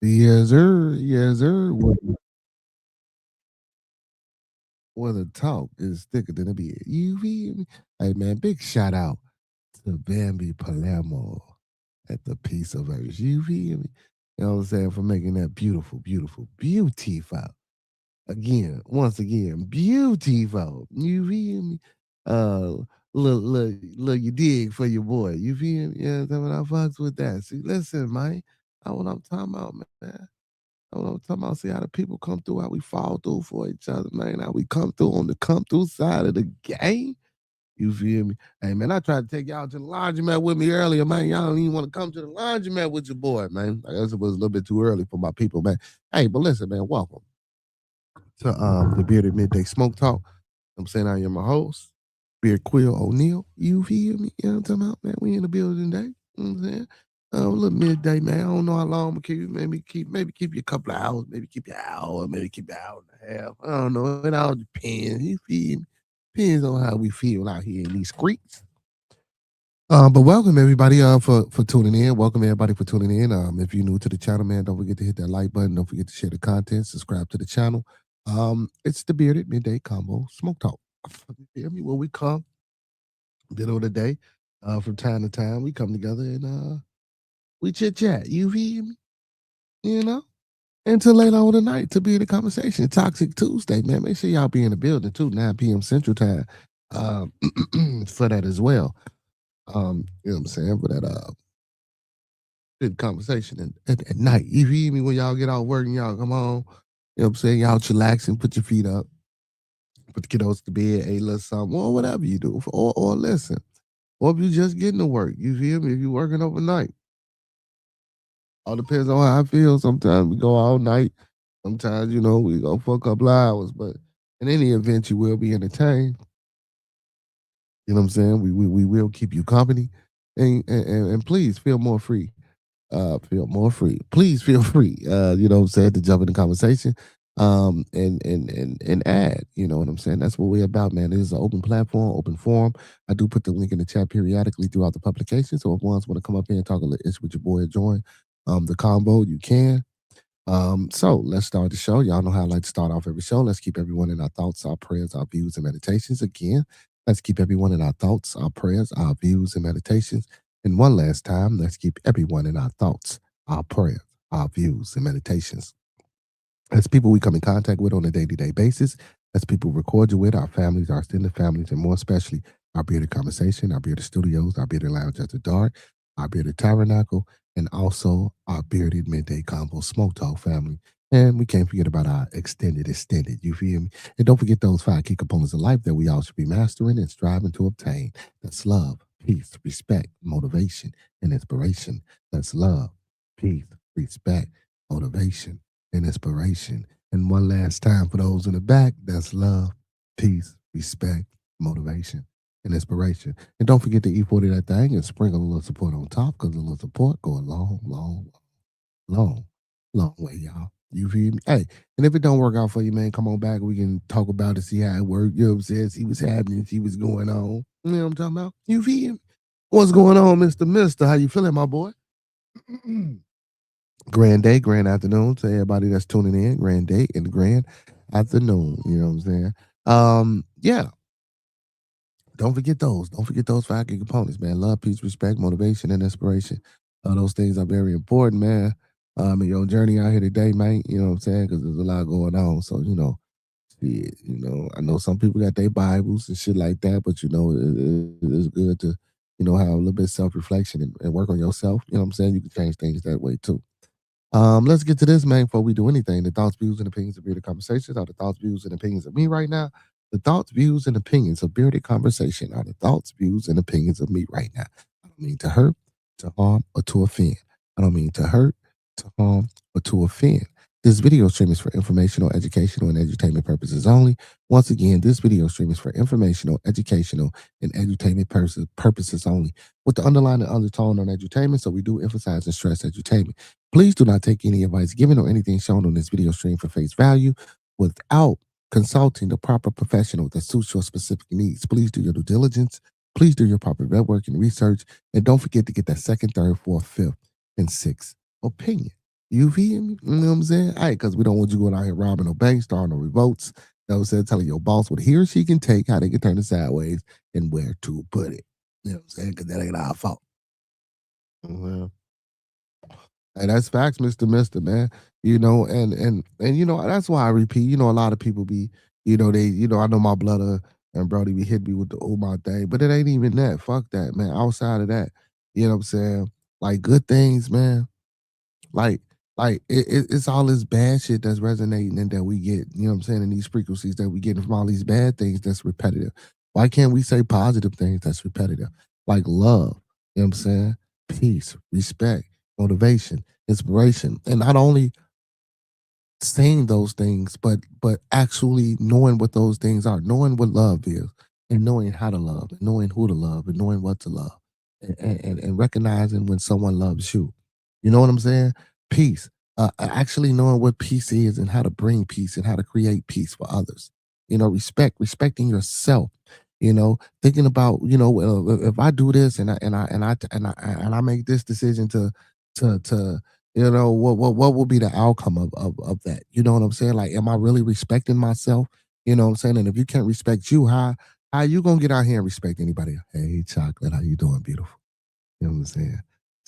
Yes, sir. Yes, sir. Well, the talk is thicker than a beer. You feel me? Hey, man, big shout out to Bambi Palermo at the Piece of Earth. You feel me? You know what I'm saying? For making that beautiful, beautiful, beautiful. Again, once again, beautiful. You feel me? Uh, look, you dig for your boy. You feel me? Yeah, that's what I fucks with that. See, listen, man. That's what I'm talking about, man. I'm talking about see how the people come through, how we fall through for each other, man. How we come through on the come through side of the game. You feel me? Hey man, I tried to take y'all to the laundromat with me earlier, man. Y'all don't even want to come to the laundromat with your boy, man. I guess it was a little bit too early for my people, man. Hey, but listen, man, welcome to the Bearded Midday Smoke Talk. I'm saying I am my host, Beard Quill O'Neal. You feel me? You know what I'm talking about, man? We in the building today. You know what I'm saying? A little midday, man. I don't know how long, but maybe keep you a couple of hours, maybe keep you an hour, maybe keep you an hour and a half. I don't know. It all depends. You feel me? Depends on how we feel out here in these streets. But welcome everybody for tuning in. Welcome everybody for tuning in. If you're new to the channel, man, don't forget to hit that like button. Don't forget to share the content. Subscribe to the channel. It's the Bearded Midday Combo Smoke Talk. You feel me? Where we come middle of the day, from time to time, we come together and we chit chat. You feel me? You know, until late on tonight to be in the conversation. Toxic Tuesday, man. Make sure y'all be in the building too, 9 p.m. Central Time, um, for that as well. You know what I'm saying? For that good conversation at night. You feel me? When y'all get out work and y'all come home, you know what I'm saying? Y'all chillax and put your feet up, put the kiddos to bed, a little something, or whatever you do. Or listen. Or if you just getting to work, you feel me? If you working overnight. All depends on how I feel. Sometimes we go all night. Sometimes, we go for a couple of hours. But in any event, you will be entertained. You know what I'm saying? We will keep you company. And please feel more free. Feel more free. Please feel free. You know what I'm saying, to jump in the conversation. And add, you know what I'm saying? That's what we're about, man. It is an open platform, open forum. I do put the link in the chat periodically throughout the publication. So if ones want to come up here and talk a little ish with your boy or join the combo, you can. So let's start the show. Y'all know how I like to start off every show. Let's keep everyone in our thoughts, our prayers, our views, and meditations. Again, let's keep everyone in our thoughts, our prayers, our views, and meditations. And one last time, let's keep everyone in our thoughts, our prayers, our views, and meditations. As people we come in contact with on a day-to-day basis, as people we record you with, our families, our extended families, and more especially our bearded conversation, our bearded studios, our bearded lounge after dark, our bearded tabernacle, and also our bearded midday combo smoke talk family. And we can't forget about our extended. You feel me? And don't forget those 5 key components of life that we all should be mastering and striving to obtain. That's love, peace, respect, motivation, and inspiration. That's love, peace, respect, motivation, and inspiration. And one last time for those in the back, that's love, peace, respect, motivation, and inspiration. And don't forget to E40 that thing and sprinkle a little support on top because a little support go a long, long way, y'all. You feel me? Hey, and if it don't work out for you, man, come on back. We can talk about it, see how it worked. You know what I'm saying? See what's happening, see what's going on. You know what I'm talking about? You feel me? What's going on, Mr. Mister? How you feeling, my boy? Grand day, grand afternoon to everybody that's tuning in. Grand day and grand afternoon. You know what I'm saying? Yeah. Don't forget those. Don't forget those 5 key components, man. Love, peace, respect, motivation, and inspiration. Those things are very important, man. In your journey out here today, man. You know what I'm saying? Because there's a lot going on. So, shit, I know some people got their Bibles and shit like that, but it's good to, have a little bit of self-reflection and work on yourself. You know what I'm saying? You can change things that way too. Let's get to this, man, before we do anything. The thoughts, views, and opinions of Bearded Conversations are the thoughts, views, and opinions of me right now. The thoughts, views, and opinions of Bearded Conversation are the thoughts, views, and opinions of me right now. I don't mean to hurt, to harm, or to offend. I don't mean to hurt, to harm, or to offend. This video stream is for informational, educational, and entertainment purposes only. Once again, this video stream is for informational, educational, and entertainment purposes only, with the underlying undertone on edutainment, so we do emphasize and stress edutainment. Please do not take any advice given or anything shown on this video stream for face value without consulting the proper professional that suits your specific needs. Please do your due diligence. Please do your proper vet work and research. And don't forget to get that second, third, fourth, fifth, and sixth opinion. You feel me? You know what I'm saying? Hey, because we don't want you going out here robbing no banks, starting no revolts. You know what I'm saying? Telling your boss what he or she can take, how they can turn it sideways, and where to put it. You know what I'm saying? Because that ain't our fault. Mhm. Hey, that's facts, Mister, man. That's why I repeat. A lot of people be, I know my brother and Brody be hit me with the oh my thing, but it ain't even that. Fuck that, man. Outside of that, you know what I'm saying? Like good things, man. Like, it's all this bad shit that's resonating and that we get, you know what I'm saying, in these frequencies that we get from all these bad things that's repetitive. Why can't we say positive things that's repetitive? Like love, you know what I'm saying? Peace, respect, motivation, inspiration. And not only saying those things, but actually knowing what those things are, knowing what love is, and knowing how to love, and knowing who to love, and knowing what to love, and recognizing when someone loves you. You know what I'm saying? Peace. Actually knowing what peace is and how to bring peace and how to create peace for others. Respecting yourself. Thinking about if I do this and I make this decision to what will be the outcome of that? You know what I'm saying? Like, am I really respecting myself? You know what I'm saying? And if you can't respect you, how you gonna get out here and respect anybody else? Hey, chocolate, how you doing, beautiful? You know what I'm saying?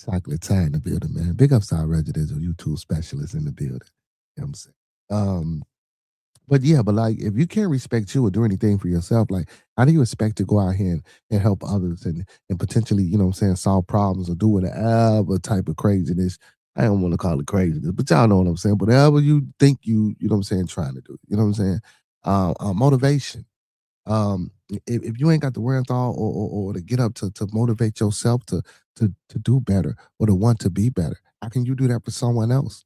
Chocolate tie in the building, man. Big upside residential YouTube specialist in the building. You know what I'm saying? But yeah, but like if you can't respect you or do anything for yourself, like how do you expect to go out here and help others and potentially, what I'm saying, solve problems or do whatever type of craziness. I don't want to call it craziness, but y'all know what I'm saying. Whatever you think you know what I'm saying, trying to do. You know what I'm saying? Motivation. If you ain't got the wherewithal or to get up to motivate yourself to do better or to want to be better, how can you do that for someone else?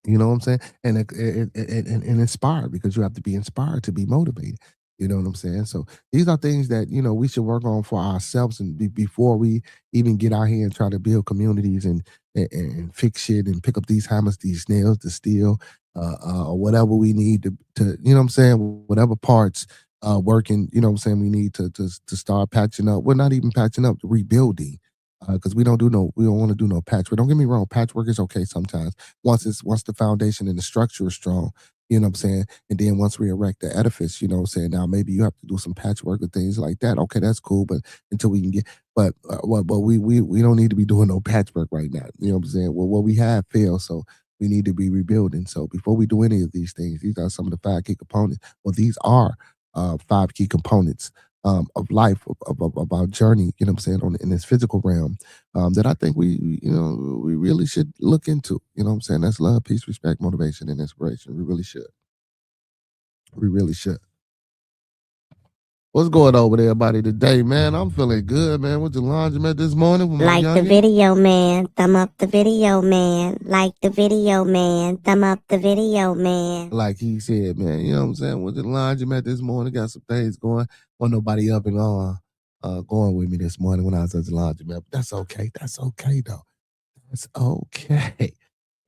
You know what I'm saying? And inspired because you have to be inspired to be motivated. You know what I'm saying? So these are things that we should work on for ourselves and before we even get out here and try to build communities and fix shit and pick up these hammers, these nails, the steel, or whatever we need to you know what I'm saying, whatever parts working, you know what I'm saying, we need to start patching up. We're not even patching up, rebuilding. Because we don't want to do no patchwork. Don't get me wrong, patchwork is okay sometimes once the foundation and the structure is strong, you know what I'm saying? And then once we erect the edifice, you know what I'm saying? Now maybe you have to do some patchwork or things like that. Okay, that's cool, but until we can get but we don't need to be doing no patchwork right now. You know what I'm saying? Well, what we have failed, so we need to be rebuilding. So before we do any of these things, these are some of the five key components. Well, these are five key components of life, of our journey, you know what I'm saying, in this physical realm, that I think we really should look into. You know what I'm saying? That's love, peace, respect, motivation, and inspiration. We really should. We really should. What's going on with everybody today, man? I'm feeling good, man. Went to laundromat this morning with my Like the youngin. video, man. Thumb up the video, man. Like the video, man. Thumb up the video, man. Like he said, man, you know what I'm saying? Went to the laundromat this morning, got some things going. Wasn't nobody up and on going with me this morning when I was at the laundromat. But that's okay. That's okay though. It's okay.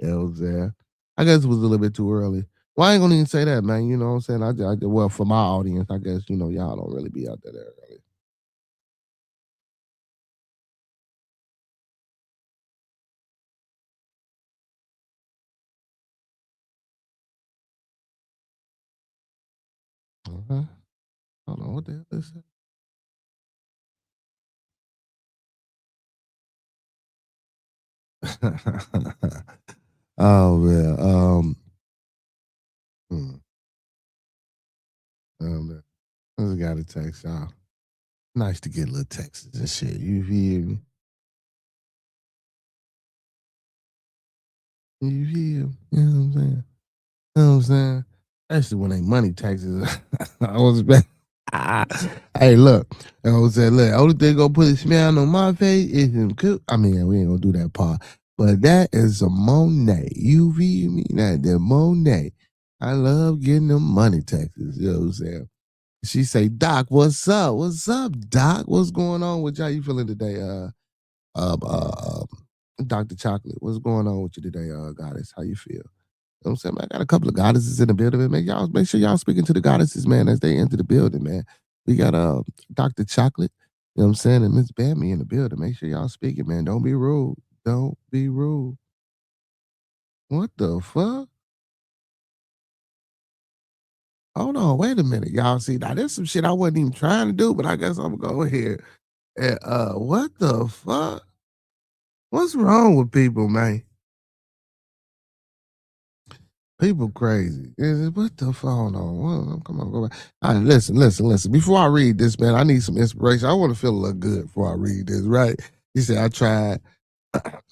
You know what I'm saying? I guess it was a little bit too early. Well, I ain't gonna even say that, man. You know what I'm saying? Well, for my audience, I guess, y'all don't really be out there that early. Hold on, what the hell is that? Oh, man. Hmm, man. I just got a text, y'all. Nice to get little texts and shit. You feel me? You feel me? You know what I'm saying? You know what I'm saying? Especially when they money taxes. I was back. Hey, look. You know what I'm saying? Look, only thing gonna put a smile on my face is them cook. I mean, we ain't gonna do that part. But that is a Monet. You feel me? That the Monet. I love getting them money taxes. You know what I'm saying? She say, Doc, what's up? What's up, Doc? What's going on with y'all? You feeling today? Uh, uh, uh Dr. Chocolate, what's going on with you today, goddess? How you feel? You know what I'm saying? Man, I got a couple of goddesses in the building, man. Make sure y'all speaking to the goddesses, man, as they enter the building, man. We got Dr. Chocolate, you know what I'm saying, and Miss Bammy in the building. Make sure y'all speaking, man. Don't be rude. Don't be rude. What the fuck? Hold on, wait a minute, y'all. See, now there's some shit I wasn't even trying to do, but I guess I'm gonna go here. And what the fuck? What's wrong with people, man? People crazy. What the fuck? Hold on. Well, come on, go back. All right, listen. Before I read this, man, I need some inspiration. I want to feel a little good before I read this, right? He said, I tried.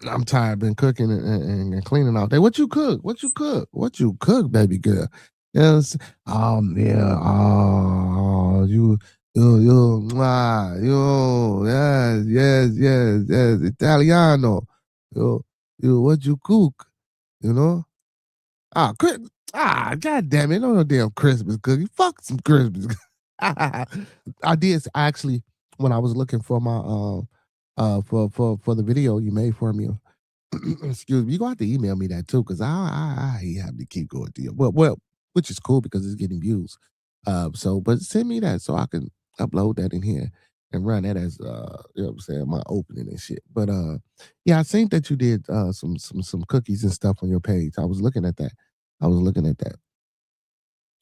I'm tired, been cooking and cleaning all day. What you cook? What you cook? What you cook, baby girl? Yes. Yeah. Oh, yes. Italiano. What you cook? You know? Ah, God damn it! No damn Christmas cookie. Fuck some Christmas. I did actually when I was looking for my for the video you made for me. Excuse me. You gonna have to email me that too, because I hate having to keep going to you. Well, which is cool because it's getting views. But send me that so I can upload that in here and run that as you know what I'm saying, my opening and shit. But yeah, I seen that you did some cookies and stuff on your page. I was looking at that. I was looking at that.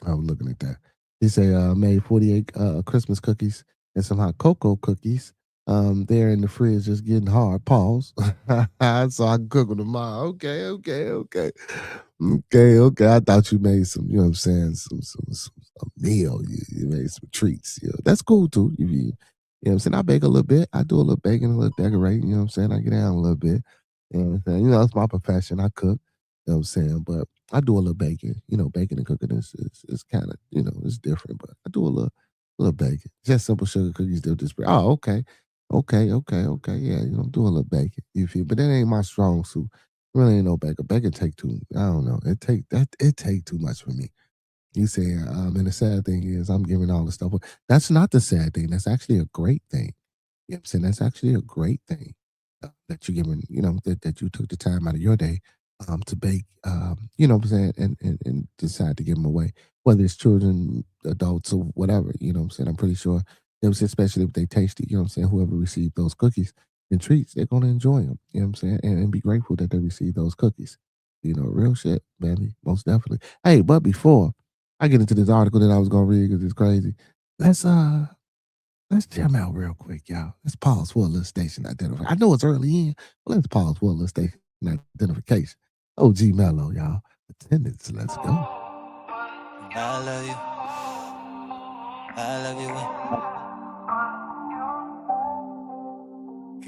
I was looking at that. He say made 48 Christmas cookies and some hot cocoa cookies. They're in the fridge just getting hard. Pause. So I can cook them tomorrow. Okay. I thought you made some, you know what I'm saying, some a meal. You made some treats. You know, that's cool too. You know what I'm saying? I bake a little bit. I do a little baking, a little decorating, you know what I'm saying? I get down a little bit. You know what I'm saying? You know, it's my profession. I cook. You know what I'm saying? But I do a little baking. You know, baking and cooking is kind of, you know, it's different, but I do a little baking. Just simple sugar cookies, they'll just oh, okay. Okay. Yeah, you know, do a little bacon. You feel? But that ain't my strong suit. Really ain't no bacon. Bacon take too. I don't know. It take too much for me. You say, and the sad thing is I'm giving all the stuff. That's not the sad thing. That's actually a great thing. You know what I'm saying? That's actually a great thing that you're giving, you know, that you took the time out of your day to bake, you know what I'm saying, and decide to give them away, whether it's children, adults, or whatever, you know what I'm saying. I'm pretty sure, you know what I'm saying, especially if they tasty, you know what I'm saying, whoever received those cookies and treats, they're going to enjoy them, you know what I'm saying, and be grateful that they received those cookies. You know, real shit, baby, most definitely. Hey, but before I get into this article that I was going to read because it's crazy, let's jam out real quick, y'all. Let's pause for a little station identification. I know it's early in, but let's pause for a little station identification. OG Mello, y'all. Attendance, let's go. I love you. I love you.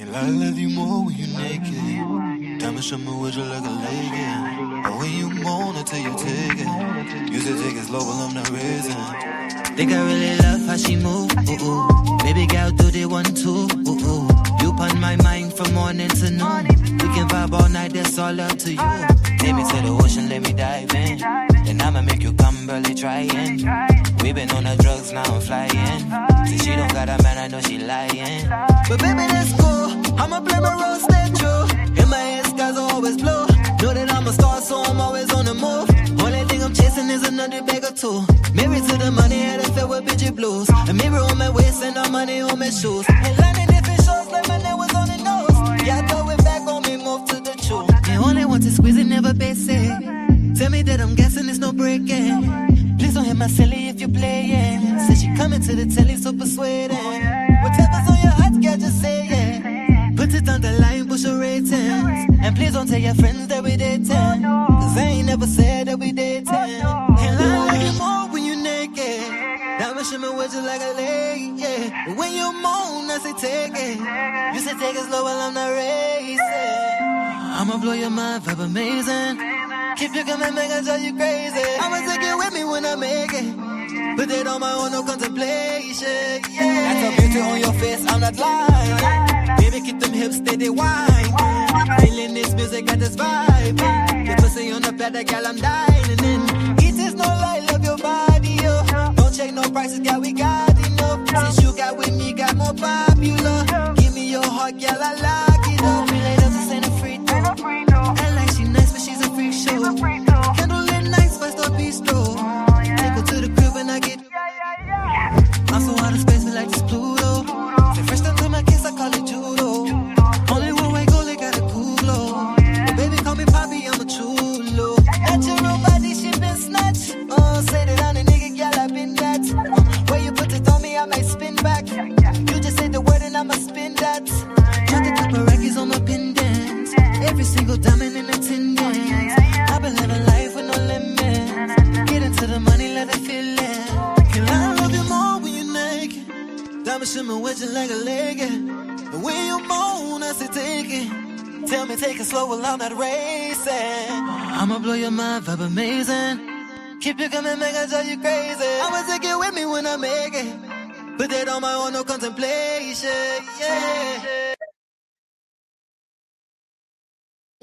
Girl, I love you more when you're naked. Diamond show me with you like a lady. And when you moan until you take it. You say take it slow, but I'm not raising. Think I really love how she move. Ooh, ooh. Baby girl, do the 1, 2. Ooh, ooh. You on my mind from morning to noon. We can vibe all night, that's all up to you. Take me to the ocean, let me dive in. Then I'ma make you come, barely trying. We been on the drugs, now I'm flying. Since she don't got a man, I know she lying. But baby, let's go. I'ma play my role, stay true. In my head, skies are always blue. Know that I'm a star, so I'm always on the move. Only thing I'm chasing is another bag or two. Married to the money, had a fit with bitchy blues. A mirror on my waist and the money on my shoes. And landing different shows like my name was on the nose. Yeah, I throw it back on me, move to the truth. They only want to squeeze it, never basic. Tell me that I'm guessing it's no breaking. Please don't hit my silly if you playing. Said she coming to the telly, so persuading. Whatever's on your heart, girl, just say it. Put it on the line, push your ratings. And please don't tell your friends that we dating. Cause I ain't never said that we dating. And I like you more when you naked. Diamond shimmer with you like a lady, yeah. But when you moan, I say take it. You say take it slow while I'm not racing. I'ma blow your mind, vibe amazing. Keep you coming, make I drive you crazy. I'ma take it with me when I make it. Put it on my own, no contemplation, yeah. That's a beauty on your face, I'm not lying. Baby, keep them hips steady wine. Feeling this music, got this vibe. Your pussy on the platter, girl, I'm dining in. It is no lie, love your body, yo. Don't check no prices, girl, we got enough. Since you got with me, got more popular. Give me your heart, girl, I like it up. Me later to send a free throw. And like she nice, but she's a freak show. Candlelit nights, first up bistro. Take her to the crib when I get. I'm so out of space, feel like this Pluto. Say fresh time to my kiss, I call it judo. Only one way goal, they got a cool glow. But baby, call me Poppy, I'm a chulo. shimmer with you like a legging. And when you moan, I say take it. Tell me take it slow while I'm not racing. I'ma blow your mind, vibe amazing. Keep you coming, make I drive you crazy. I'ma take it with me when I make it. Put that on my own, no contemplation, yeah.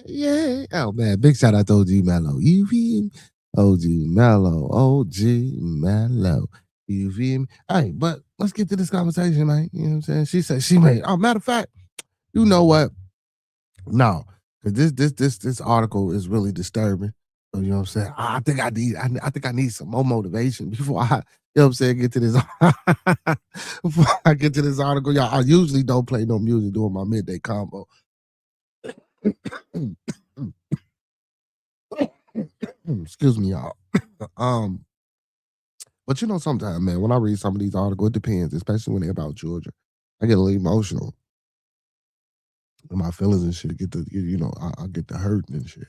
Yeah. Oh man, big shout out to OG Mello. You feel me? OG Mello. OG Mello. You feel me? Hey, but let's get to this conversation, man. You know what I'm saying? She said she made. Oh, matter of fact, you know what? No, because this article is really disturbing. So, you know what I'm saying? I think I need some more motivation before I, you know what I'm saying, get to this. Before I get to this article, y'all. I usually don't play no music during my midday combo. Excuse me, y'all. But you know, sometimes, man, when I read some of these articles, it depends, especially when they're about children. I get a little emotional. And my feelings and shit get to, you know, I get to hurting and shit.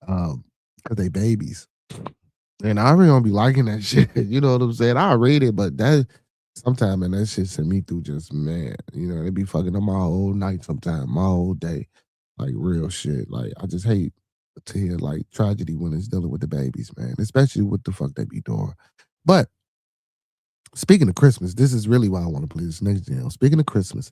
Cause they babies. And I really don't be liking that shit. You know what I'm saying? I read it, but that sometimes, man, that shit sent me through just, man, you know, they be fucking up my whole night sometimes, my whole day. Like real shit. Like I just hate to hear like tragedy when it's dealing with the babies, man. Especially what the fuck they be doing. But speaking of Christmas, this is really why I want to play this next jam. Speaking of Christmas,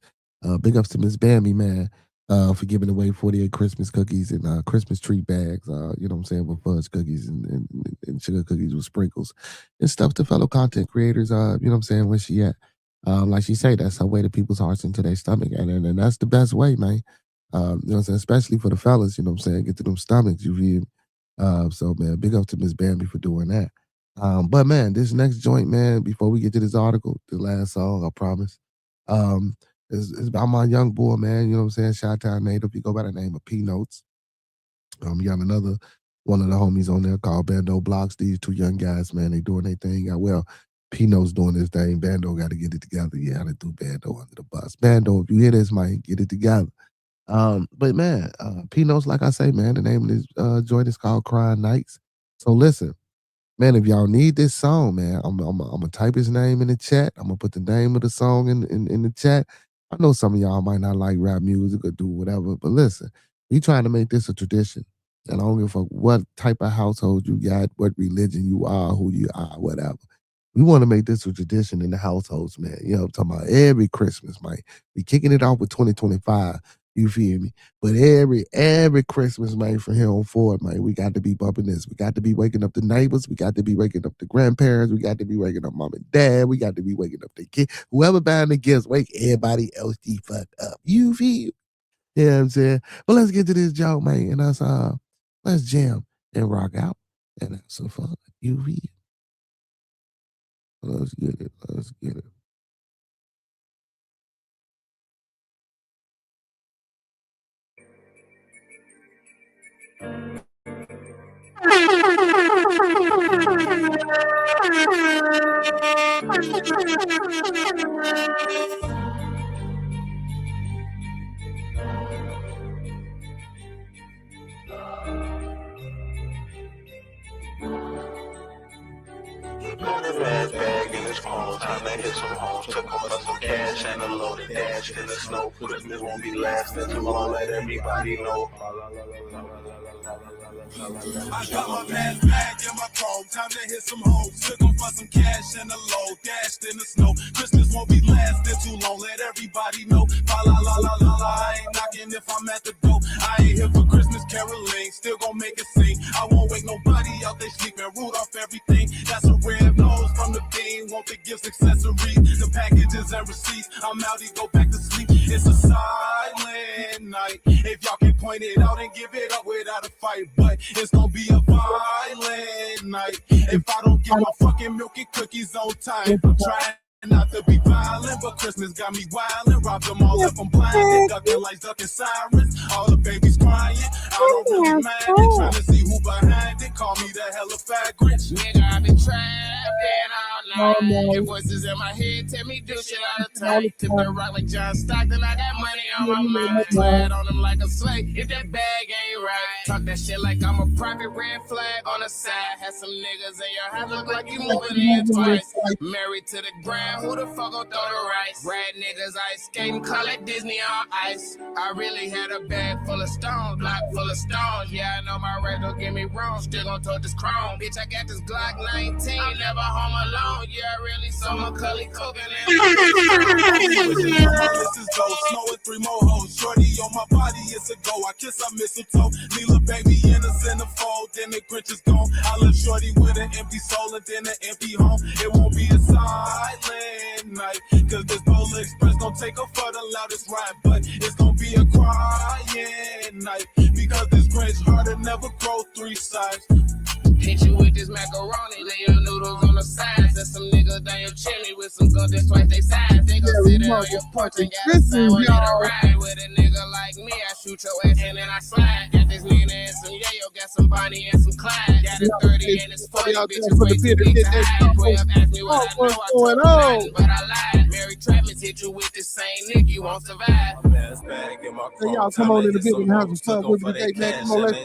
big ups to Miss Bambi, man, for giving away 48 Christmas cookies and Christmas treat bags, you know what I'm saying, with fudge cookies and sugar cookies with sprinkles and stuff to fellow content creators, you know what I'm saying, where she at. Like she say, that's her way to people's hearts into their stomach. And that's the best way, man. You know what I'm saying, especially for the fellas, you know what I'm saying, get to them stomachs, you feel. So, man, big up to Miss Bambi for doing that. But man, this next joint, man, before we get to this article, the last song, I promise, is about my young boy, man. You know what I'm saying? Chi-Town native. You go by the name of P Notes. You got another one of the homies on there called Bando Blocks. These two young guys, man, they doing their thing. Well, P Notes doing his thing. Bando got to get it together. Yeah, I threw Bando under the bus. Bando, if you hear this, man, get it together. But man, P Notes, like I say, man, the name of this joint is called Crying Nights. So listen. Man, if y'all need this song, man, I'm gonna type his name in the chat. I'm gonna put the name of the song in the chat. I know some of y'all might not like rap music or do whatever, but listen, we trying to make this a tradition. And I don't give a fuck what type of household you got, what religion you are, who you are, whatever. We want to make this a tradition in the households, man. You know, I'm talking about every Christmas, man. We kicking it off with 2025. You feel me? But every Christmas, man, from here on forward, man, we got to be bumping this. We got to be waking up the neighbors. We got to be waking up the grandparents. We got to be waking up mom and dad. We got to be waking up the kid. Whoever buying the gifts, wake everybody else the fuck up. You feel? You know what I'm saying? But let's get to this joke, man. And let's jam and rock out and have some fun. You feel? Let's get it. Let's get it. Fast bag in his phone, time to hit some homes. Took him for some cash and a loaded dash in the snow. Christmas won't be lasting too long, let everybody know. I got my fast bag in my phone, time to hit some hoes. Took him for some cash and a load, dashed in the snow. Christmas won't be lasting too long, let everybody know. La la la la la la, I ain't knocking if I'm at the door. I ain't here for Christmas caroling, still gon' make it sing. I won't wake nobody out, they sleeping, root off everything. That's a red nose from the bean, want the gifts, accessories, the packages and receipts. I'm out, he go back to sleep. It's a silent night. If y'all can point it out and give it up without a fight, but it's gonna be a violent night. If I don't get my fucking milk and cookies on time, I'm trying not to be violent, but Christmas got me wildin'. Robbed them all up, I'm blinded. Ducking lights, ducking sirens. All the babies crying. I don't really mind it. Trying to see who behind it. Call me the hella fat Grinch. Nigga, I been trapping all And voices in my head tell me do shit all the time. Tip the rock like John Stockton, I got money on my mind. Glad on them like a slave, if that bag ain't right. Talk that shit like I'm a private, red flag on the side. Had some niggas in your house look like you moving in twice. Married to the ground, who the fuck gon' throw the rice? Red niggas ice skating, call it Disney on ice. I really had a bag full of stones, block full of stones. Yeah, I know my rap, don't get me wrong, still gon' tote this chrome. Bitch, I got this Glock 19, I'm never home alone. Yeah, I really saw Macaulay Culkin This is dope, snow with 3 more hoes. Shorty on my body, it's a go. I kiss her mistletoe. Leave a baby in a centerfold, then the Grinch is gone. I left Shorty with an empty soul and then an empty home. It won't be a silent night, cause this Polar Express gon' take her for the loudest ride. But it's gon' be a crying night, because this Grinch heart'll never grow 3 sides. Hit you with this macaroni, lay your noodles on the sides. And some niggas down your chimney with some guns that's twice they size. They gon' sit there on your porch and got a sign when they ride. With a nigga like me, I shoot your ass and then I slide. Got this Nina and some Yayo, got some Bonnie and some Clyde. Got a 30 and it's 40, bitches way too big to hide. 12 asked me what I know, I told them nothing, but I lied. Mary Travis hit you with the same nigga, you won't survive. Y'all come on in the building and have some fun with me today, man. Come on, let's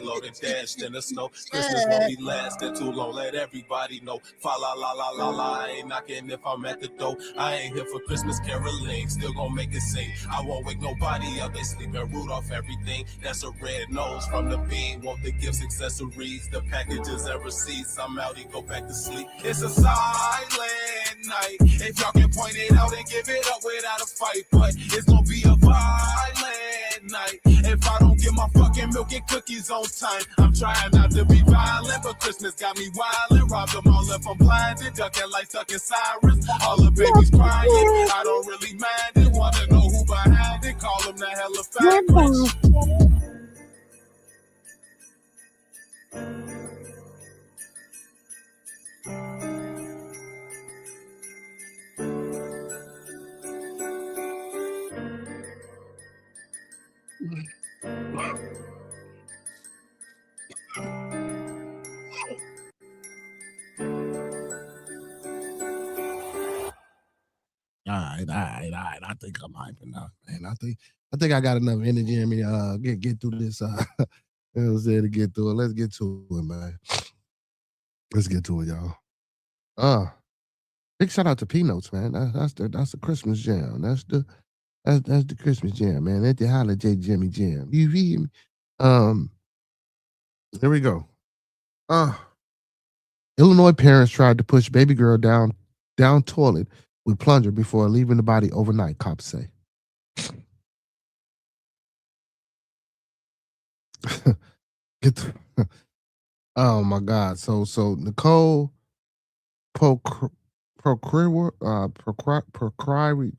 In the snow, Christmas won't be lasting too long. Let everybody know. Fa la la la la la. I ain't knocking if I'm at the door. I ain't here for Christmas caroling. Still gonna make it sing. I won't wake nobody up. They sleeping root off everything. That's a red nose from the bean. Want the gifts, accessories, the packages and receipts. I'm out, he go back to sleep. It's a silent night. If y'all can point it out and give it up without a fight, but it's gonna be a violent night. If I don't get my fucking milk and cookies on time, I'm trying not to be violent, but Christmas got me wildin'. Robbed them all if I'm blinded, ducking like ducking sirens. All the babies crying, I don't really mind it. Wanna know who behind it? Call them the hella fat. All right. I think I'm hyping enough, man. I think I got enough energy in me to get through this. You know what I'm saying, to get through it. Let's get to it, man. Let's get to it, y'all. Big shout out to P-Notes, man. That's the Christmas jam. That's the Christmas jam, man. That's the holiday Jimmy jam. You feel me? Here we go. Illinois parents tried to push baby girl down toilet with plunger before leaving the body overnight, cops say. Oh my God. So Nicole Procry,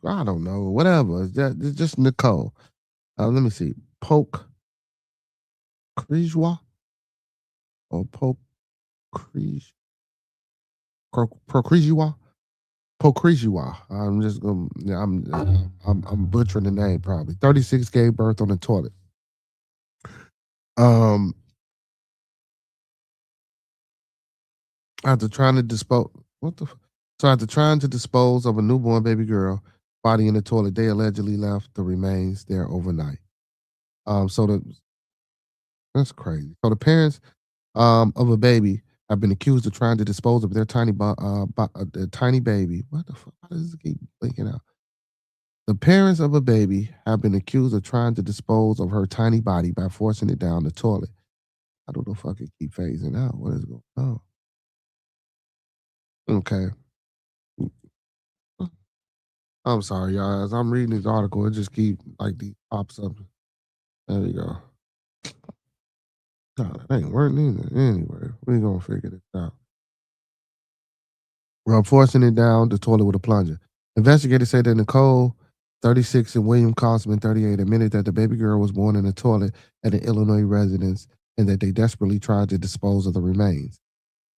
I don't know, whatever. It's just Nicole. Let me see. Procrejois or Procrejois. I'm just gonna. Yeah, I'm butchering the name probably. 36 gave birth on the toilet. After trying to dispose, after trying to dispose of a newborn baby girl body in the toilet, they allegedly left the remains there overnight. That's crazy. So the parents of a baby have been accused of trying to dispose of their tiny baby. What the fuck? How does it keep blinking out? The parents of a baby have been accused of trying to dispose of her tiny body by forcing it down the toilet. I don't know if I can keep phasing out. What is going on? Okay. I'm sorry, y'all. As I'm reading this article, it just keep like these pops up. There we go. God, it ain't working either. Anyway, we gonna figure this out. Well, forcing it down the toilet with a plunger. Investigators say that Nicole, 36, and William Cosman, 38, admitted that the baby girl was born in a toilet at an Illinois residence and that they desperately tried to dispose of the remains.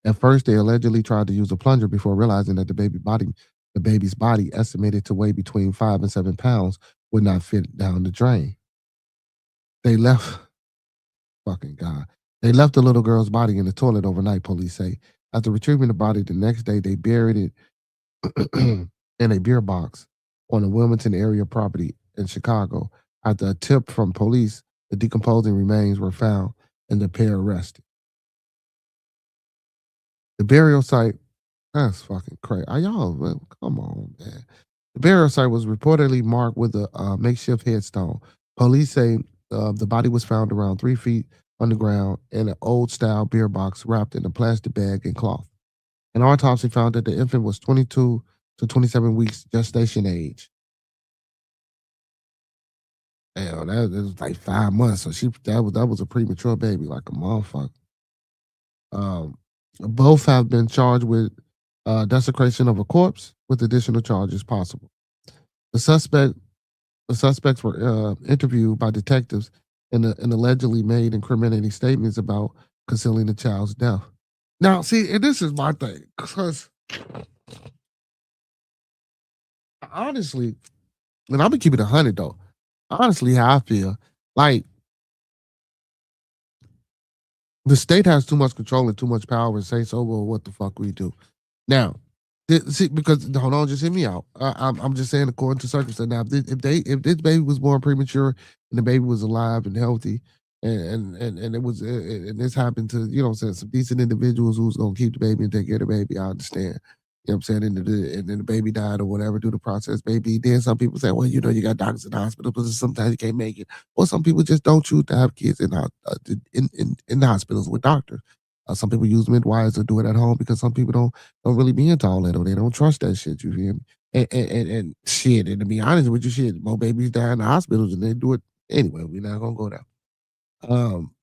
At first, they allegedly tried to use a plunger before realizing that the baby's body, estimated to weigh between 5 and 7 pounds, would not fit down the drain. They left the little girl's body in the toilet overnight, police say. After retrieving the body the next day, they buried it in a beer box on a Wilmington area property in Chicago. After a tip from police, the decomposing remains were found and the pair arrested. The burial site, that's fucking crazy. Y'all, come on, man. The burial site was reportedly marked with a makeshift headstone. Police say the body was found around 3 feet underground in an old style beer box wrapped in a plastic bag and cloth. An autopsy found that the infant was 22 to 27 weeks gestation age. Hell, that was like 5 months. So that was a premature baby, like a motherfucker. Both have been charged with desecration of a corpse, with additional charges possible. The suspect The suspects were interviewed by detectives and allegedly made incriminating statements about concealing the child's death. Now, see, and this is my thing, because honestly, and I'm gonna keep it 100 though. Honestly, how I feel, like the state has too much control and too much power and say so. Well, what the fuck we do now? See, because hold on, just hear me out. I'm just saying according to circumstances. Now, if this baby was born premature and the baby was alive and healthy, and it was and this happened to what I'm saying, some decent individuals who's gonna keep the baby and take care of the baby, I understand. You know what I'm saying? And then the baby died or whatever due to process baby. Then some people say, well, you got doctors in the hospital, but sometimes you can't make it. Or some people just don't choose to have kids in the hospitals with doctors. Some people use midwives or do it at home because some people don't really be into all that or they don't trust that shit. You feel me? And shit. And to be honest with you, shit, more babies die in the hospitals and they do it anyway. We're not gonna go there. Um,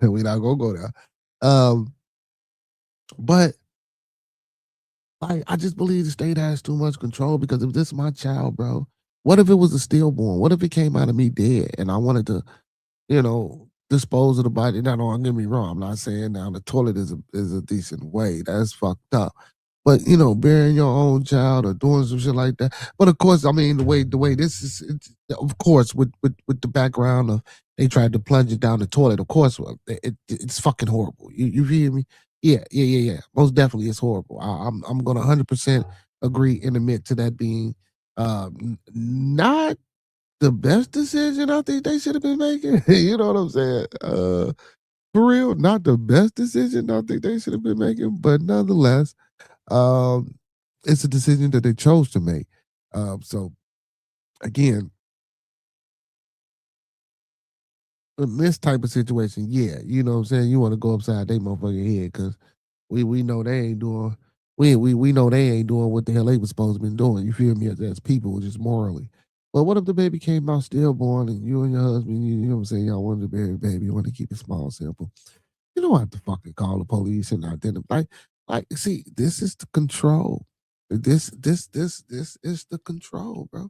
we're not gonna go there. But like, I just believe the state has too much control because if this is my child, bro, what if it was a stillborn? What if it came out of me dead and I wanted to dispose of the body? Now, don't get me wrong. I'm not saying now the toilet is a decent way. That's fucked up. But burying your own child or doing some shit like that. But of course, I mean the way this is, of course, with the background of they tried to plunge it down the toilet. Of course, it's fucking horrible. You feel me? Yeah. Most definitely, it's horrible. I'm gonna 100% agree and admit to that being not the best decision I think they should have been making. You know what I'm saying? For real, not the best decision I think they should have been making, but nonetheless, um, it's a decision that they chose to make. So again, in this type of situation, yeah, you know what I'm saying? You want to go upside their motherfucking head because we know they ain't doing we know they ain't doing what the hell they was supposed to be doing. You feel me? As people, just morally. But what if the baby came out stillborn and you and your husband, you know what I'm saying? Y'all wanted to bury the baby, you want to keep it small, simple. You don't have to fucking call the police and identify. Like, see, this is the control. This is the control, bro.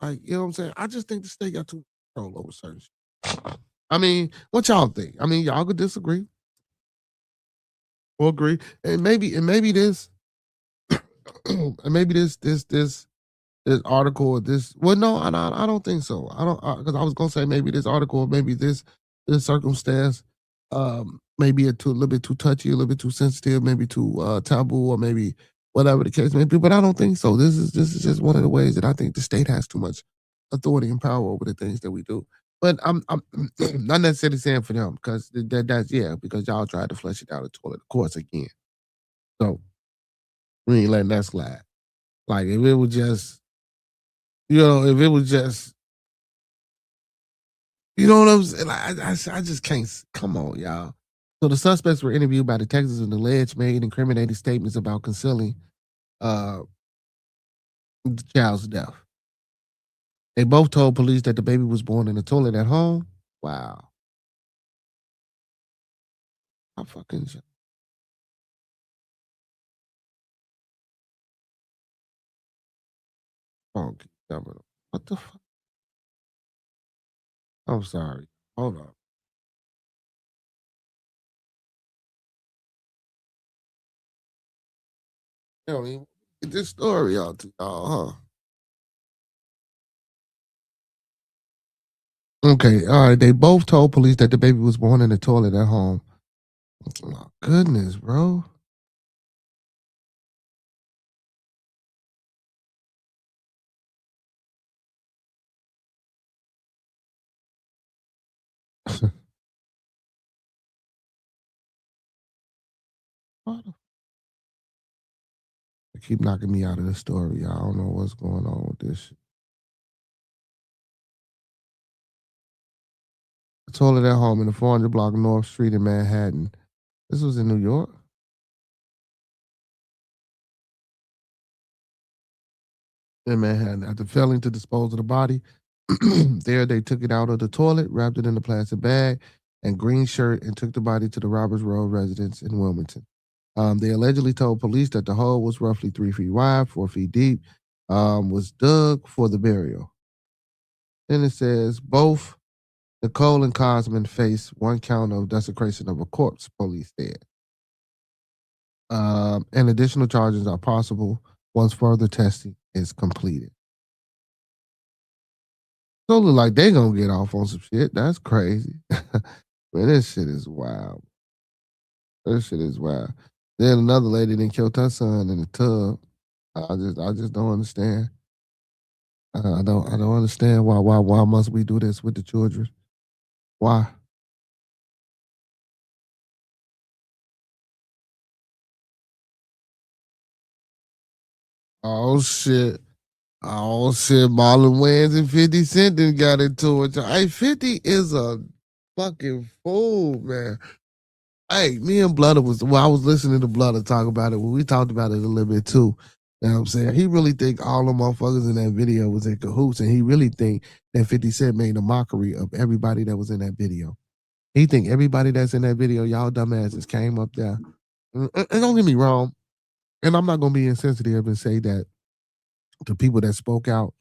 Like, you know what I'm saying? I just think the state got too much control over certain shit. I mean, what y'all think? I mean, y'all could disagree or agree, and maybe this, and maybe this article or this. Well, no, I don't think so. I don't because I was gonna say maybe this article, or maybe this circumstance, maybe a little bit too touchy, a little bit too sensitive, maybe too taboo, or maybe whatever the case may be. But I don't think so. This is just one of the ways that I think the state has too much authority and power over the things that we do. But I'm not necessarily saying for them because that's because y'all tried to flush it down the toilet, of course, again. So we ain't letting that slide. Like if it was just if it was just, you know what I'm saying? Like, I just can't. Come on, y'all. So the suspects were interviewed by detectives and alleged made incriminating statements about concealing uh, the child's death. They both told police that the baby was born in the toilet at home. Wow. I fucking. Funky. What the fuck? I'm sorry. Hold on. You know, get this story out to y'all, huh? Okay, all right. They both told police that the baby was born in the toilet at home. Oh, my goodness, bro. They keep knocking me out of the story. I don't know what's going on with this shit. I told her at home in the 400 block North Street in Manhattan. This was in New York. In Manhattan. After failing to dispose of the body, there they took it out of the toilet, wrapped it in a plastic bag and green shirt, and took the body to the Roberts Road residence in Wilmington. They allegedly told police that the hole was roughly 3 feet wide, 4 feet deep, was dug for the burial. Then it says both Nicole and Cosman face one count of desecration of a corpse, police said. And additional charges are possible once further testing is completed. So look like they gonna get off on some shit. That's crazy. Man, this shit is wild. This shit is wild. Then another lady then killed her son in the tub. I just don't understand. I don't understand why must we do this with the children? Why? Oh shit. Oh shit, Marlon Wayans and 50 Cent then got into it. Hey, 50 is a fucking fool, man. Hey, me and Blooder I was listening to Blooder talk about it. We talked about it a little bit too. You know what I'm saying? He really think all the motherfuckers in that video was in cahoots, and he really think that 50 Cent made a mockery of everybody that was in that video. He think everybody that's in that video, y'all dumbasses came up there. And don't get me wrong, and I'm not gonna be insensitive and say that the people that spoke out,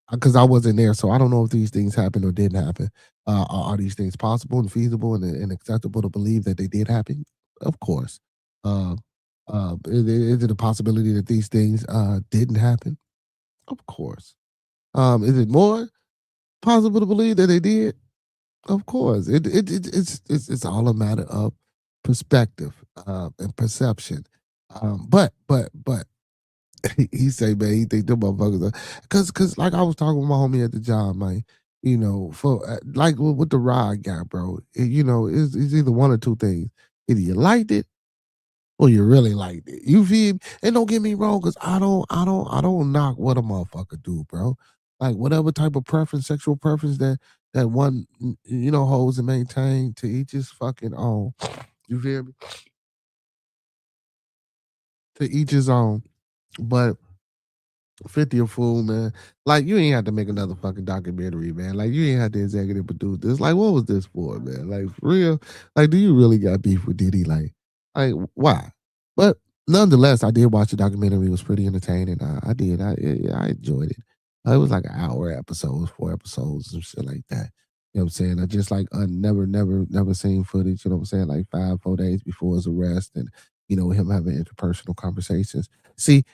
because I wasn't there, so I don't know if these things happened or didn't happen. Are these things possible and feasible and acceptable to believe that they did happen? Of course. Is it a possibility that these things didn't happen? Of course. Is it more possible to believe that they did? Of course. It's all a matter of perspective and perception. But he say, man, he think them motherfuckers cause like I was talking with my homie at the job, man. You know, for like with the ride guy, bro. You know, it's either one or two things. Either you liked it or you really liked it. You feel me? And don't get me wrong, cause I don't knock what a motherfucker do, bro. Like whatever type of preference, sexual preference that one holds and maintain, to each his fucking own. You feel me? To each his own. But 50 a fool, man. Like, you ain't have to make another fucking documentary, man. Like, you ain't have to executive produce this. Like, what was this for, man? Like, for real? Like, do you really got beef with Diddy? Like why? But nonetheless, I did watch the documentary. It was pretty entertaining. I did. I enjoyed it. It was like an hour episodes, 4 episodes, and shit like that. You know what I'm saying? I just like never seen footage, you know what I'm saying? Like 4 days before his arrest, and him having interpersonal conversations. See,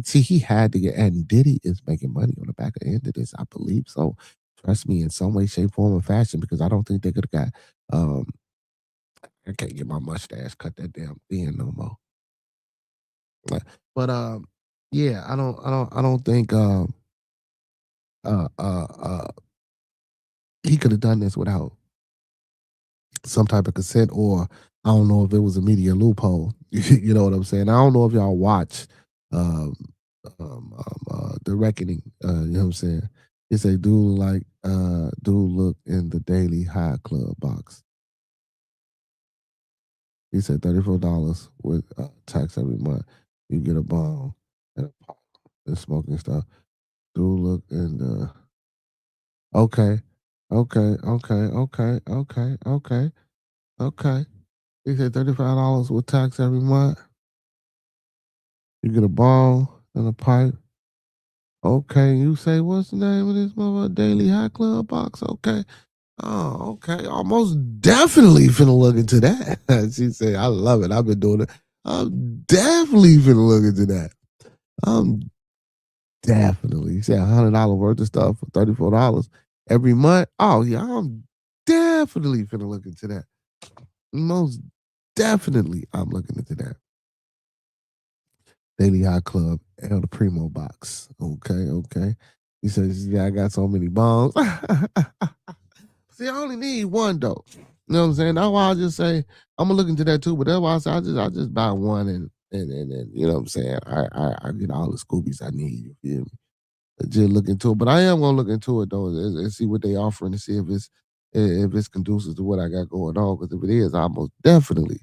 see, he had to get, and Diddy is making money on the back end of this, I believe so. Trust me, in some way, shape, form, or fashion, because I don't think they could have got. I can't get my mustache cut that damn thin no more. But yeah, I don't think he could have done this without some type of consent, or I don't know if it was a media loophole. You know what I'm saying? I don't know if y'all watch The Reckoning. You know what I'm saying? It's a dude look in the Daily High Club box. He said $34 with tax every month. You get a bong and a pot and smoking stuff. Dude look in the okay. He said $35 with tax every month. You get a ball and a pipe. Okay, you say, what's the name of this mother Daily High Club box? Okay. Oh, okay. Almost definitely finna look into that. She said, I love it. I've been doing it. I'm definitely finna look into that. I'm definitely. She said $100 worth of stuff for $34 every month. Oh, yeah, I'm definitely finna look into that. Most definitely, I'm looking into that. Daily High Club, El Primo box. Okay. He says, yeah, I got so many bombs. See, I only need one, though. You know what I'm saying? That's why I just say I'm gonna look into that too. But that's why I say I just buy one and you know what I'm saying. I get all the Scoobies I need. You feel me? Just look into it. But I am gonna look into it though and see what they offering to see if it's conducive to what I got going on. Because if it is, I most definitely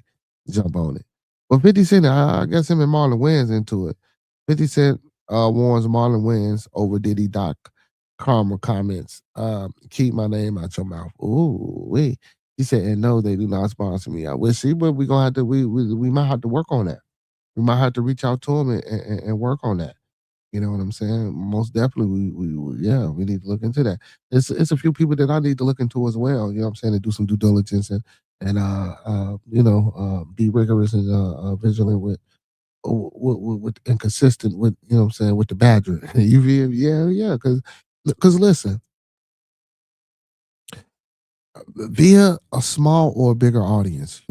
jump on it. But 50 Cent, I guess him and Marlon Wayans into it. 50 Cent warns Marlon Wayans over Diddy Doc Karma comments. Keep my name out your mouth. Ooh, wait. He said, and no, they do not sponsor me. I wish see, but we're gonna have to we might have to work on that. We might have to reach out to him and work on that. You know what I'm saying? Most definitely, yeah, we need to look into that. It's a few people that I need to look into as well. You know what I'm saying? To do some due diligence and be rigorous and vigilant with and consistent with you know what I'm saying with the badger. You feel? Yeah, because listen, via a small or bigger audience,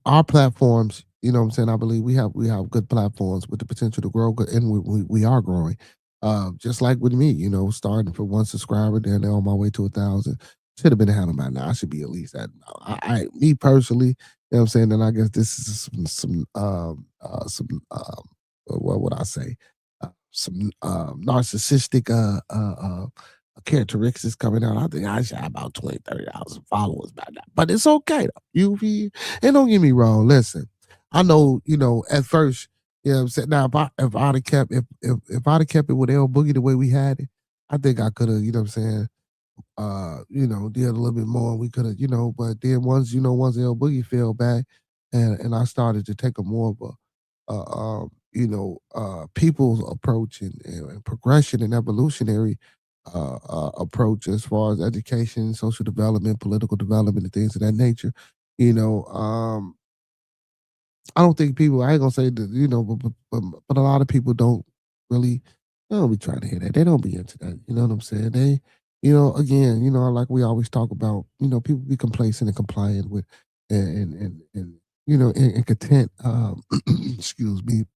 our platforms, you know what I'm saying? I believe we have good platforms with the potential to grow, and we are growing. Just like with me, starting for one subscriber, then on my way to 1,000. Should have been handled by now. I should be at least at me personally, you know what I'm saying? Then I guess this is what would I say? Some narcissistic characteristics coming out. I think I should have about 20, 30,000 followers by now. But it's okay though. And don't get me wrong. Listen, I know, at first, you know what I'm saying? Now if I'd have kept if I'd have kept it with L Boogie the way we had it, I think I could have, you know what I'm saying, did a little bit more. We could have, but then once L Boogie fell back and I started to take a more of people's approach and progression and evolutionary approach as far as education, social development, political development, and things of that nature. You know, I don't think people. I ain't gonna say that. But a lot of people don't really. They don't be trying to hear that. They don't be into that. You know what I'm saying? They, again, like we always talk about. People be complacent and compliant with, and content. Excuse me.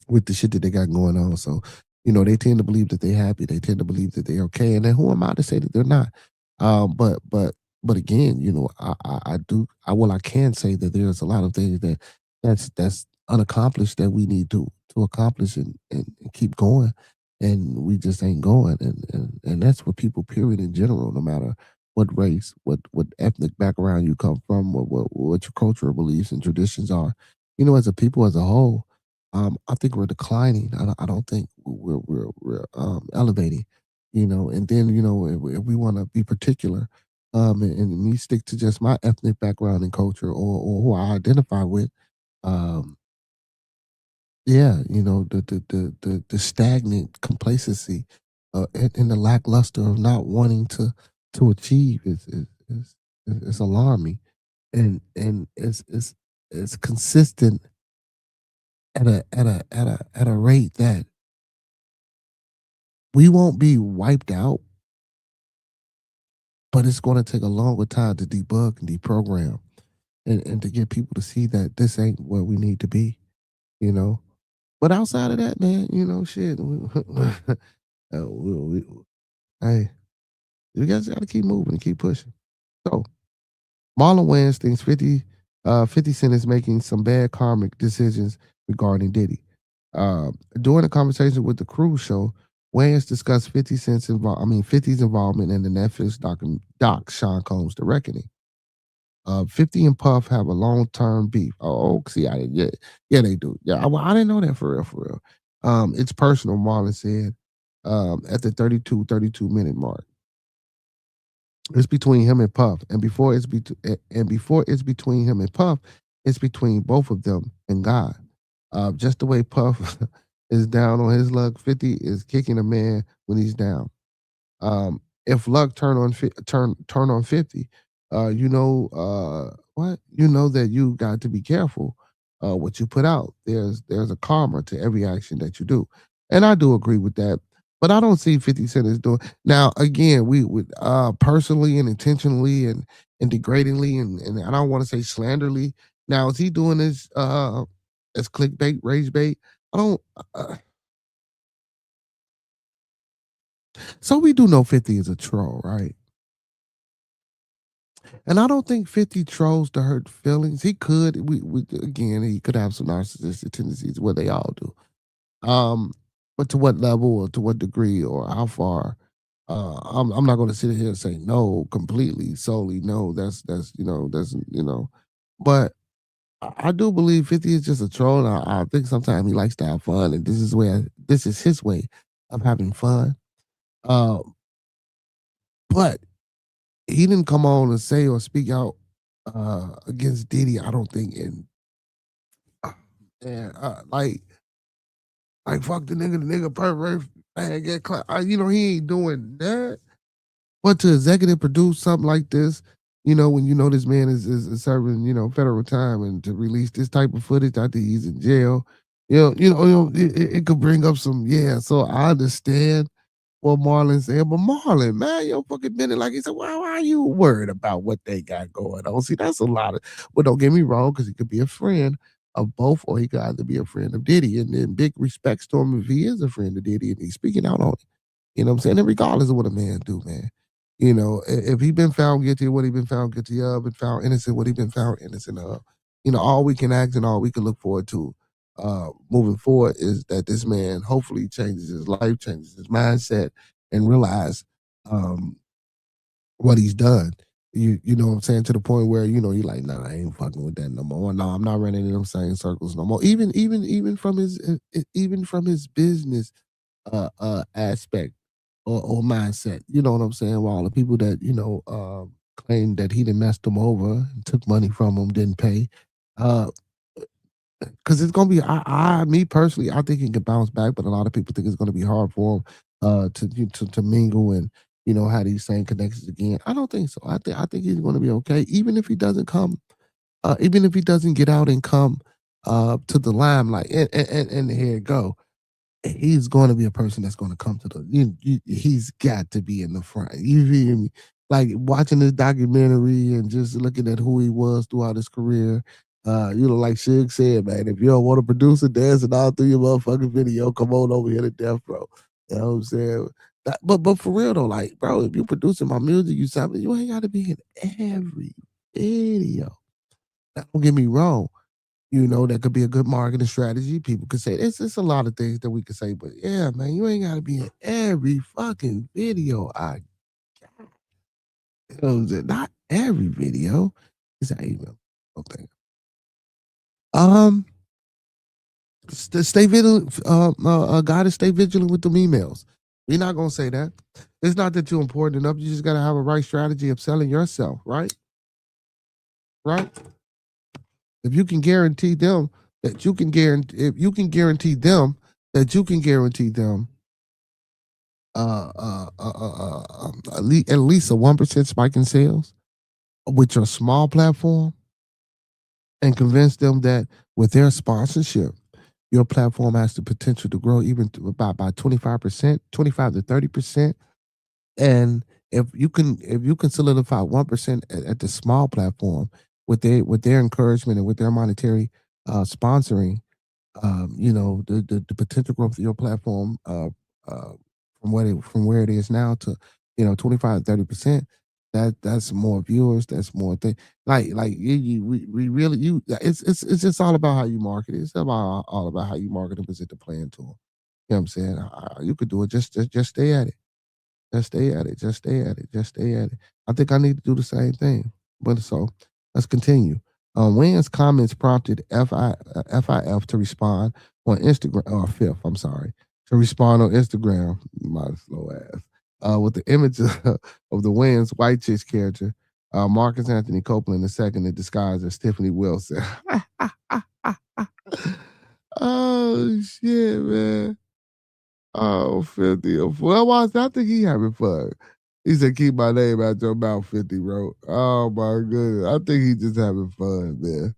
With the shit that they got going on. So, they tend to believe that they're happy. They tend to believe that they're okay. And then who am I to say that they're not? But again, I can say that there's a lot of things that's unaccomplished that we need to accomplish and keep going. And we just ain't going. And that's what people period in general, no matter what race, what ethnic background you come from, what your cultural beliefs and traditions are. As a people as a whole, I think we're declining. I don't think we're elevating. And then if we want to be particular, and me stick to just my ethnic background and culture or who I identify with, um, yeah, the stagnant complacency, and the lackluster of not wanting to achieve is alarming, and it's consistent at a rate that we won't be wiped out, but it's going to take a longer time to debug and deprogram and to get people to see that this ain't where we need to be, you know. But outside of that, man, shit. We, hey, you guys got to keep moving and keep pushing. So, Marlon Wayans thinks 50 Cent is making some bad karmic decisions regarding Diddy. During a conversation with the Cruise Show, Wayans discussed 50's involvement in the Netflix doc Sean Combs' The Reckoning. 50 and Puff have a long-term beef. Oh, see, yeah, they do. Yeah, I didn't know that for real. It's personal, Marlon said, at the 32 minute mark. It's between him and Puff, and before it's between him and Puff, it's between both of them and God. Just the way Puff is down on his luck, 50 is kicking a man when he's down. If luck turn on 50, what? You know that you got to be careful what you put out. There's a karma to every action that you do. And I do agree with that. But I don't see 50 Cent as doing now again, we would personally and intentionally and degradingly and I don't want to say slanderly. Now is he doing this as clickbait, rage bait? I don't so we do know 50 is a troll, right? And I don't think 50 trolls to hurt feelings. He could. Again, he could have some narcissistic tendencies. Well, they all do. Um, but to what level or to what degree or how far? I'm not going to sit here and say no completely, solely no. That's But I do believe 50 is just a troll. And I think sometimes he likes to have fun, and this is his way of having fun. Um, but he didn't come on and say or speak out against Diddy. I don't think, and fuck the nigga pervert, man, get he ain't doing that. But to executive produce something like this, when you know this man is serving, federal time, and to release this type of footage after he's in jail, it could bring up some, yeah. So I understand what Marlon said, but Marlon, man, yo, fucking minute, like he said, why are you worried about what they got going on? See, that's a lot of, well, don't get me wrong, because he could be a friend of both, or he could either be a friend of Diddy, and then big respects to him if he is a friend of Diddy and he's speaking out on it. You know what I'm saying? And regardless of what a man do, man, if he been found guilty of what he been found guilty of, and found innocent what he been found innocent of, all we can ask and all we can look forward to moving forward is that this man hopefully changes his life, changes his mindset, and realize um, what he's done. You know what I'm saying, to the point where you're like, nah, I ain't fucking with that no more. No, I'm not running in them same circles no more. Even from his business aspect or mindset. You know what I'm saying? While the people that claimed that he done messed them over and took money from them, didn't pay. Uh, because it's gonna be, me personally, I think he can bounce back, but a lot of people think it's gonna be hard for him to mingle and have these same connections again. I don't think so. I think he's gonna be okay, even if he doesn't come, even if he doesn't get out and come to the limelight. And here it go, he's going to be a person that's going to come to he's got to be in the front. You feel me? Like watching this documentary and just looking at who he was throughout his career. Like Suge said, man, if you don't want to produce a dancing all through your motherfucking video, come on over here to Death Row. You know what I'm saying? But for real though, like, bro, if you're producing my music, you ain't got to be in every video. Now, don't get me wrong. That could be a good marketing strategy. People could say it's a lot of things that we could say, but yeah, man, you ain't gotta be in every fucking video. Not every video. It's an email. Okay. Stay vigilant. Gotta stay vigilant with them emails. We're not gonna say that. It's not that you're important enough. You just gotta have a right strategy of selling yourself, right? Right. If you can guarantee them that you can guarantee, if you can guarantee them that you can guarantee them at least a 1% spike in sales with your small platform, and convince them that with their sponsorship, your platform has the potential to grow even by 25%, 25 to 30%. And if you can solidify 1% at the small platform with their encouragement and with their monetary sponsoring, the potential growth of your platform from where it is now to 25 to 30%. That's more viewers. That's more thing. We really it's just all about how you market it. It's about all about how you market and present the plan to them. You know what I'm saying? You could do it. Just stay at it. Just stay at it. Just stay at it. Just stay at it. I think I need to do the same thing. But so let's continue. Wayne's comments prompted FIF to respond on Instagram, or Fifth, I'm sorry, to respond on Instagram, my slow ass, with the image of the Wayne's white chicks character, Marcus Anthony Copeland II, in disguise as Tiffany Wilson. Oh, shit, man. Oh, 50. Well, I think he having fun. He said, keep my name out your mouth, 50, bro. Oh, my goodness. I think he just having fun, man.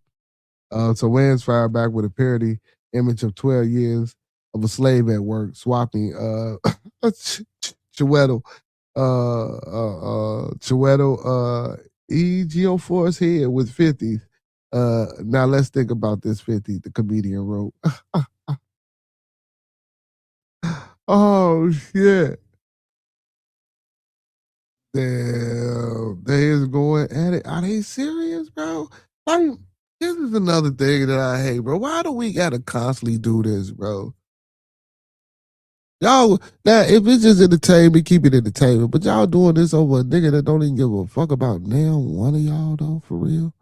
So Wayans fired back with a parody image of 12 years of a slave at work, swapping Chiwetel Ejiofor's head with 50. Now let's think about this, 50, the comedian wrote. Oh, shit. Damn, they is going at it. Are they serious, bro? Like, this is another thing that I hate, bro. Why do we gotta constantly do this, bro? Y'all, now if it's just entertainment, keep it entertainment. But y'all doing this over a nigga that don't even give a fuck about now one of y'all though, for real.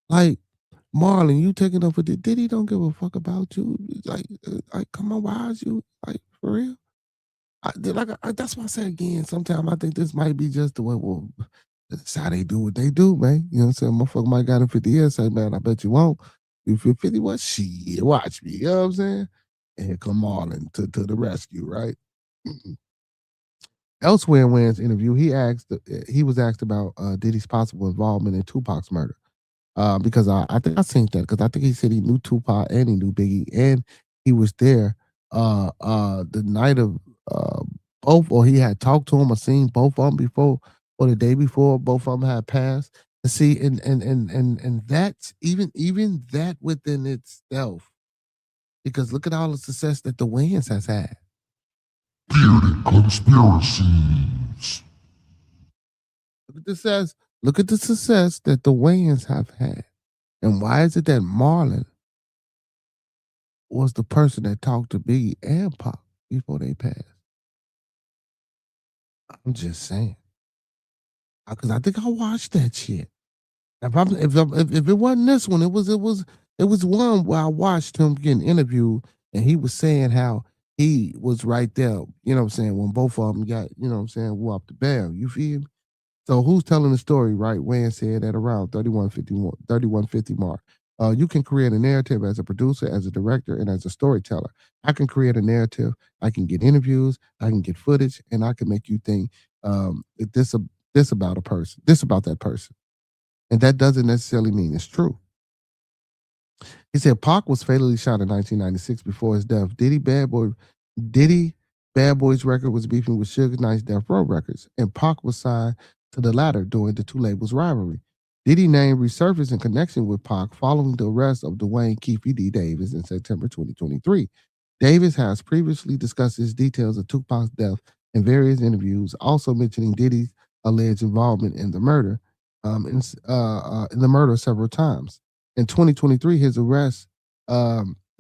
Like Marlon, you taking up for Diddy don't give a fuck about you. Like, come on, why is you like for real? That's why I say again. Sometimes I think this might be just the way. Well, that's how they do what they do, man. You know what I'm saying? Motherfucker might got him 50 years. Say, man, I bet you won't. You feel 50? What? Shit, watch me. You know what I'm saying? And here come Marlon to the rescue, right? Elsewhere in Wayne's interview, he was asked about Diddy's possible involvement in Tupac's murder. Because I think I seen that because I think he said he knew Tupac and he knew Biggie and he was there the night of both, or he had talked to him or seen both of them before or the day before both of them had passed. And see, and that's even that within itself, because look at all the success that the Wayans has had. Bearded conspiracies. Look at the success that the Wayans have had. And why is it that Marlon was the person that talked to Biggie and Pop before they passed? I'm just saying. Because I think I watched that shit. If it wasn't this one, it was one where I watched him getting interviewed and he was saying how he was right there, you know what I'm saying, when both of them got, you know what I'm saying, whooped the bell. You feel me? So who's telling the story, right? Wayne said at around 3150 mark. You can create a narrative as a producer, as a director, and as a storyteller. I can create a narrative. I can get interviews. I can get footage, and I can make you think this about a person, this about that person, and that doesn't necessarily mean it's true. He said Pac was fatally shot in 1996 before his death. Diddy Bad Boys record was beefing with Suge Knight's Death Row Records, and Pac was signed to the latter during the two labels' rivalry. Diddy name resurfaced in connection with Pac following the arrest of Dwayne Keefe D. Davis in September 2023. Davis has previously discussed his details of Tupac's death in various interviews, also mentioning Diddy's alleged involvement in the murder, in the murder several times. In 2023, his arrest,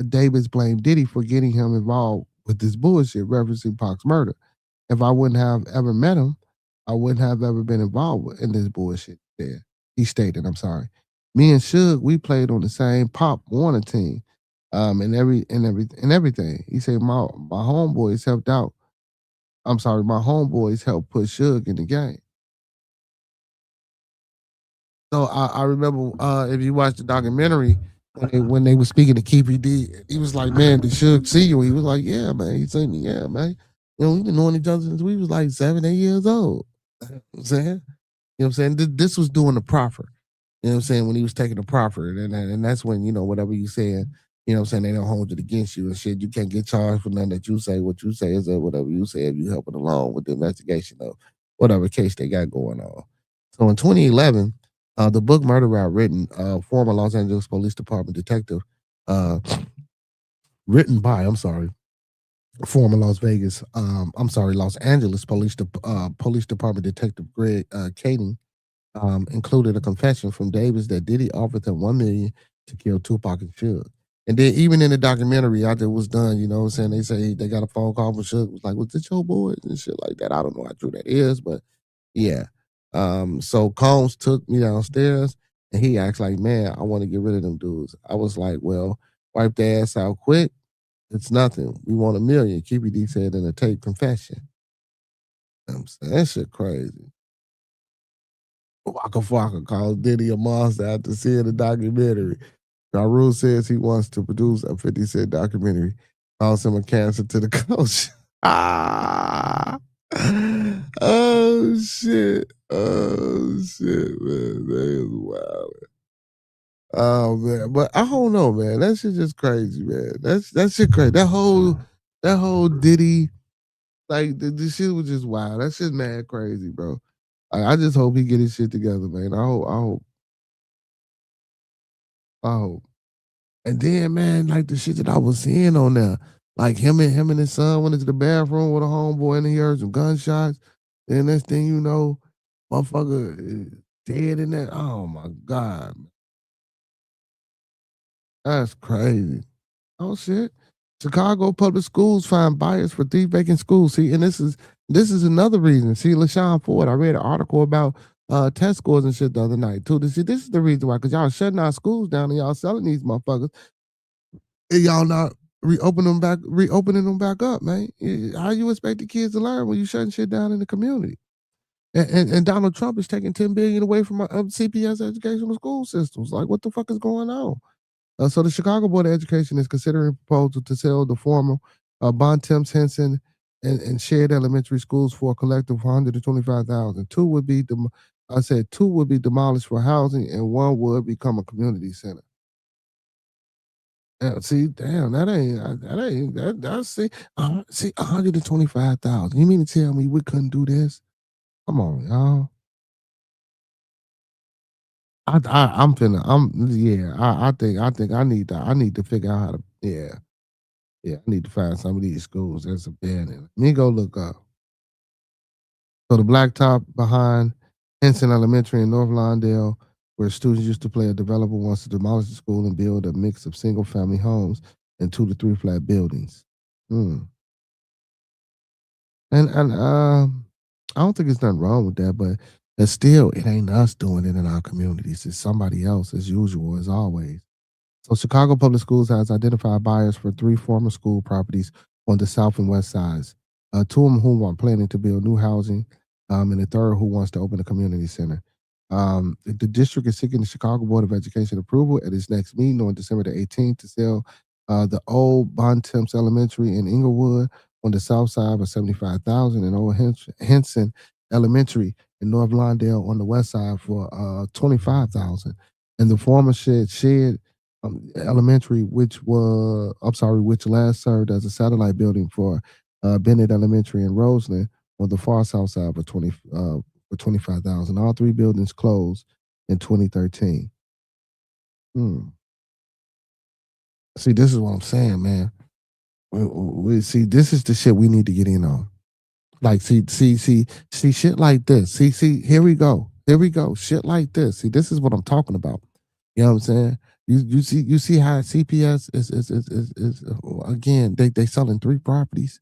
Davis blamed Diddy for getting him involved with this bullshit, referencing Pac's murder. If I wouldn't have ever met him, I wouldn't have ever been involved in this bullshit there. He stated, I'm sorry. Me and Suge, we played on the same Pop Warner team, and everything. He said my homeboys helped out. I'm sorry, my homeboys helped put Suge in the game. So I remember if you watch the documentary when they were speaking to Keefe D, he was like, "Man, did Suge see you?" He was like, "Yeah, man." He said, "Yeah, man. You know, we've been knowing each other since we was like 7, 8 years old." You know what I'm saying? You know what I'm saying? This was doing the proffer. You know what I'm saying? When he was taking the proffer, and that's when, you know, whatever you said, you know what I'm saying, they don't hold it against you and shit. You can't get charged for nothing that you say. What you say is whatever you say if you helping along with the investigation of whatever case they got going on. So in 2011. The book Murder Route, written former Los Angeles Police Department detective, written by, former Los Angeles Police Department detective Greg Kading, included a confession from Davis that Diddy offered him $1 million to kill Tupac and Suge. And then even in the documentary after it was done, you know what I'm saying, they say they got a phone call from Suge. It was like, was this your boys and shit like that? I don't know how true that is, but yeah. So Combs took me downstairs and he asked like, "Man, I want to get rid of them dudes." I was like, "Well, wipe their ass out quick. It's nothing. We want $1 million." Keefe D said in a tape confession. I'm saying that shit crazy. Waka Flocka calls Diddy a monster after seeing the documentary. Ja Rule says he wants to produce a 50 Cent documentary. Calls him a cancer to the culture. Oh shit. Oh shit, man. That is wild. Oh man. But I don't know, man. That shit just crazy, man. That shit crazy. That whole Diddy, like the shit was just wild. That shit mad crazy, bro. I just hope he get his shit together, man. I hope. And then, man, like the shit that I was seeing on there, like him and his son went into the bathroom with a homeboy and he heard some gunshots. And next thing you know, Motherfucker is dead in there. Oh my God. That's crazy. Oh shit. Chicago public schools find buyers for 3 vacant schools. See, and this is another reason. See, LaShawn Ford, I read an article about test scores and shit the other night too. This is the reason why, because y'all shutting our schools down and y'all selling these motherfuckers. And y'all not reopening them back up, man. How you expect the kids to learn when you shutting shit down in the community? And Donald Trump is taking $10 billion away from CPS educational school systems. Like, what the fuck is going on? So the Chicago Board of Education is considering a proposal to sell the former Bontemps, Henson, and Shared Elementary Schools for a collective $125,000. Two would be demolished for housing, and one would become a community center. See, damn, see, 125,000. You mean to tell me we couldn't do this? Come on, y'all. I think I need to figure out how to, I need to find some of these schools that's abandoned. Let me go look up. So the blacktop behind Henson Elementary in North Lawndale, where students used to play, a developer wants to demolish the school and build a mix of single family homes and 2 to 3 flat buildings. And I don't think there's nothing wrong with that, but still, it ain't us doing it in our communities. It's somebody else, as usual, as always. So Chicago Public Schools has identified buyers for 3 former school properties on the south and west sides. 2 of them who are planning to build new housing, and the third who wants to open a community center. The district is seeking the Chicago Board of Education approval at its next meeting on December the 18th to sell the old Bontemps Elementary in Inglewood on the south side for $75,000 and old Henson Elementary in North Lawndale on the west side for $25,000. And the former shared Elementary, which last served as a satellite building for Bennett Elementary in Roseland on the far south side for $25,000. All 3 buildings closed in 2013. See, this is what I'm saying, man. We see, this is the shit we need to get in on. Like, see, shit like this. See, here we go. Shit like this. See, this is what I'm talking about. You know what I'm saying? You see how CPS is again, they selling 3 properties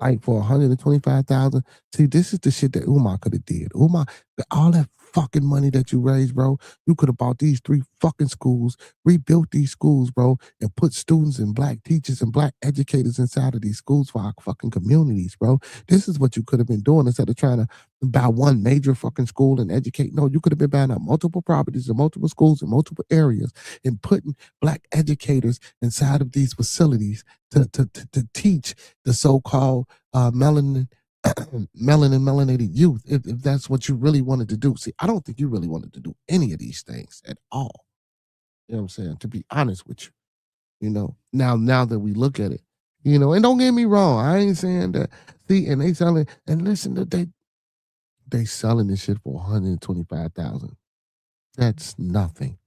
like for $125,000. See, this is the shit that Umar could have did. Umar, all that fucking money that you raised, bro, you could have bought these 3 fucking schools, rebuilt these schools, bro, and put students and black teachers and black educators inside of these schools for our fucking communities, bro. This is what you could have been doing instead of trying to buy one major fucking school and educate. No, you could have been buying out multiple properties and multiple schools in multiple areas and putting black educators inside of these facilities to teach the so-called melanated youth, if that's what you really wanted to do. See, I don't think you really wanted to do any of these things at all. You know what I'm saying? To be honest with you, now that we look at it, and don't get me wrong, I ain't saying that. See, and they selling, and listen, they selling this shit for $125,000. That's nothing.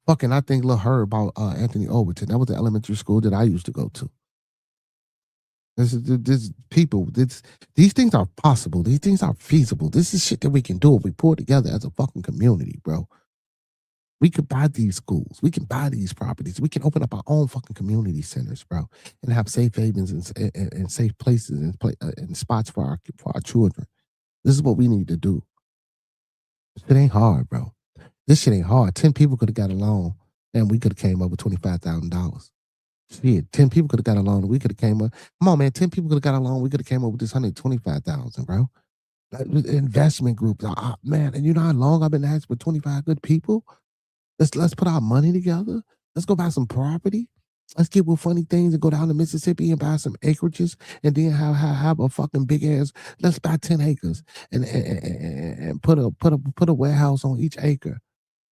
Fucking, I think Lil heard about Anthony Overton. That was the elementary school that I used to go to. These things are possible. These things are feasible. This is shit that we can do if we pull together as a fucking community, bro. We could buy these schools. We can buy these properties. We can open up our own fucking community centers, bro, and have safe havens and safe places and spots for our children. This is what we need to do. It ain't hard, bro. This shit ain't hard. 10 people could have got a loan, and we could have came up with $25,000. Shit, 10 people could have got a loan, and we could have came up. Come on, man. 10 people could have got a loan. We could have came up with this $125,000, bro. Investment groups, man. And you know how long I've been asking for 25 good people? Let's put our money together. Let's go buy some property. Let's get with funny things and go down to Mississippi and buy some acreages, and then have a fucking big ass. Let's buy 10 acres and put a warehouse on each acre,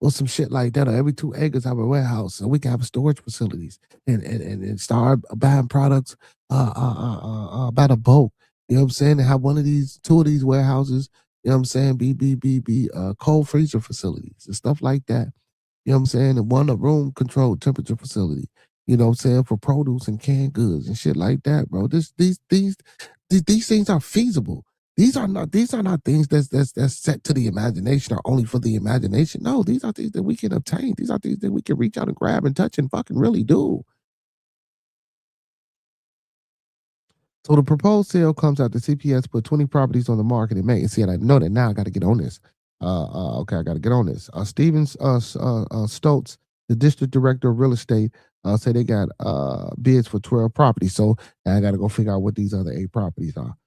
or some shit like that. Or every 2 acres have a warehouse, so we can have storage facilities and start buying products by the bulk. You know what I'm saying? And have 2 of these warehouses. You know what I'm saying? Be cold freezer facilities and stuff like that. You know what I'm saying? And one a room controlled temperature facility. You know what I'm saying? For produce and canned goods and shit like that, bro. These things are feasible. These are not things that's set to the imagination or only for the imagination. No, these are things that we can obtain. These are things that we can reach out and grab and touch and fucking really do. So the proposed sale comes after CPS put 20 properties on the market in May. And see, and I know that now I got to get on this. Okay, I got to get on this. Stevens Stoltz, the district director of real estate, say they got bids for 12 properties. So I got to go figure out what these other 8 properties are.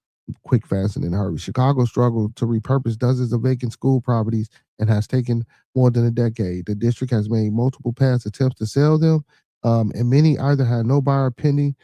Quick, fast, and in a hurry. Chicago struggled to repurpose dozens of vacant school properties and has taken more than a decade. The district has made multiple past attempts to sell them, and many either had no buyer pending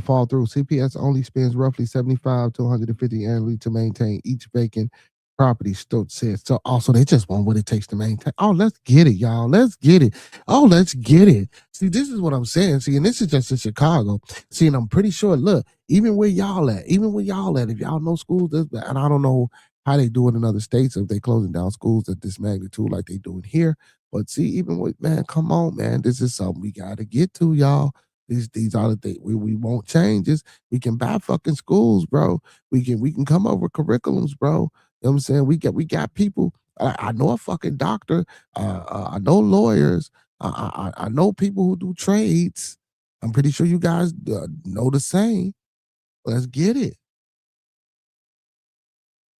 fall through. CPS only spends roughly 75 to 150 annually to maintain each vacant property, Stokes said. So also they just want what it takes to maintain. Oh, let's get it, y'all. Let's get it. Oh, let's get it. See, this is what I'm saying. See, and this is just in Chicago. See, and I'm pretty sure, look, even where y'all at, if y'all know schools, and I don't know how they do it in other states, if they closing down schools at this magnitude like they doing here. But see, even with, man, come on, man, this is something we got to get to, y'all. These are the things we won't change this. We can buy fucking schools, bro. We can come up with curriculums, bro. You know what I'm saying? We got people. I know a fucking doctor. I know lawyers. I know people who do trades. I'm pretty sure you guys know the same. Let's get it.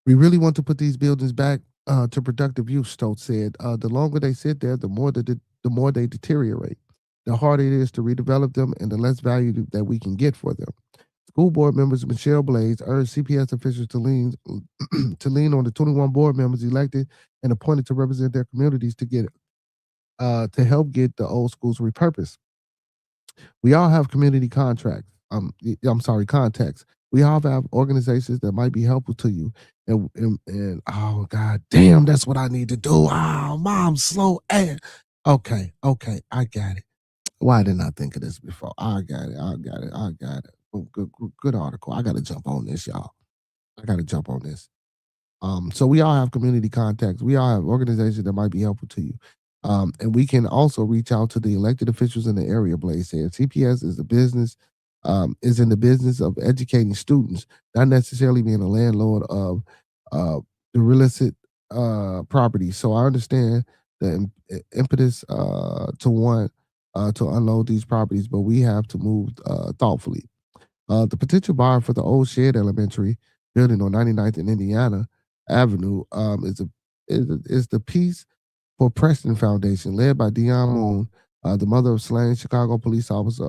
We really want to put these buildings back to productive use, Stoltz said. The longer they sit there, the more they deteriorate. The harder it is to redevelop them and the less value that we can get for them. School board members Michelle Blaze urged CPS officials to lean on the 21 board members elected and appointed to represent their communities to help get the old schools repurposed. We all have community contracts. Contacts. We all have organizations that might be helpful to you. And oh god damn, that's what I need to do. Oh, mom, slow ass. Okay, I got it. Why didn't I think of this before? I got it. Oh, good article. I got to jump on this, y'all. I got to jump on this. So we all have community contacts. We all have organizations that might be helpful to you. And we can also reach out to the elected officials in the area, Blaze said. CPS is is in the business of educating students, not necessarily being a landlord of the real estate property. So I understand the impetus to want to unload these properties, but we have to move thoughtfully. The potential buyer for the old Shed Elementary building on 99th and Indiana Avenue is the Peace for Preston Foundation, led by Dion Moon, the mother of slain Chicago police officer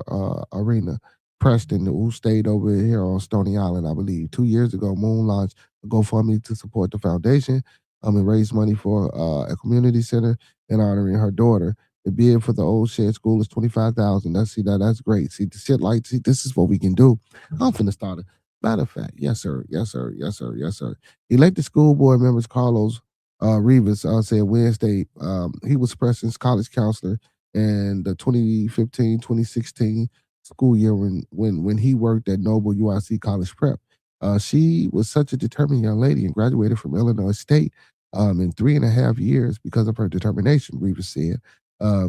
Arena Preston, who stayed over here on Stony Island, I believe. 2 years ago, Moon launched a GoFundMe to support the foundation and raise money for a community center in honoring her daughter. The bid for the old Shed school is $25,000. That's great. See, this is what we can do. I'm finna start it. Matter of fact, yes, sir. Elected school board members Carlos Rivas said Wednesday he was Preston's college counselor in the 2015-2016 school year when he worked at Noble UIC College Prep. She was such a determined young lady and graduated from Illinois State in 3.5 years because of her determination, Rivas said.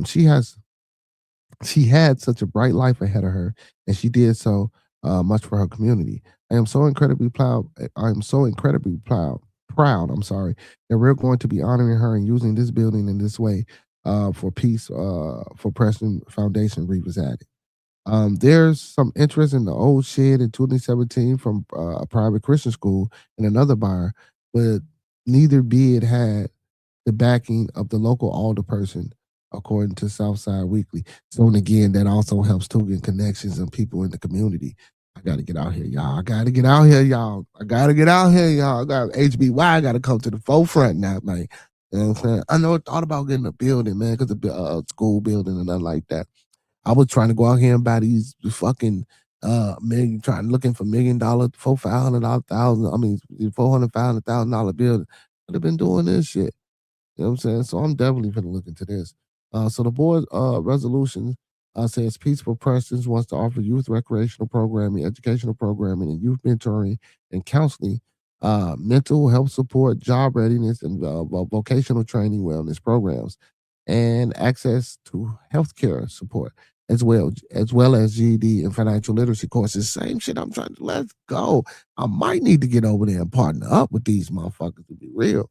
She had such a bright life ahead of her, and she did so much for her community. I am so incredibly proud. Proud. I'm sorry that we're going to be honoring her and using this building in this way for Peace for Preston Foundation. Rivas added. There's some interest in the old Shed in 2017 from a private Christian school and another buyer, but neither bid had the backing of the local alderperson, according to Southside Weekly. So, and again, that also helps to get connections and people in the community. I got to get out here, y'all. I got HBY. I got to come to the forefront now, man. You know what I'm saying? I never thought about getting a building, man, because a school building and nothing like that. I was trying to go out here and buy these fucking looking for $1 million, $400,000 building. I'd have been doing this shit. You know what I'm saying? So I'm definitely going to look into this. So the board resolution says Peaceful Prestons wants to offer youth recreational programming, educational programming, and youth mentoring and counseling, mental health support, job readiness, and vocational training wellness programs, and access to healthcare support. as well as GED and financial literacy courses. Same shit. I'm trying to let's go. I might need to get over there and partner up with these motherfuckers to be real.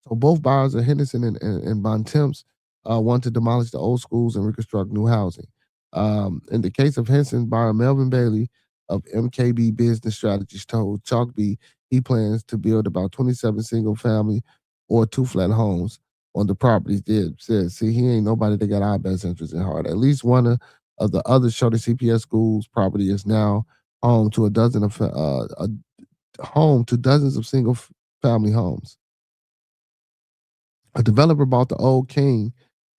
So both buyers of Henderson and Bontemps want to demolish the old schools and reconstruct new housing. In the case of Henson, buyer Melvin Bailey of MKB Business Strategies told Chalkby he plans to build about 27 single family or two flat homes on the properties. Did said, see, he ain't nobody that got our best interest in heart. At least one of the other Shorty CPS schools property is now home to home to dozens of single family homes. A developer bought the old King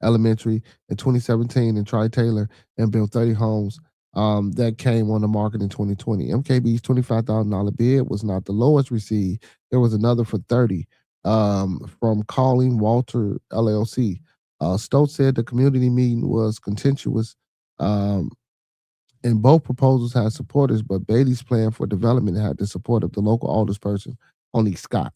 Elementary in 2017 in Tri-Taylor and built 30 homes that came on the market in 2020. MKB's $25,000 bid was not the lowest received. There was another for 30 from Calling Walter LLC. Stoltz said the community meeting was contentious and both proposals had supporters, but Bailey's plan for development had the support of the local aldersperson, Tony Scott.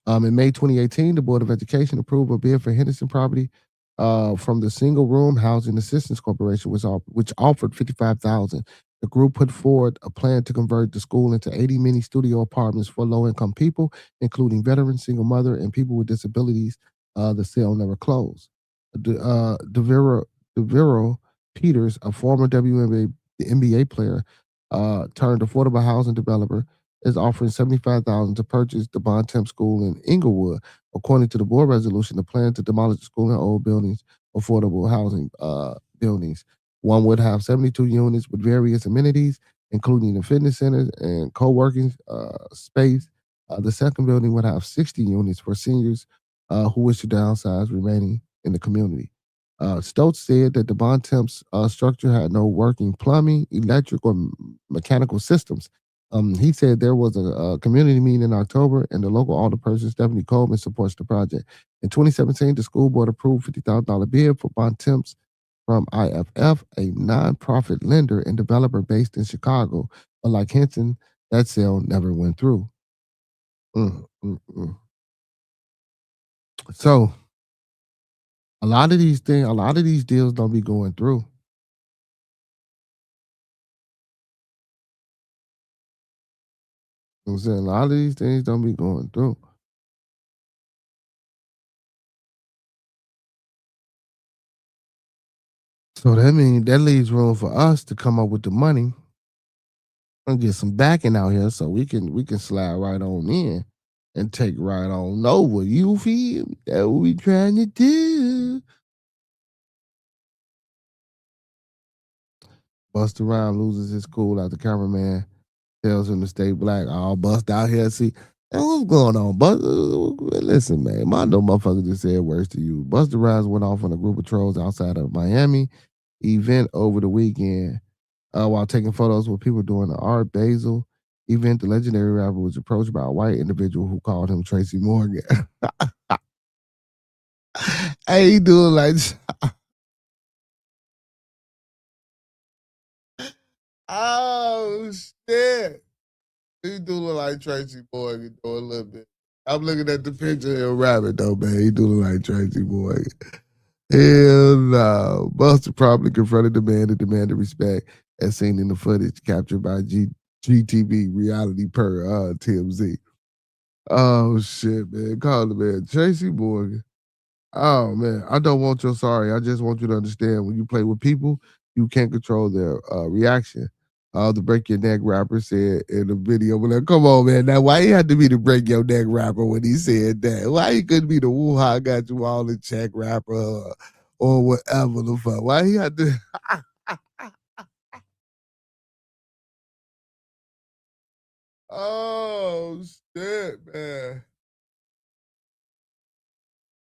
In May 2018, the Board of Education approved a bid for Henderson property from the Single Room Housing Assistance Corporation, which offered $55,000. The group put forward a plan to convert the school into 80 mini studio apartments for low-income people, including veterans, single mother, and people with disabilities. The sale never closed. DeVero Peters, a former WNBA player, turned affordable housing developer, is offering $75,000 to purchase the Bontemps School in Inglewood. According to the board resolution, the plan to demolish the school and old buildings, affordable housing buildings. One would have 72 units with various amenities, including a fitness center and co-working space. The second building would have 60 units for seniors who wish to downsize, remaining in the community. Stoltz said that the Bontemps structure had no working plumbing, electric, or mechanical systems. He said there was a community meeting in October, and the local alderperson, Stephanie Coleman, supports the project. In 2017, the school board approved $50,000 bid for Bontemps from IFF, a nonprofit lender and developer based in Chicago. But like Henson, that sale never went through. So a lot of these deals don't be going through. You know what I'm saying? A lot of these things don't be going through. So that means that leaves room for us to come up with the money and get some backing out here so we can slide right on in and take right on over. You feel me? That's what we trying to do. Busta Rhymes loses his cool after cameraman tells him to stay black. All bust out here. See, what's going on? Listen, man, my no motherfucker just said words to you. Busta Rhymes went off on a group of trolls outside of Miami event over the weekend while taking photos with people during the Art Basel event. The legendary rapper was approached by a white individual who called him Tracy Morgan. Hey, he doing like oh shit. He do look like Tracy Morgan doing a little bit. I'm looking at the picture of Rabbit though, man. He do look like Tracy Morgan. Hell no. Buster probably confronted the man and demanded respect, as seen in the footage captured by GTV reality per TMZ. Oh shit, man. Call the man Tracy Morgan. Oh man, I don't want your sorry. I just want you to understand when you play with people, you can't control their reaction. The break your neck rapper said in the video, but like, come on, man. Now, why he had to be the break your neck rapper when he said that? Why he couldn't be the woo ha got you all in check rapper or whatever the fuck? Why he had to? Oh shit, man.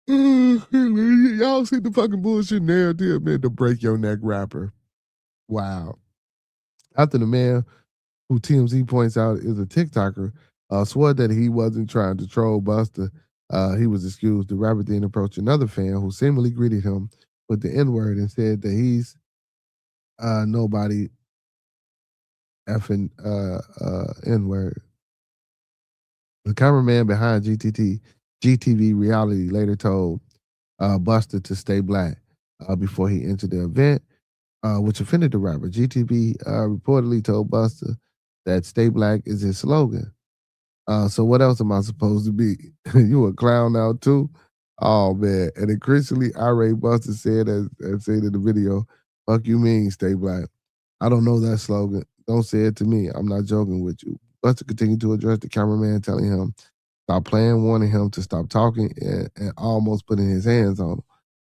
Y'all see the fucking bullshit narrative, man. The break your neck rapper. Wow. After the man who TMZ points out is a TikToker, swore that he wasn't trying to troll Buster. He was excused. The rapper then approached another fan who seemingly greeted him with the N-word and said that he's nobody effing N-word. The cameraman behind GTV reality later told Buster to stay black before he entered the event. which offended the rapper. GTB reportedly told Buster that "Stay Black" is his slogan. So what else am I supposed to be? You a clown now too? Oh man! And increasingly irate Buster said, as said in the video, "Fuck you mean, stay black." I don't know that slogan. Don't say it to me. I'm not joking with you. Buster continued to address the cameraman, telling him stop playing, warning him to stop talking, and almost putting his hands on him.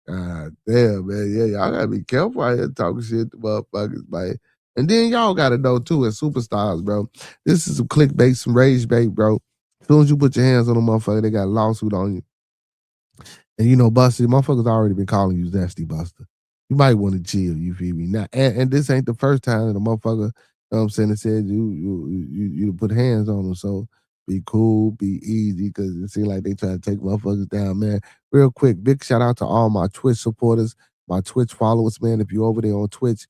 God damn, man. Yeah, y'all gotta be careful out here talking shit to motherfuckers, man. And then y'all gotta know too, as superstars, bro. This is some clickbait, some rage bait, bro. As soon as you put your hands on a motherfucker, they got a lawsuit on you. And you know, Buster, motherfuckers already been calling you Zesty Buster. You might want to chill, you feel me? Now, and this ain't the first time that a motherfucker, you know what I'm saying, that said you put hands on them. So be cool, be easy, because it seems like they trying to take motherfuckers down, man. Real quick, big shout out to all my Twitch supporters, my Twitch followers, man. If you're over there on Twitch,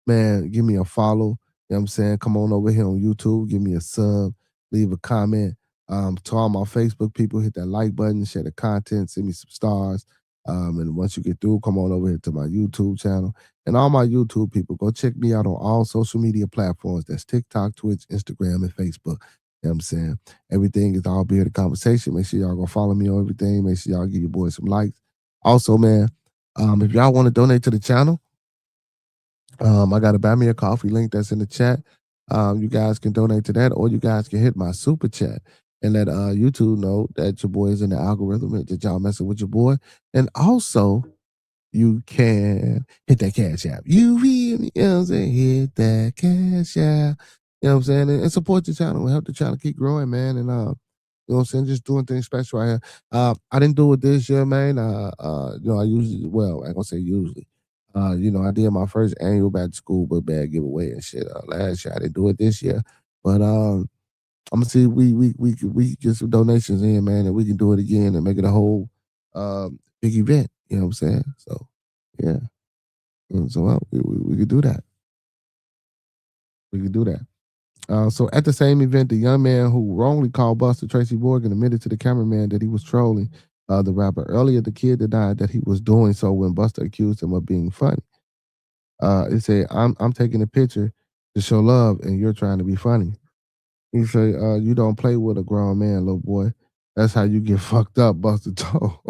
man, give me a follow. You know what I'm saying? Come on over here on YouTube, give me a sub, leave a comment. To all my Facebook people, hit that like button, share the content, send me some stars. And once you get through, come on over here to my YouTube channel. And all my YouTube people, go check me out on all social media platforms. That's TikTok, Twitch, Instagram, and Facebook. You know what I'm saying? Everything is all Bearded Conversation. Make sure y'all go follow me on everything. Make sure y'all give your boy some likes. Also, man, if y'all want to donate to the channel, I got a Buy Me a Coffee link that's in the chat. You guys can donate to that, or you guys can hit my super chat and let YouTube know that your boy is in the algorithm and that y'all messing with your boy. And also, you can hit that cash app. You feel me? You know what I'm saying? Hit that cash app. You know what I'm saying? And support the channel. Help the channel keep growing, man. And you know what I'm saying? Just doing things special right here. I didn't do it this year, man. You know, I usually, well, I ain't gonna say usually. You know, I did my first annual back to school book bag giveaway and shit last year. I didn't do it this year. But I'm gonna see if we can get some donations in, man, and we can do it again and make it a whole big event. You know what I'm saying? So yeah. So we could do that. We could do that. So at the same event, the young man who wrongly called Buster Tracy Morgan admitted to the cameraman that he was trolling the rapper. Earlier, the kid denied that he was doing so when Buster accused him of being funny. It said, I'm taking a picture to show love and you're trying to be funny. He said, you don't play with a grown man, little boy. That's how you get fucked up, Buster told.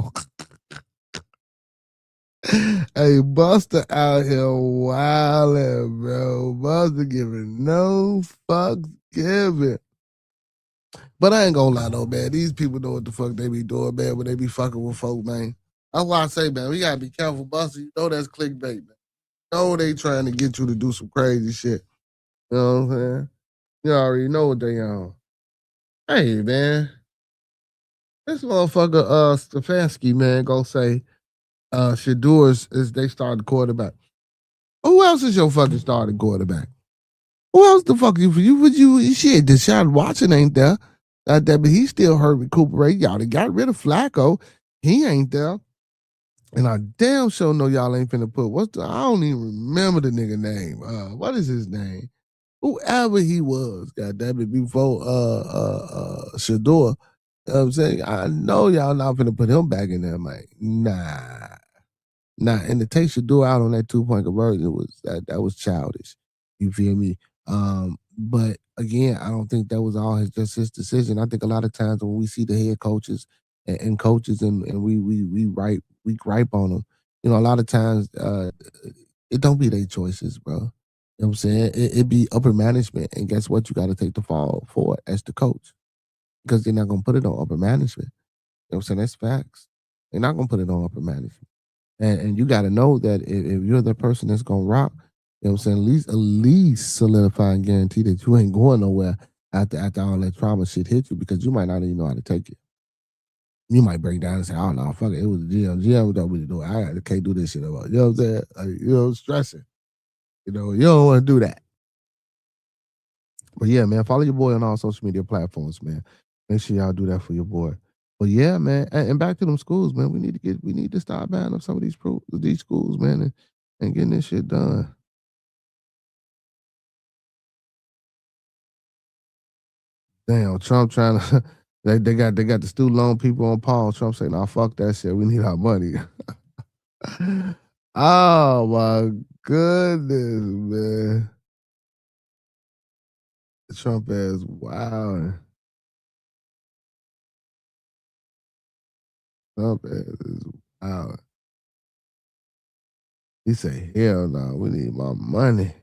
Hey, Buster out here wildin', bro. Buster giving no fucks given. But I ain't gonna lie though, man. These people know what the fuck they be doing, man, when they be fucking with folk, man. That's why I say, man, we gotta be careful, Buster. You know that's clickbait, man. You know they trying to get you to do some crazy shit. You know what I'm saying? You already know what they on. Hey, man. This motherfucker, Stefanski, man, gonna say, Shadur's is they started quarterback. Who else is your fucking starting quarterback? Who else the fuck you shit? Deshaun Watson ain't there. But he still hurt recuperate. Y'all done got rid of Flacco. He ain't there. And I damn sure know y'all ain't finna put I don't even remember the nigga name. What is his name? Whoever he was, goddamn it, before Shador. You know what I'm saying? I know y'all not finna put him back in there, man. Nah. And to take Shador out on that 2-point conversion that was childish. You feel me? But again, I don't think that was all just his decision. I think a lot of times when we see the head coaches and coaches and we gripe on them, you know, a lot of times it don't be their choices, bro. You know what I'm saying? It be upper management, and guess what? You got to take the fall for it as the coach, because they're not gonna put it on upper management. You know what I'm saying? That's facts. They're not gonna put it on upper management. And you got to know that if you're the person that's going to rock, you know what I'm saying, at least solidify and guarantee that you ain't going nowhere after all that trauma shit hit you, because you might not even know how to take it. You might break down and say, oh, no, fuck it. It was the GM. GM told me to do it. I can't do this shit about it. You know what I'm saying? Like, you know, stressing. You know, you don't want to do that. But yeah, man, follow your boy on all social media platforms, man. Make sure y'all do that for your boy. But yeah, man, and back to them schools, man. We need to start buying up some of these schools, man, and getting this shit done. Damn, Trump trying to they got the student loan people on pause. Trump saying, "Nah, fuck that shit. We need our money." Oh my goodness, man. Trump ass wow. Trump ass is wow. He say, hell no, we need my money.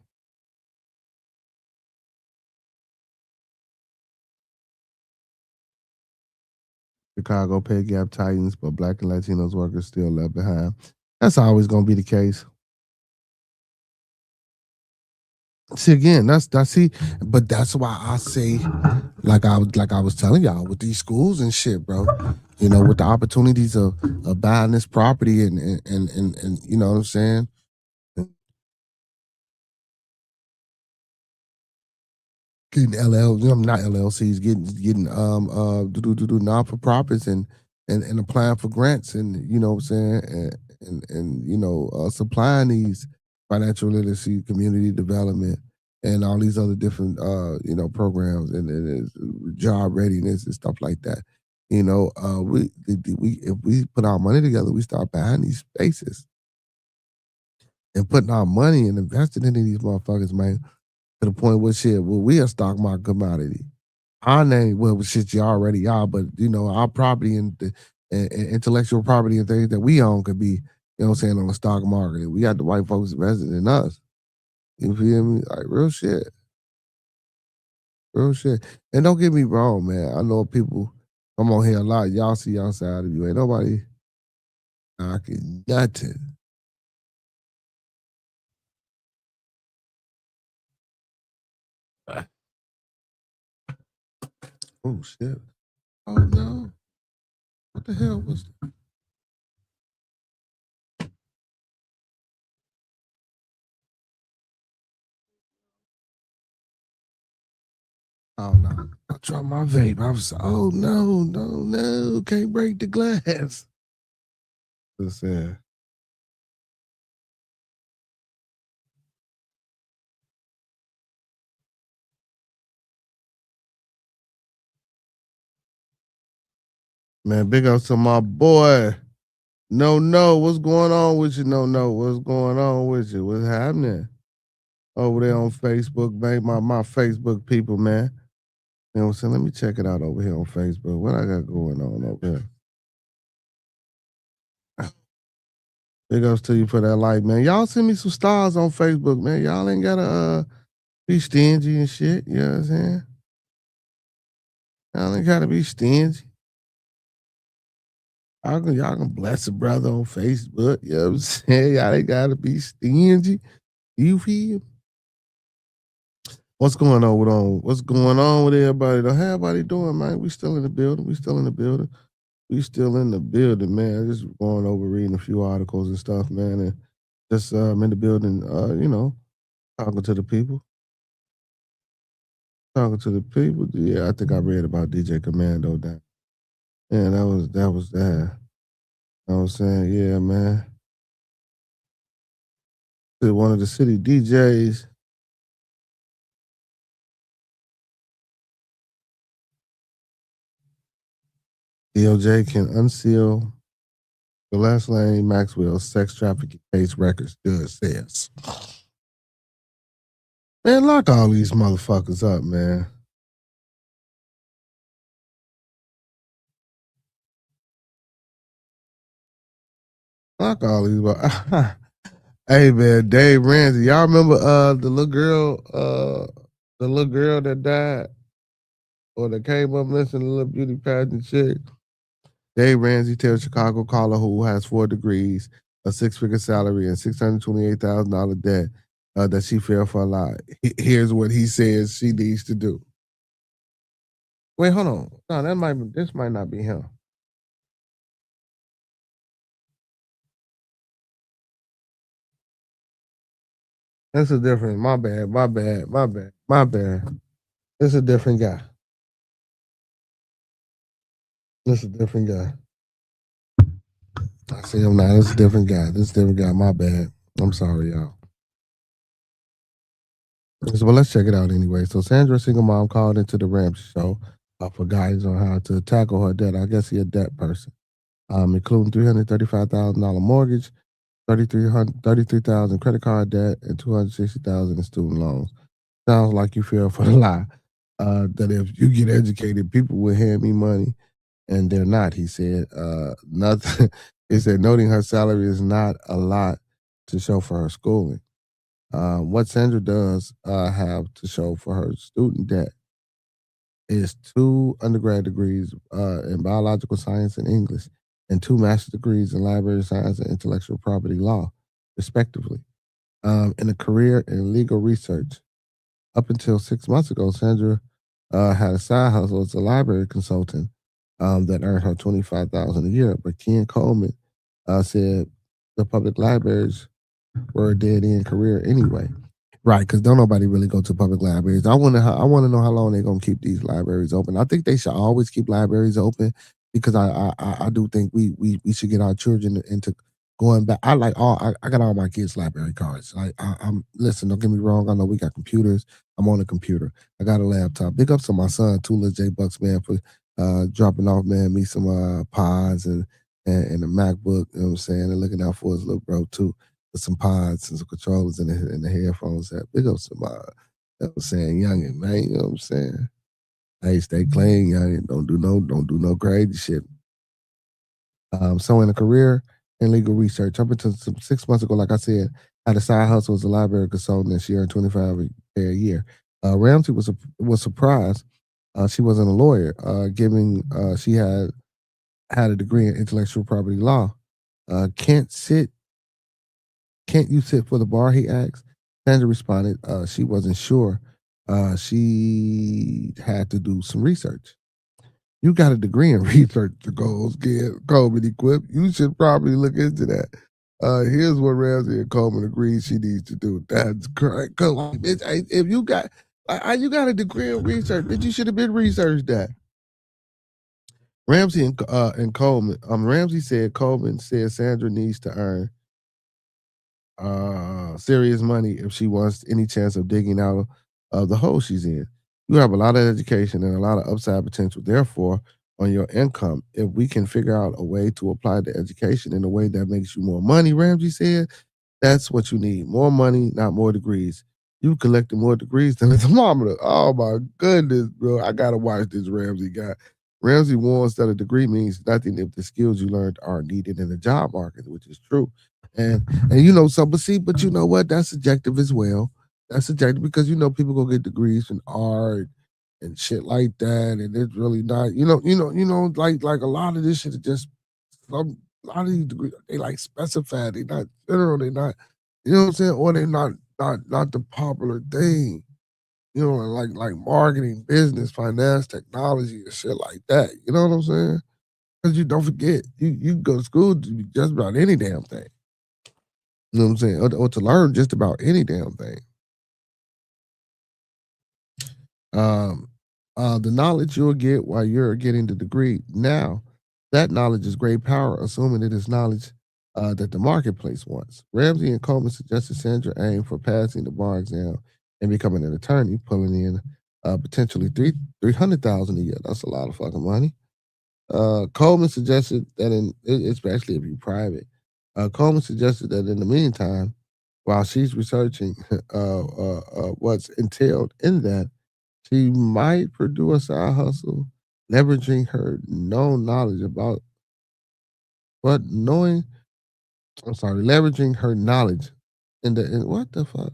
Chicago pay gap tightens, but Black and Latinos workers still left behind. That's always gonna be the case. See again, that's see, but that's why I say, like I was telling y'all with these schools and shit, bro. You know, with the opportunities of buying this property and you know what I'm saying. Getting not LLCs, getting non for profits and applying for grants and you know what I'm saying and you know supplying these financial literacy, community development, and all these other different you know programs and job readiness and stuff like that. You know, we if we put our money together, we start buying these spaces and putting our money and investing in these motherfuckers, man. To the point where shit, well, we a stock market commodity. Our name, well, shit, you already are, but you know, our property and intellectual property and things that we own could be, you know what I'm saying, on the stock market. We got the white folks investing in us. You feel me? Like real shit. Real shit. And don't get me wrong, man. I know people come on here a lot. Y'all see y'all side of you. Ain't nobody knocking nothing. Oh shit. Oh no. What the hell was that? Oh no. I dropped my vape. I was oh no, can't break the glass. Just saying. Man, big ups to my boy. No, what's going on with you? No, what's going on with you? What's happening? Over there on Facebook, man. My Facebook people, man. You know what I'm saying? Let me check it out over here on Facebook. What I got going on over here? Big ups to you for that like, man. Y'all send me some stars on Facebook, man. Y'all ain't gotta be stingy and shit. You know what I'm saying? Y'all ain't gotta be stingy. Y'all can bless a brother on Facebook. You know what I'm saying? Y'all ain't gotta be stingy. You feel? What's going on what's going on with everybody? How everybody doing, man? We still in the building. We still in the building. We still in the building, man. Just going over reading a few articles and stuff, man. And just in the building, you know, talking to the people. Talking to the people. Yeah, I think I read about DJ Commando that. Yeah, that was that. I was saying, yeah, man. One of the city DJs. DOJ can unseal the last lane Maxwell's sex trafficking case records, judge says. Man, lock all these motherfuckers up, man. Lock all these. Hey man, Dave Ramsey. Y'all remember the little girl that died or that came up missing, the little beauty pageant chick? Dave Ramsey tells Chicago caller who has 4 degrees, a 6-figure salary, and $628,000 debt that she fell for a lie. Here's what he says she needs to do. Wait, hold on. No, this might not be him. That's a different. My bad. It's a different guy. This is a different guy. I see him now. This is a different guy. My bad. I'm sorry, y'all. So, well, let's check it out anyway. So, Sandra, single mom, called into the Ramsey show for guidance on how to tackle her debt. I guess he a debt person, including $335,000 mortgage, $33,000 credit card debt, and $260,000 in student loans. Sounds like you fell for the lie. That if you get educated, people will hand me money, and they're not. He said, nothing. He said, noting her salary is not a lot to show for her schooling. What Sandra does have to show for her student debt is 2 undergrad degrees in biological science and English, and 2 master's degrees in library science and intellectual property law, respectively. And a career in legal research. Up until 6 months ago, Sandra had a side hustle as a library consultant that earned her $25,000 a year. But Ken Coleman said the public libraries were a dead end career anyway. Right, because don't nobody really go to public libraries. I want to know how long they're gonna keep these libraries open. I think they should always keep libraries open because I do think we should get our children into going back. I got all my kids' library cards. I'm listen. Don't get me wrong. I know we got computers. I'm on a computer. I got a laptop. Big ups to my son, Tula J Bucks, man, for dropping off, man, me some pods and a MacBook. You know what I'm saying, and looking out for his little bro too, with some pods and some controllers and the headphones. That big ups to my, that was saying youngin, man. You know what I'm saying? Hey, stay clean, youngin. Don't do no crazy shit. So in a career in legal research, up until 6 months ago, like I said, had a side hustle as a library consultant, and she earned $25,000 a year. Ramsey was surprised. She wasn't a lawyer, given she had a degree in intellectual property law. Can't you sit for the bar? He asked. Sandra responded, she wasn't sure. She had to do some research. You got a degree in research to Coleman equip. You should probably look into that. Here's what Ramsey and Coleman agreed she needs to do. That's correct. Bitch, if you got a degree in research, bitch, you should have been researched that. Ramsey and Coleman. Ramsey said Coleman said Sandra needs to earn serious money if she wants any chance of digging out of the hole she's in. You have a lot of education and a lot of upside potential. Therefore, on your income, if we can figure out a way to apply the education in a way that makes you more money, Ramsey said, that's what you need. More money, not more degrees. You collected more degrees than a thermometer. Oh my goodness, bro. I gotta watch this Ramsey guy. Ramsey warns that a degree means nothing if the skills you learned are needed in the job market, which is true. And you know, but you know what? That's subjective as well. That's subjective because you know people go get degrees in art and shit like that, and it's really not. Like a lot of this shit is just a lot of these degrees they like specified. They not general. They not. You know what I'm saying? Or they not the popular thing. You know, like marketing, business, finance, technology, and shit like that. You know what I'm saying? Because you don't forget, you go to school to be just about any damn thing. You know what I'm saying? Or to learn just about any damn thing. The knowledge you'll get while you're getting the degree now, that knowledge is great power, assuming it is knowledge that the marketplace wants. Ramsey and Coleman suggested Sandra aim for passing the bar exam and becoming an attorney, pulling in potentially $300,000 a year. That's a lot of fucking money. Coleman suggested that especially if you're private, Coleman suggested that in the meantime, while she's researching what's entailed in that, she might pursue a side hustle, leveraging her known knowledge about leveraging her knowledge what the fuck?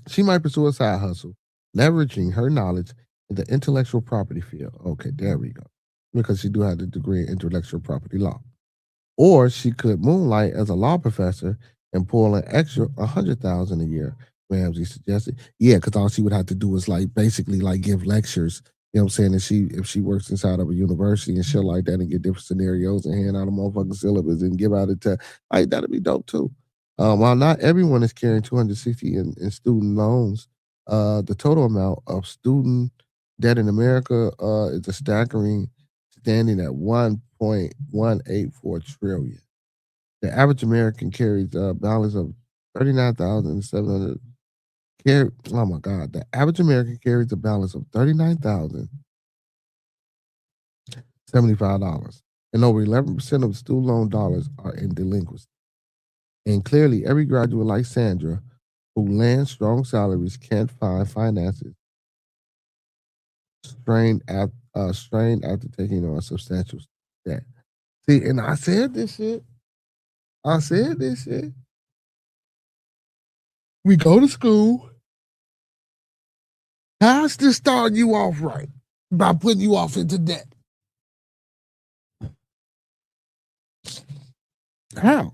She might pursue a side hustle, leveraging her knowledge in the intellectual property field. Okay, there we go. Because she do have a degree in intellectual property law. Or she could moonlight as a law professor and pull an extra $100,000 a year. Ramsey suggested, yeah, because all she would have to do is basically give lectures. You know what I'm saying? If she works inside of a university and shit like that and get different scenarios and hand out a motherfucking syllabus and give out a test, that'd be dope too. While not everyone is carrying 260 in student loans, the total amount of student debt in America is a staggering, standing at $1.184 trillion. The average American carries a balance of 39,700. Oh my God! The average American carries a balance of $39,075, and over 11% of student loan dollars are in delinquency. And clearly, every graduate like Sandra who lands strong salaries can't find finances strained after taking on substantial debt. See, and I said this shit. I said this shit. We go to school. How's this starting you off right? By putting you off into debt. How?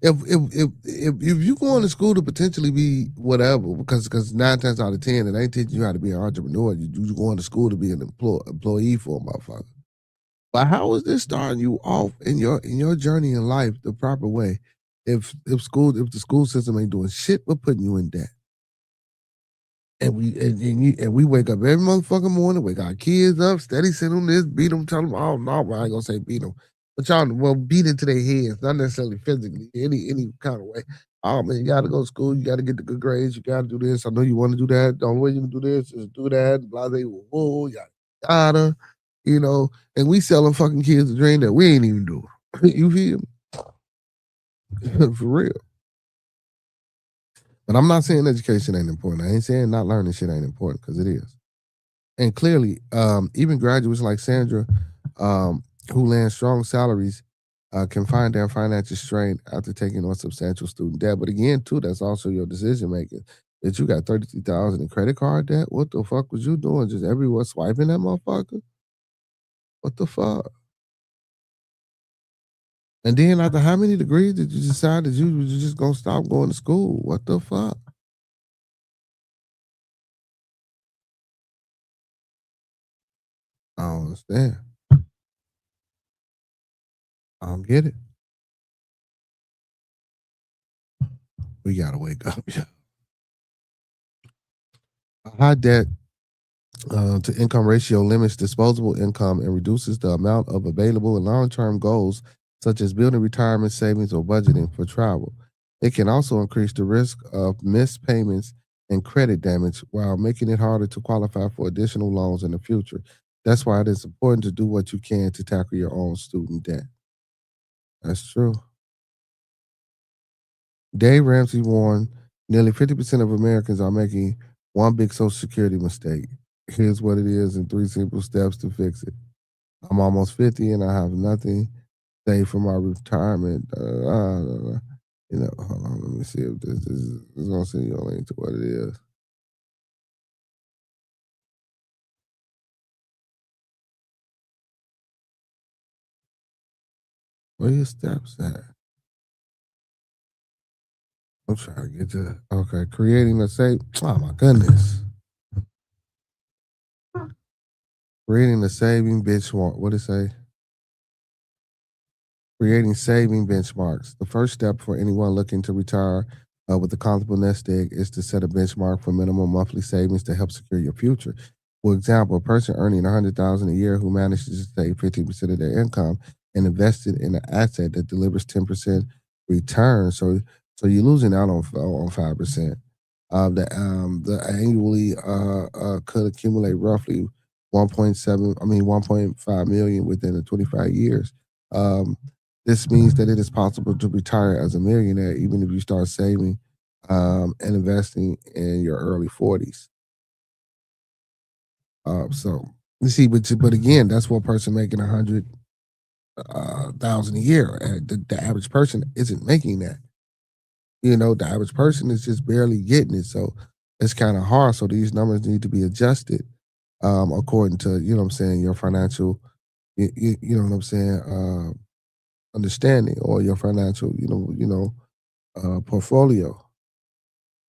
If you going to school to potentially be whatever, because 9 times out of 10 it ain't teaching you how to be an entrepreneur. You going to school to be an employee for a motherfucker. But how is this starting you off in your journey in life the proper way? If the school system ain't doing shit but putting you in debt. And we wake up every motherfucking morning, wake our kids up, steady send them this, beat them, tell them, oh no, well, I ain't gonna say beat them. But y'all, well, beat into their heads, not necessarily physically, any kind of way. Oh man, you gotta go to school, you gotta get the good grades, you gotta do this. I know you want to do that. The only way you can do this is do that, blah, blah, blah, yada, and we selling fucking kids a dream that we ain't even doing. You feel me? For real. But I'm not saying education ain't important. I ain't saying not learning shit ain't important, because it is. And clearly, even graduates like Sandra, who land strong salaries, can find their financial strain after taking on substantial student debt. But again, too, that's also your decision making. That you got $33,000 in credit card debt. What the fuck was you doing? Just everywhere swiping that motherfucker? What the fuck? And then after how many degrees did you decide that you was just gonna stop going to school? What the fuck? I don't understand. I don't get it. We gotta wake up. A high debt to income ratio limits disposable income and reduces the amount of available and long term goals, such as building retirement savings or budgeting for travel. It can also increase the risk of missed payments and credit damage while making it harder to qualify for additional loans in the future. That's why it is important to do what you can to tackle your own student debt. That's true. Dave Ramsey warned nearly 50% of Americans are making one big Social Security mistake. Here's what it is in 3 simple steps to fix it. I'm almost 50 and I have nothing saved for my retirement. Hold on, let me see if this is going to send you a link to what it is. Where your steps at? I'm trying to get to, okay, creating a safe, oh my goodness. Creating a saving benchmark, what did it say? Creating saving benchmarks. The first step for anyone looking to retire with a comfortable nest egg is to set a benchmark for minimum monthly savings to help secure your future. For example, a person earning $100,000 a year who manages to save 15% of their income and invest it in an asset that delivers 10% return. So you're losing out on 5%. The annually could accumulate roughly 1.5 million within the 25 years. This means that it is possible to retire as a millionaire even if you start saving and investing in your early 40s. So you see, but again, that's for a person making $100,000 a year. The average person isn't making that. The average person is just barely getting it. So it's kind of hard. So these numbers need to be adjusted according to your financial, understanding, or your financial portfolio.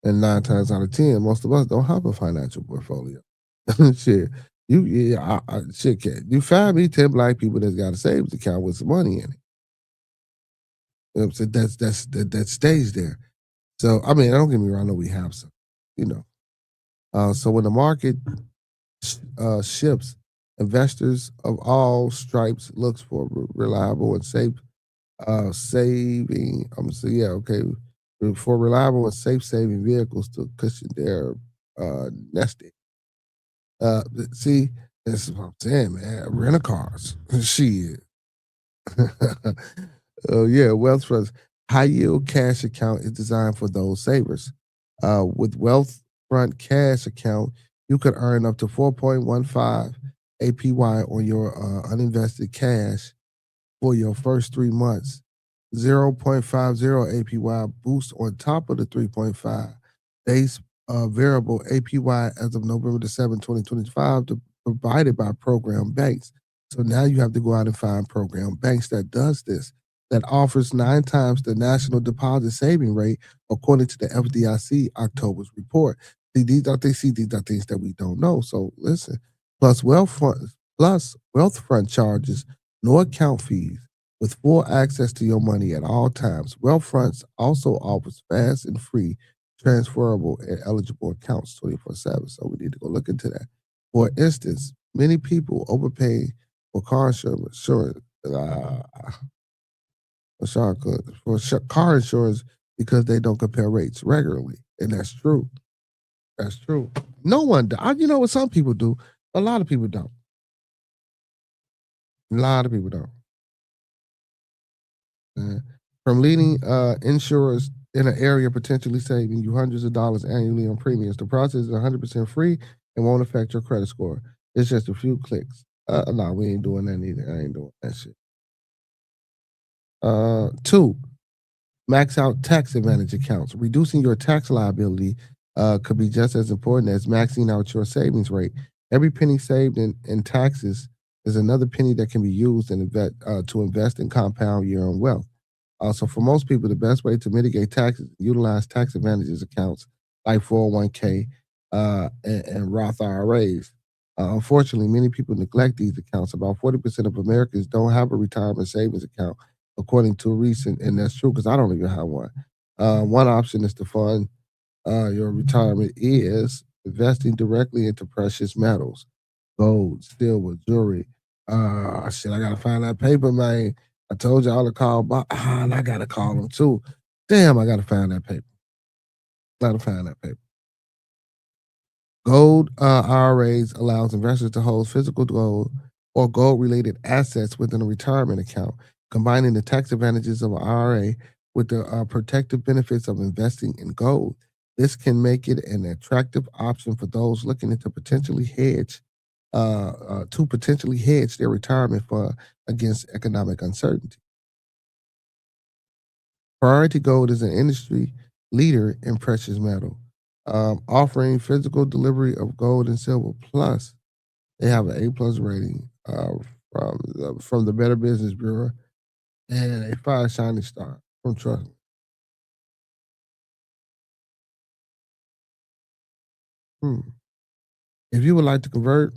And 9 times out of 10, most of us don't have a financial portfolio. Shit, you find me 10 black people that's got a savings account with some money in it. You know what I'm saying? That stays there. So I mean, don't get me wrong, I know we have some, So when the market shifts, investors of all stripes looks for reliable and safe saving. For reliable and safe saving vehicles to cushion their nesting. See, that's what I'm saying, man. Rent-a-cars, shit. Oh yeah, Wealthfront high yield cash account is designed for those savers. With Wealthfront cash account, you could earn up to 4.15 APY on your uninvested cash for your first 3 months. 0.50 APY boost on top of the 3.5 base variable APY as of November the 7th, 2025, provided by program banks. So now you have to go out and find program banks that does this, that offers 9 times the national deposit saving rate, according to the FDIC October's report. See, these are things that we don't know. So listen, plus wealth front charges, no account fees, with full access to your money at all times. Wealthfront also offers fast and free transferable and eligible accounts 24/7. So we need to go look into that. For instance, many people overpay for car insurance, car insurance because they don't compare rates regularly, and that's true. That's true. No one, you know what? Some people do. A lot of people don't. A lot of people don't. From leading insurers in an area potentially saving you hundreds of dollars annually on premiums. The process is 100% free and won't affect your credit score. It's just a few clicks. No, we ain't doing that either. I ain't doing that shit. Two, max out tax advantage accounts. Reducing your tax liability could be just as important as maxing out your savings rate. Every penny saved in taxes is another penny that can be used and to invest in compound your own wealth. So for most people, the best way to mitigate taxes is utilize tax advantages accounts like 401k and Roth IRAs. Unfortunately, many people neglect these accounts. About 40% of Americans don't have a retirement savings account, according to a recent, and that's true because I don't even have one. One option is to fund your retirement is investing directly into precious metals, gold, silver, jewelry. Shit, I gotta find that paper, man. I told y'all to call Bob, and I gotta call him too. Damn, I gotta find that paper. Gotta find that paper. Gold IRAs allows investors to hold physical gold or gold-related assets within a retirement account, combining the tax advantages of an IRA with the protective benefits of investing in gold. This can make it an attractive option for those looking to potentially hedge their retirement fund against economic uncertainty. Priority Gold is an industry leader in precious metal, offering physical delivery of gold and silver. Plus, they have an A+ rating from the Better Business Bureau and a 5 shining star from Trust. Hmm. If you would like to convert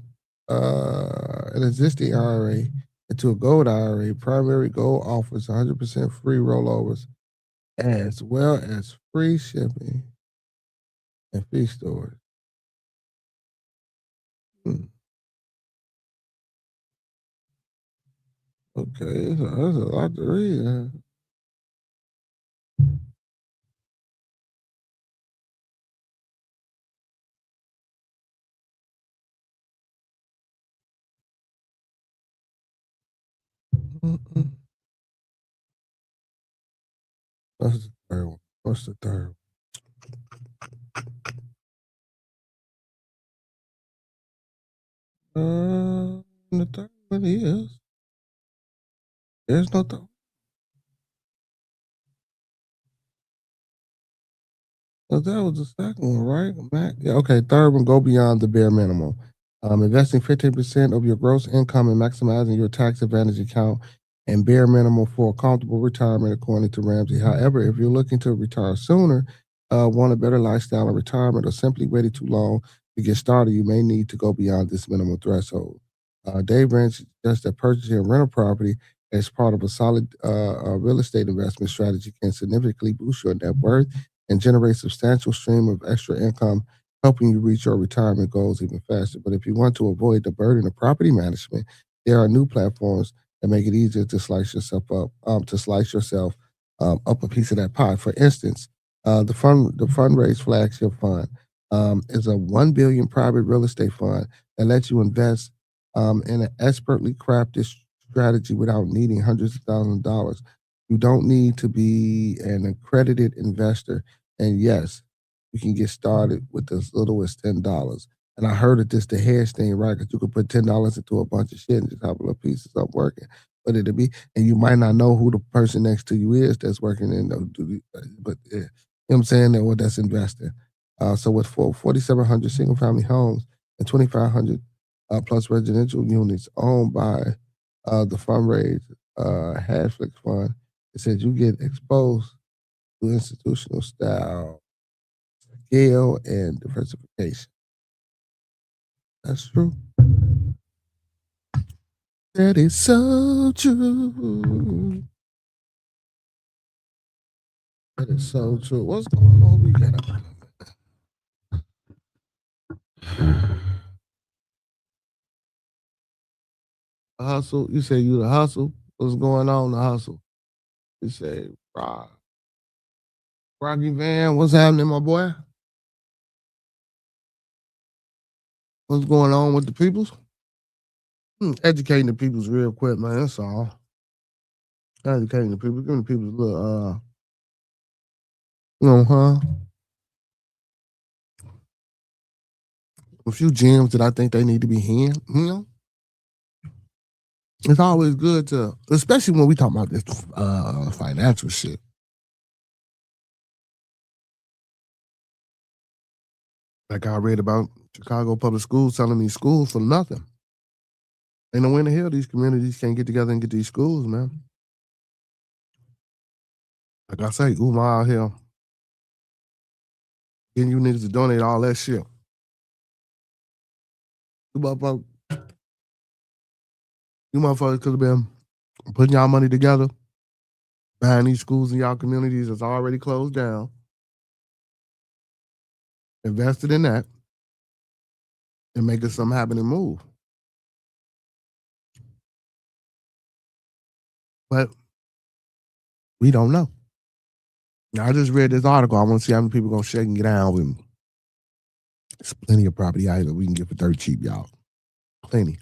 an existing IRA into a gold IRA, Primary Gold offers 100% free rollovers as well as free shipping and fee storage. Hmm. Okay, that's a lot to read. Mm-mm. That's the third one. What's the third one? The third one is there's no third. So that was the second one, right? Yeah, okay, third one, go beyond the bare minimum. Investing 15% of your gross income and maximizing your tax advantage account and bare minimum for a comfortable retirement, according to Ramsey. However, if you're looking to retire sooner, want a better lifestyle in retirement, or simply waited too long to get started, you may need to go beyond this minimum threshold. Dave Ranch suggests that purchasing a rental property as part of a solid real estate investment strategy can significantly boost your net worth and generate substantial stream of extra income, helping you reach your retirement goals even faster. But if you want to avoid the burden of property management, there are new platforms that make it easier to slice yourself up a piece of that pie. For instance, the fundraise flagship fund is a 1 billion private real estate fund that lets you invest in an expertly crafted strategy without needing hundreds of thousands of dollars. You don't need to be an accredited investor. And yes, you can get started with as little as $10. And I heard that this the hedge thing, right? Because you could put $10 into a bunch of shit and just have a little pieces up working. But it'll be, and you might not know who the person next to you is that's working in the, but you know what I'm saying? That what that's investing. So with 4,700 single family homes and 2,500 plus residential units owned by the fundraise Hashflix Fund, it said you get exposed to institutional style, scale, and diversification. That's true. That is so true. That is so true. What's going on? We got a hustle. You say you the hustle. What's going on? The hustle. You say, Rocky Van. What's happening, my boy? What's going on with the peoples? Educating the peoples real quick, man. That's all. Educating the people, giving the people a little, a few gems that I think they need to be hearing. You know, it's always good to, especially when we talk about this financial shit. Like I read about Chicago public schools selling these schools for nothing. Ain't no way in the hell these communities can't get together and get these schools, man. Like I say, Umar out here getting you niggas to donate all that shit. You motherfuckers could have been putting y'all money together, buying these schools in y'all communities that's already closed down, invested in that, and making something happen and move. But we don't know. Now, I just read this article. I want to see how many people gonna shake and get down with me. There's plenty of property out here we can get for dirt cheap, y'all. Plenty.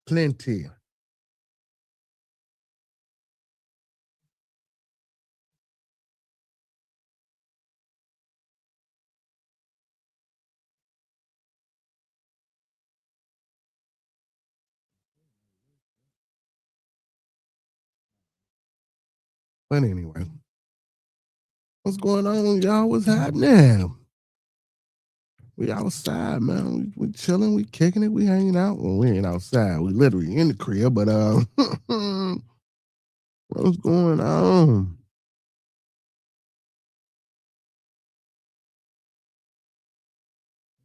Plenty. But anyway, what's going on, y'all? What's happening? We outside, man. We chilling, we kicking it, we hanging out. Well, we ain't outside. We literally in the crib, but what's going on?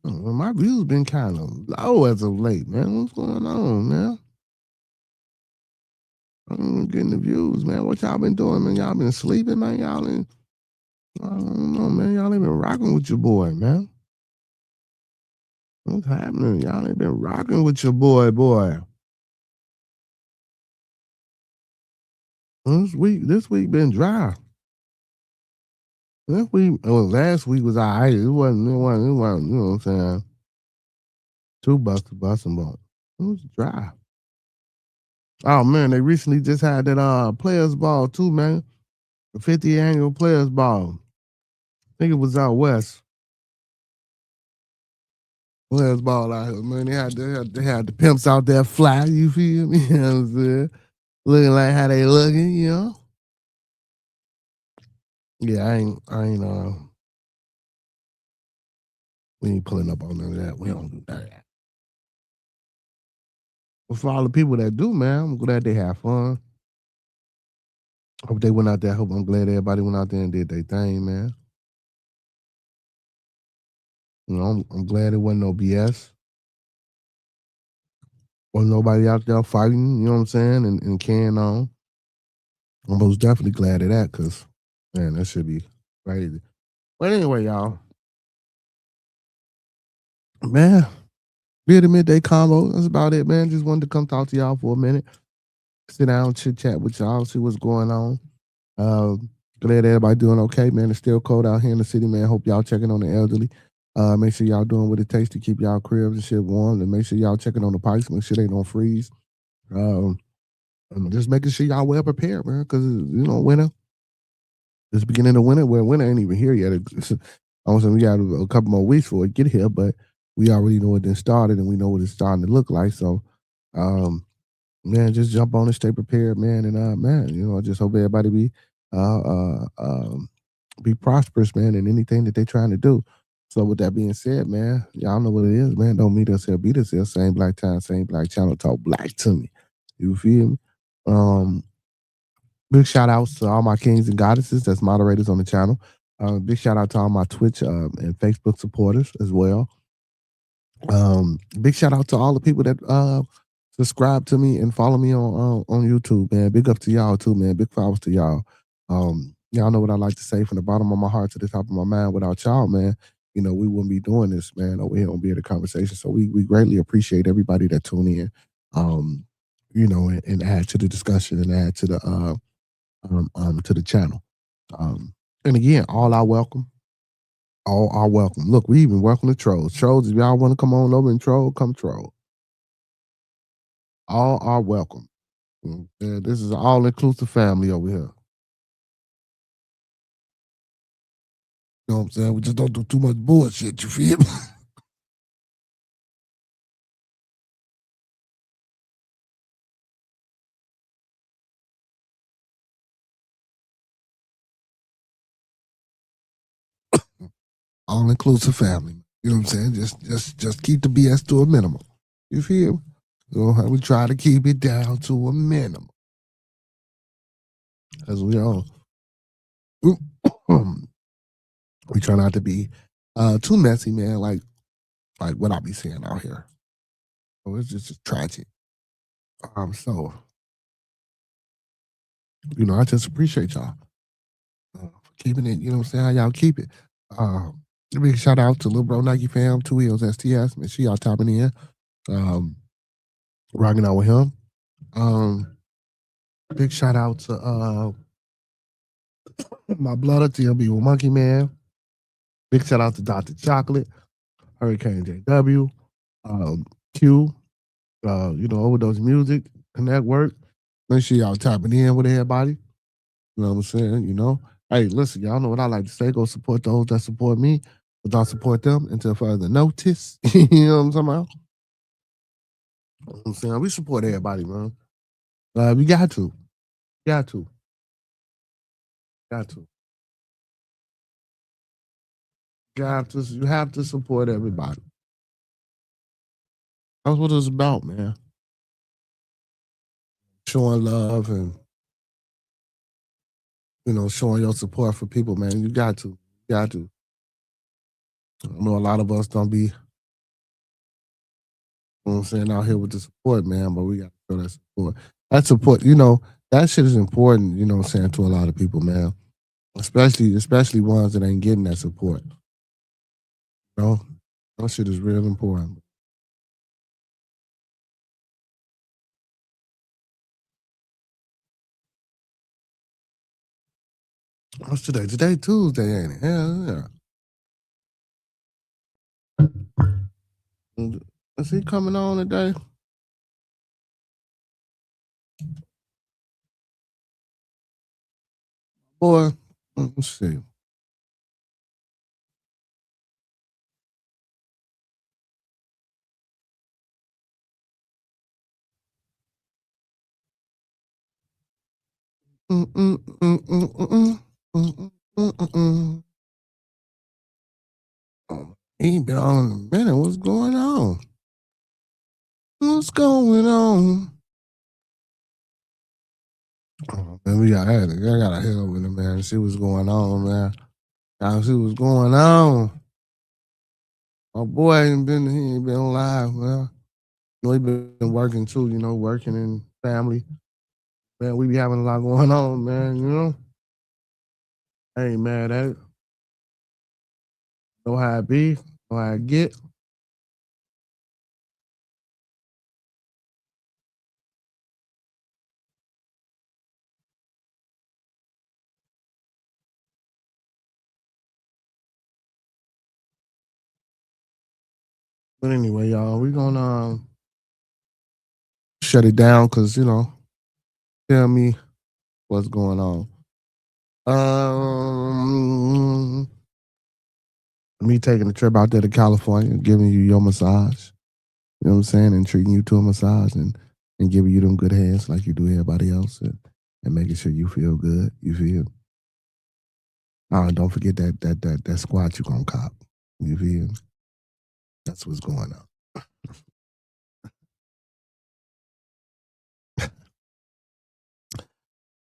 Well, my views been kind of low as of late, man. What's going on, man? I'm getting the views, man. What y'all been doing, man? Y'all been sleeping, man? Y'all ain't, I don't know, man. Y'all ain't been rocking with your boy, man. What's happening? Y'all ain't been rocking with your boy. This week been dry. Last week was all right. It wasn't, you know what I'm saying? Too busting, but it was dry. Oh man, they recently just had that players ball too, man. The 50th annual players ball. I think it was out west. Players ball out here, man. They had the pimps out there fly, you feel me? You know what I'm saying? Looking like how they looking, you know? Yeah, I ain't we ain't pulling up on none of that. We don't do none of that. But for all the people that do, man, I'm glad they have fun. Hope they went out there. I'm glad everybody went out there and did their thing, man. You know, I'm glad it wasn't no BS. Wasn't nobody out there fighting, you know what I'm saying, and carrying on. I'm most definitely glad of that, because, man, that should be crazy. But anyway, y'all. Man, be the midday convo. That's about it, man. Just wanted to come talk to y'all for a minute. Sit down, chit chat with y'all, see what's going on. Glad everybody doing okay, man. It's still cold out here in the city, man. Hope y'all checking on the elderly. Make sure y'all doing what it takes to keep y'all cribs and shit warm, and make sure y'all checking on the pipes, make sure they don't freeze. I'm just making sure y'all well prepared, man, because winter. It's beginning of winter. Well, winter ain't even here yet. Honestly, we got a couple more weeks for it to get here, but we already know it done started, and we know what it's starting to look like. So, um, man, just jump on and stay prepared, man. And man, I just hope everybody uh, uh, um, be prosperous, man, in anything that they're trying to do. So, with that being said, man, y'all know what it is, man. Don't meet us here, beat us here. Same black time, same black channel. Talk black to me. You feel me? Um, Big shout outs to all my kings and goddesses that's moderators on the channel. Big shout out to all my Twitch and Facebook supporters as well. Big shout out to all the people that subscribe to me and follow me on YouTube, man. Big up to y'all too, man. Big flowers to y'all. Y'all know what I like to say from the bottom of my heart to the top of my mind. Without y'all, man, we wouldn't be doing this, man. Over here on Be the Conversation. So we greatly appreciate everybody that tune in. And add to the discussion and add to the channel. And again, all are welcome. All are welcome. Look, we even welcome the trolls. Trolls, if y'all want to come on over and troll, come troll. All are welcome. This is an all-inclusive family over here. You know what I'm saying? We just don't do too much bullshit, you feel me? All-inclusive family. You know what I'm saying? Just keep the BS to a minimum. You feel me? We try to keep it down to a minimum. As we all we try not to be too messy, man, like what I be seeing out here. So it's just tragic. So I just appreciate y'all for keeping it, you know what I'm saying, how y'all keep it. Big shout out to Lil Bro Nike fam, Two Wheels STS. Make sure y'all tapping in. Rocking out with him. Big shout out to my blood TLB with Monkey Man. Big shout out to Dr. Chocolate, Hurricane JW, Q, Overdose Music, Connect Work. Make sure y'all tapping in with everybody. You know what I'm saying? Hey, listen, y'all know what I like to say. Go support those that support me, but don't support them until further notice. You know what I'm talking about? You know what I'm saying? We support everybody, man. We got to. Got to. Got to. You have to support everybody. That's what it's about, man. Showing love and showing your support for people, man. You got to. You got to. I know a lot of us don't be, you know what I'm saying, out here with the support, man, but we got to show that support. That support, that shit is important, you know what I'm saying, to a lot of people, man. Especially ones that ain't getting that support. That shit is real important. What's today? Today Tuesday, ain't it? Yeah. Is he coming on today? Boy, let's see. He ain't been on in a minute. What's going on? What's going on? Oh, man, I gotta hit over there, man. See what's going on, man. Gotta see what's going on. My boy he ain't been live, man. He been working too, working in family. Man, we be having a lot going on, man, I ain't mad at it. Know how it be, know how it get. But anyway, y'all, we gonna shut it down because tell me what's going on. Me taking a trip out there to California, giving you your massage. You know what I'm saying? And treating you to a massage and giving you them good hands like you do everybody else and making sure you feel good. You feel? Don't forget that squat you gonna cop. You feel? That's what's going on.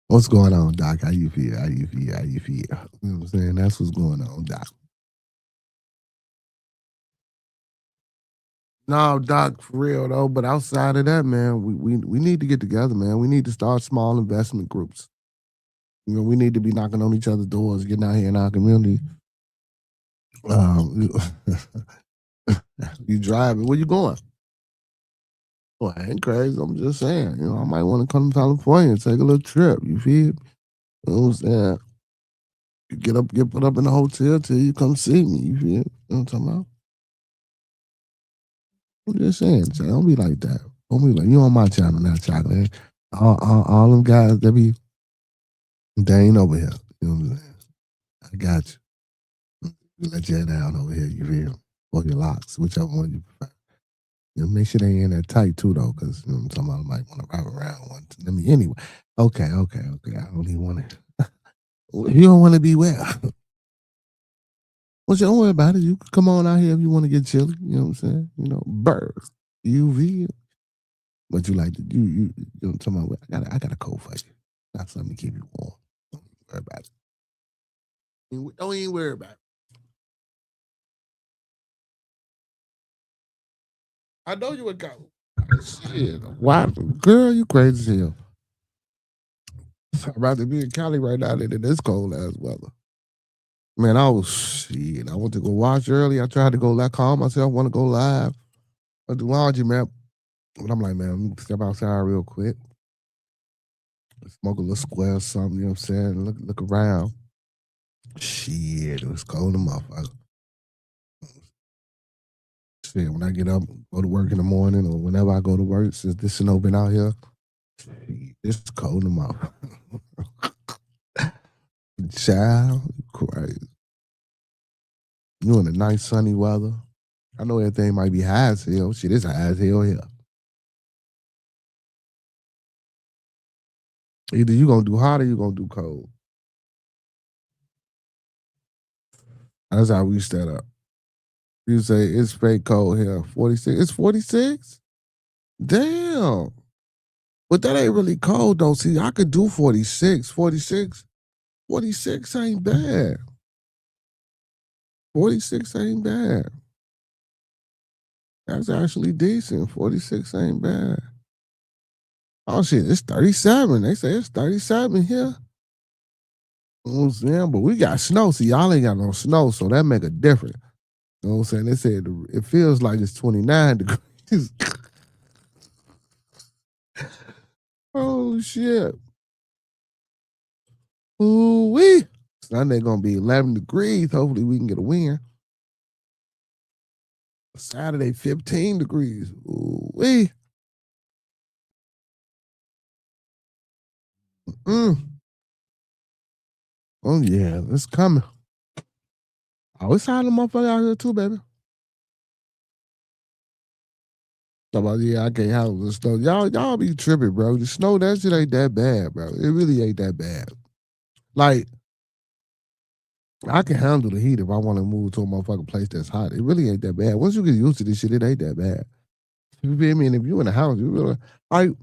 What's going on, Doc? How you feel? How you feel? How you feel? You know what I'm saying? That's what's going on, Doc. No, Doc, for real though. But outside of that, man, we need to get together, man. We need to start small investment groups. We need to be knocking on each other's doors, getting out here in our community. You driving? Where you going? Well, I ain't crazy. I'm just saying. I might want to come to California and take a little trip. You feel? You know what I'm saying? You get put up in the hotel till you come see me. You feel? You know what I'm talking about? I'm just saying, don't be like that. Don't be like you on my channel now, chocolate. All them guys they ain't over here. You know what I'm saying? I got you. Let you down over here. You feel? Or your locks, whichever one you prefer. Make sure they ain't that tight too though, because somebody might want to ride around one. Anyway. Okay. I don't even want to. You don't want to be well. Well, don't worry about it. You can come on out here if you want to get chilly. You know what I'm saying? Birds, UV. But you like you know what I'm talking about? I got a coat for you. Got something to keep you warm. Don't even worry about it. Don't even worry about it. I know you would go. Shit, why, girl? You crazy as hell. I'd rather be in Cali right now than in this cold ass weather. Man, I went to go watch early. I tried to go call myself, want to go live. I do laundry, man. But I'm like, man, let me step outside real quick. Smoke a little square or something, you know what I'm saying? Look around. Shit, it was cold in the motherfucker. Shit, when I get up, go to work in the morning, or whenever I go to work, since this snow been out here, it's cold in the motherfucker. Child, crazy. You in a nice sunny weather. I know everything might be high as hell. Shit, it's high as hell here. Either you gonna do hot or you gonna do cold. That's how we set up. You say it's fake cold here. 46. It's 46? Damn. But that ain't really cold though. See, I could do 46. 46 ain't bad. 46 ain't bad. That's actually decent. 46 ain't bad. Oh shit, it's 37. They say it's 37 here. You know what I'm saying? But we got snow. See, y'all ain't got no snow, so that make a difference. You know what I'm saying? They said it feels like it's 29 degrees. Oh shit. Ooh-wee. Sunday gonna be 11 degrees. Hopefully we can get a win. Saturday, 15 degrees. Ooh-wee. Oh yeah, it's coming. Oh, it's hot in the motherfucker out here too, baby. About, yeah, I can't handle the snow. Y'all be tripping, bro. The snow, that shit ain't that bad, bro. It really ain't that bad. Like, I can handle the heat if I want to move to a motherfucking place that's hot. It really ain't that bad. Once you get used to this shit, it ain't that bad. You feel me? And if you in the house, you really, right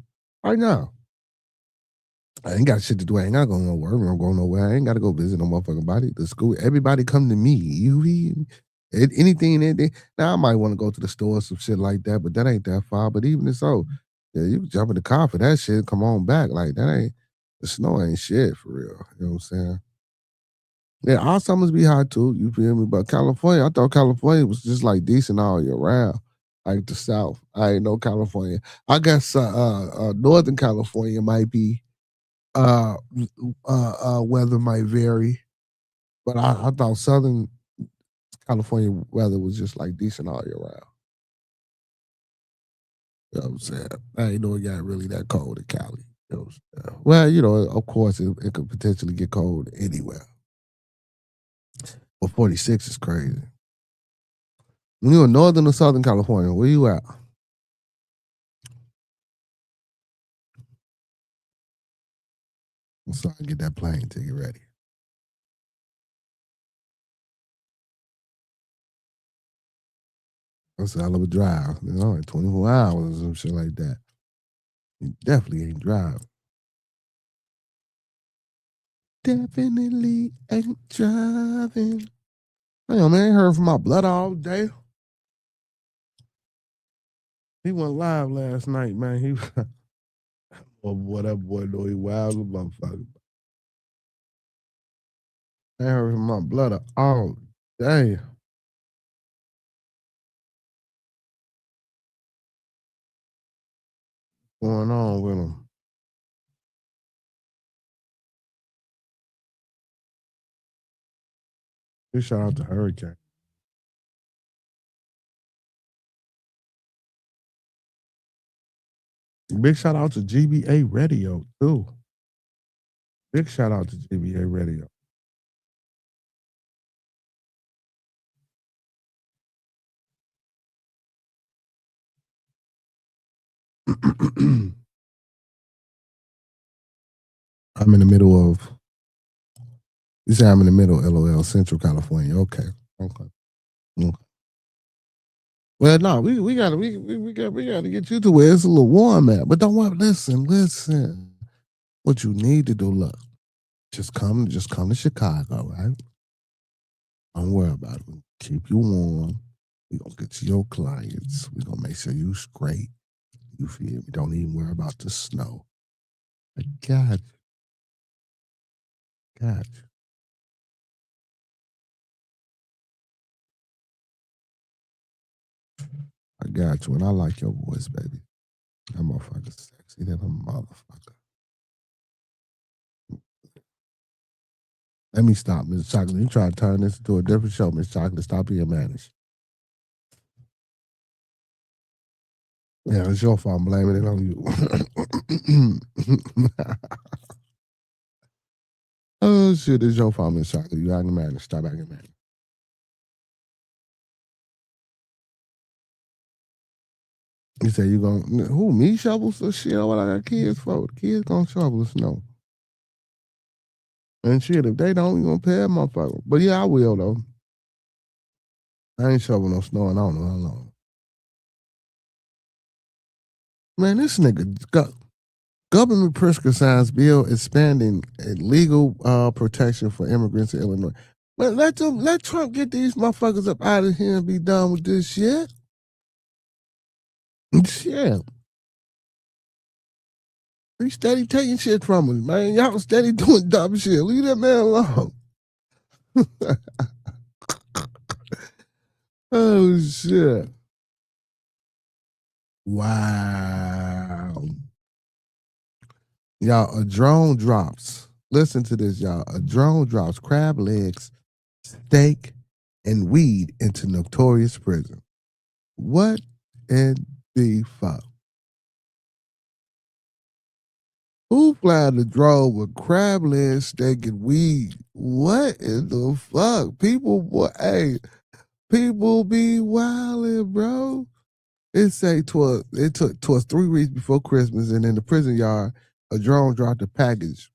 now, I ain't got shit to do. I ain't got to go nowhere. I don't go nowhere. I ain't got to go visit no motherfucking body. The school, everybody come to me. You feel me? Anything. Now I might want to go to the store or some shit like that, but that ain't that far. But even if so, yeah, you can jump in the car for that shit. Come on back. Like that ain't the snow ain't shit for real. You know what I'm saying? Yeah, all summers be hot too. You feel me? But California, I thought California was just like decent all year round, like the South. I ain't know California. I guess Northern California might be weather might vary, but I thought Southern California weather was just like decent all year round. You know what I'm saying? I ain't know it got really that cold in Cali. You know what I'm saying? Well, you know, of course, it could potentially get cold anywhere. But 46 is crazy. When you're in Northern or Southern California, where you at? So I can get that plane ticket ready. That's a hell of a drive. You know, like 24 hours or some shit like that. You definitely ain't driving. Definitely ain't driving. Damn, man, I ain't heard from my blood all day. He went live last night, man. He oh, boy, that boy know he wild as a motherfucker. I ain't heard from my blood all day. What's going on with him? Big shout out to Hurricane. Big shout out to GBA Radio, too. Big shout out to GBA Radio. I'm in the middle of, you say I'm in the middle of LOL, Central California. Okay. Well, no, we gotta get you to where it's a little warm at. But don't worry, listen. What you need to do, look, just come to Chicago, right? Don't worry about it. We'll keep you warm. We gonna get to your clients. We gonna make sure you straight. You feel me? Don't even worry about the snow. I got you. I got you. And I like your voice, baby. That motherfucker sexy than a motherfucker. Let me stop, Miss Chocolate. You try to turn this into a different show, Miss Chocolate. Stop being managed. Yeah, it's your fault. I'm blaming it on you. Oh, shit. It's your fault, Miss Chocolate. You acting managed. Stop acting managed. You say you gonna, who, me shovel some shit? What I got kids for? The kids gonna shovel the snow. And shit, if they don't, you gonna pay that motherfucker. But yeah, I will, though. I ain't shoveling no snow and I don't know how long. Man, this nigga got government prescription science bill expanding legal protection for immigrants in Illinois. Man, let Trump get these motherfuckers up out of here and be done with this shit. Shit. He steady taking shit from us, man. Y'all steady doing dumb shit. Leave that man alone. Oh, shit. Wow. Y'all, a drone drops. Listen to this, y'all. A drone drops crab legs, steak, and weed into notorious prison. What in the fuck? Who flying the drone with crab legs, steak, and weed? What in the fuck? People, boy, hey, people be wildin', bro. It took 3 weeks before Christmas, and in the prison yard, a drone dropped a package.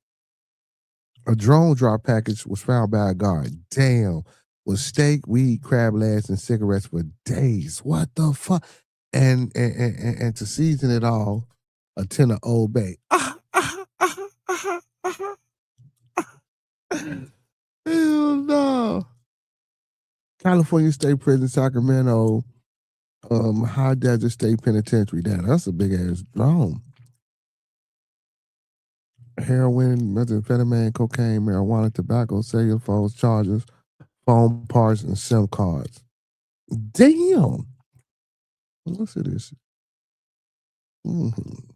A drone drop package was found by a guard. Damn, with steak, weed, crab legs, and cigarettes for days. What the fuck? And to season it all, a tin of Old Bay. Hell no. California State Prison, Sacramento, High Desert State Penitentiary. Damn, that's a big ass drone. Heroin, methamphetamine, cocaine, marijuana, tobacco, cellular phones, chargers, phone parts, and SIM cards. Damn. Look at this. Mm-hmm.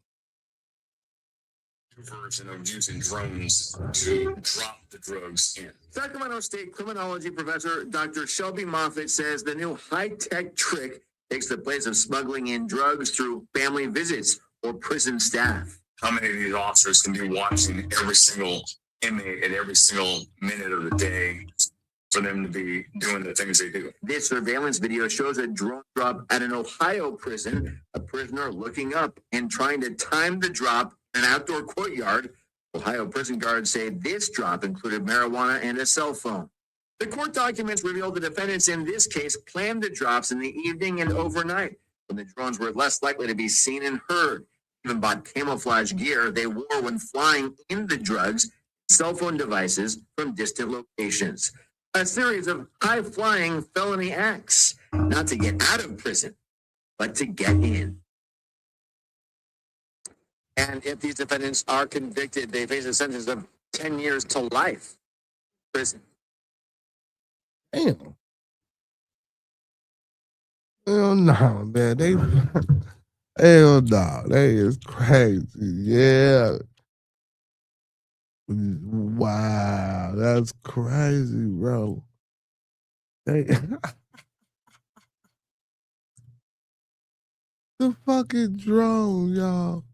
Version of using drones to drop the drugs in. Sacramento State criminology professor Dr. Shelby Moffitt says the new high-tech trick takes the place of smuggling in drugs through family visits or prison staff. How many of these officers can be watching every single inmate at every single minute of the day for them to be doing the things they do? This surveillance video shows a drone drop at an Ohio prison, a prisoner looking up and trying to time the drop in an outdoor courtyard. Ohio prison guards say this drop included marijuana and a cell phone. The court documents reveal the defendants in this case planned the drops in the evening and overnight, when the drones were less likely to be seen and heard. Even bought camouflage gear they wore when flying in the drugs, cell phone devices from distant locations. A series of high-flying felony acts, not to get out of prison, but to get in. And if these defendants are convicted, they face a sentence of 10 years to life prison. Damn. Hell no, man. Hell no. They is crazy. Yeah. Wow. That's crazy, bro. They, the fucking drone, y'all.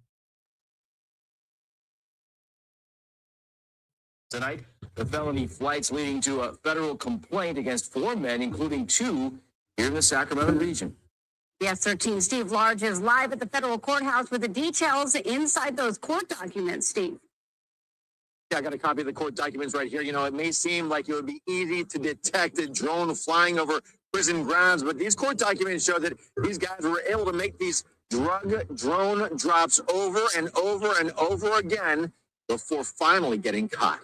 Tonight, the felony flights leading to a federal complaint against 4 men, including 2 here in the Sacramento region. Yes, 13 Steve Large is live at the federal courthouse with the details inside those court documents, Steve. I got a copy of the court documents right here. You know, it may seem like it would be easy to detect a drone flying over prison grounds, but these court documents show that these guys were able to make these drone drops over and over and over again before finally getting caught.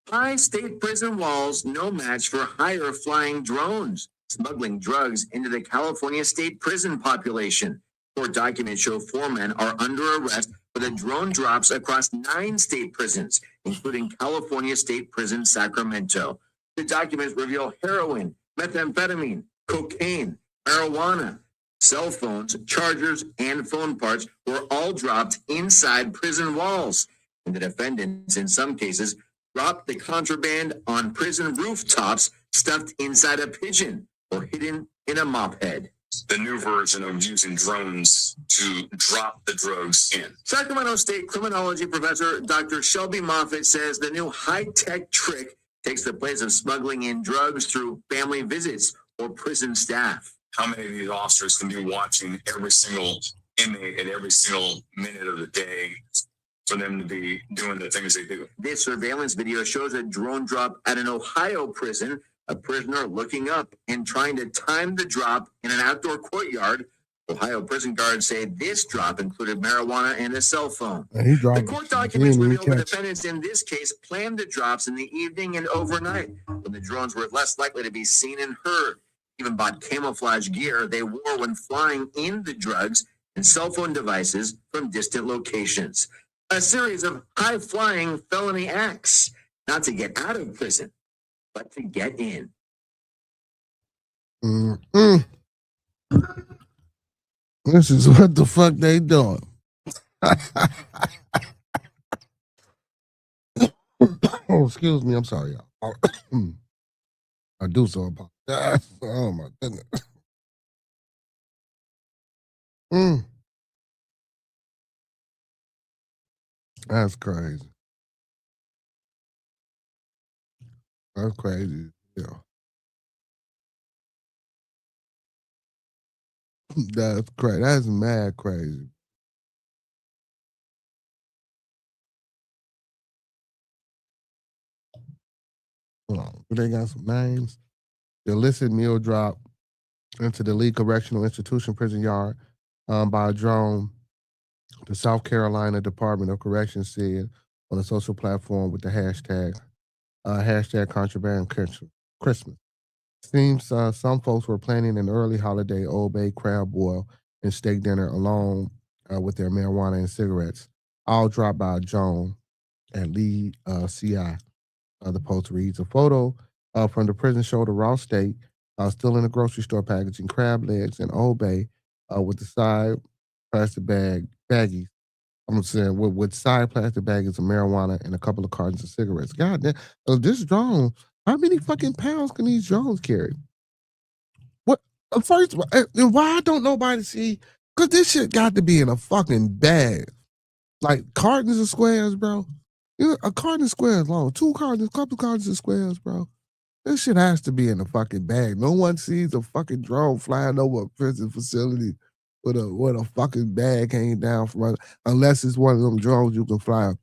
High state prison walls, no match for higher flying drones, smuggling drugs into the California state prison population. Court documents show 4 men are under arrest for the drone drops across 9 state prisons, including California State Prison Sacramento. The documents reveal heroin, methamphetamine, cocaine, marijuana, cell phones, chargers, and phone parts were all dropped inside prison walls. And the defendants, in some cases, dropped the contraband on prison rooftops stuffed inside a pigeon or hidden in a mop head. The new version of using drones to drop the drugs in. Sacramento State criminology professor Dr. Shelby Moffitt says the new high-tech trick takes the place of smuggling in drugs through family visits or prison staff. How many of these officers can be watching every single inmate at every single minute of the day for them to be doing the things they do? This surveillance video shows a drone drop at an Ohio prison, a prisoner looking up and trying to time the drop in an outdoor courtyard. Ohio prison guards say this drop included marijuana and a cell phone. The court documents reveal the defendants in this case planned the drops in the evening and overnight, when the drones were less likely to be seen and heard. Even bought camouflage gear they wore when flying in the drugs and cell phone devices from distant locations. A series of high-flying felony acts, not to get out of prison, but to get in. This is what the fuck they doing. Oh, excuse me. I'm sorry, y'all. I do so apologize. Oh, my goodness. That's crazy. That's crazy. Yeah. That's crazy. That's mad crazy. Hold on. They got some names. The illicit meal drop into the Lee Correctional Institution prison yard by a drone. The South Carolina Department of Corrections said on a social platform with the hashtag contraband Christmas. Seems some folks were planning an early holiday Old Bay crab boil and steak dinner along with their marijuana and cigarettes, all dropped by a drone at Lee CI. The post reads a photo from the prison showed a raw steak still in a grocery store packaging, crab legs and Old Bay with the side plastic baggies. I'm saying with side plastic baggies of marijuana and a couple of cartons of cigarettes. God damn, this drone, how many fucking pounds can these drones carry? What? First, why don't nobody see? Because this shit got to be in a fucking bag. Like cartons of squares, bro. You know, a carton of squares long. 2 cartons, couple cartons of squares, bro. This shit has to be in a fucking bag. No one sees a fucking drone flying over a prison facility with a fucking bag hanging down from unless it's one of them drones you can fly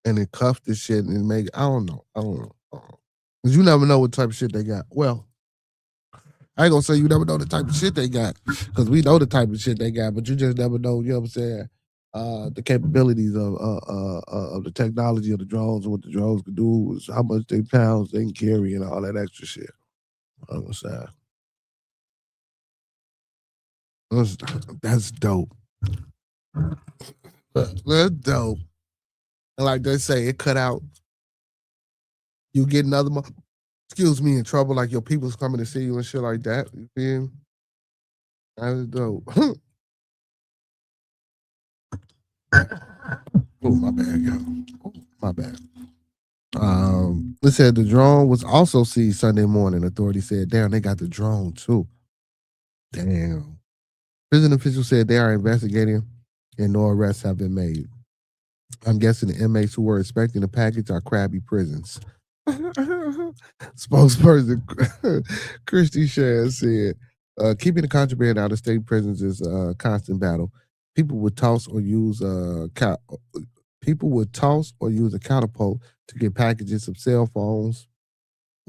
and then cuff this shit and make I don't know. Cause you never know what type of shit they got. Well, I ain't gonna say you never know the type of shit they got, because we know the type of shit they got, but you just never know, you know what I'm saying, the capabilities of the technology of the drones and what the drones can do, how much they pounds they can carry and all that extra shit. I'm saying. That's dope. That's dope. And like they say, it cut out. You get another excuse me, in trouble, like your people's coming to see you and shit like that. You feel me? That's dope. Oh, my bad, yo. Oh, my bad. It said the drone was also seized Sunday morning. Authorities said, damn, they got the drone too. Damn. Prison officials said they are investigating and no arrests have been made. I'm guessing the inmates who were expecting the package are crabby prisons. Spokesperson Christy Shan said, keeping the contraband out of state prisons is a constant battle. People would toss or use a catapult to get packages of cell phones,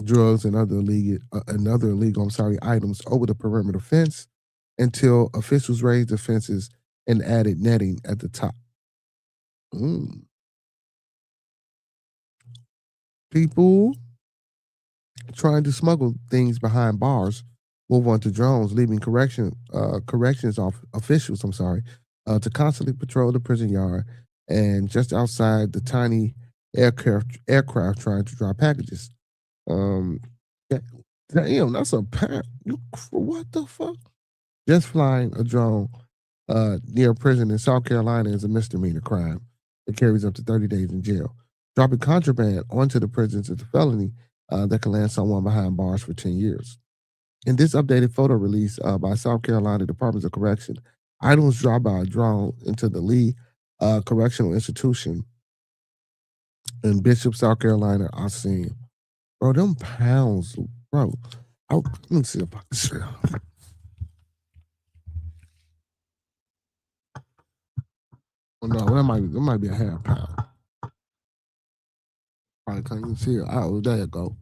drugs, and other illegal items over the perimeter fence until officials raised the fences and added netting at the top. People trying to smuggle things behind bars move on to drones, leaving corrections officials, to constantly patrol the prison yard and just outside the tiny aircraft trying to drop packages. Damn, that's a what the fuck? Just flying a drone near a prison in South Carolina is a misdemeanor crime. It carries up to 30 days in jail. Dropping contraband onto the prisons is a felony that can land someone behind bars for 10 years. In this updated photo release by South Carolina Department of Correction, items dropped by a drone into the Lee Correctional Institution in Bishop, South Carolina are seen. Bro, them pounds, bro. Let me see if I can see. Oh, no, that might be a half pound. Probably can't even see it. Oh, there you go.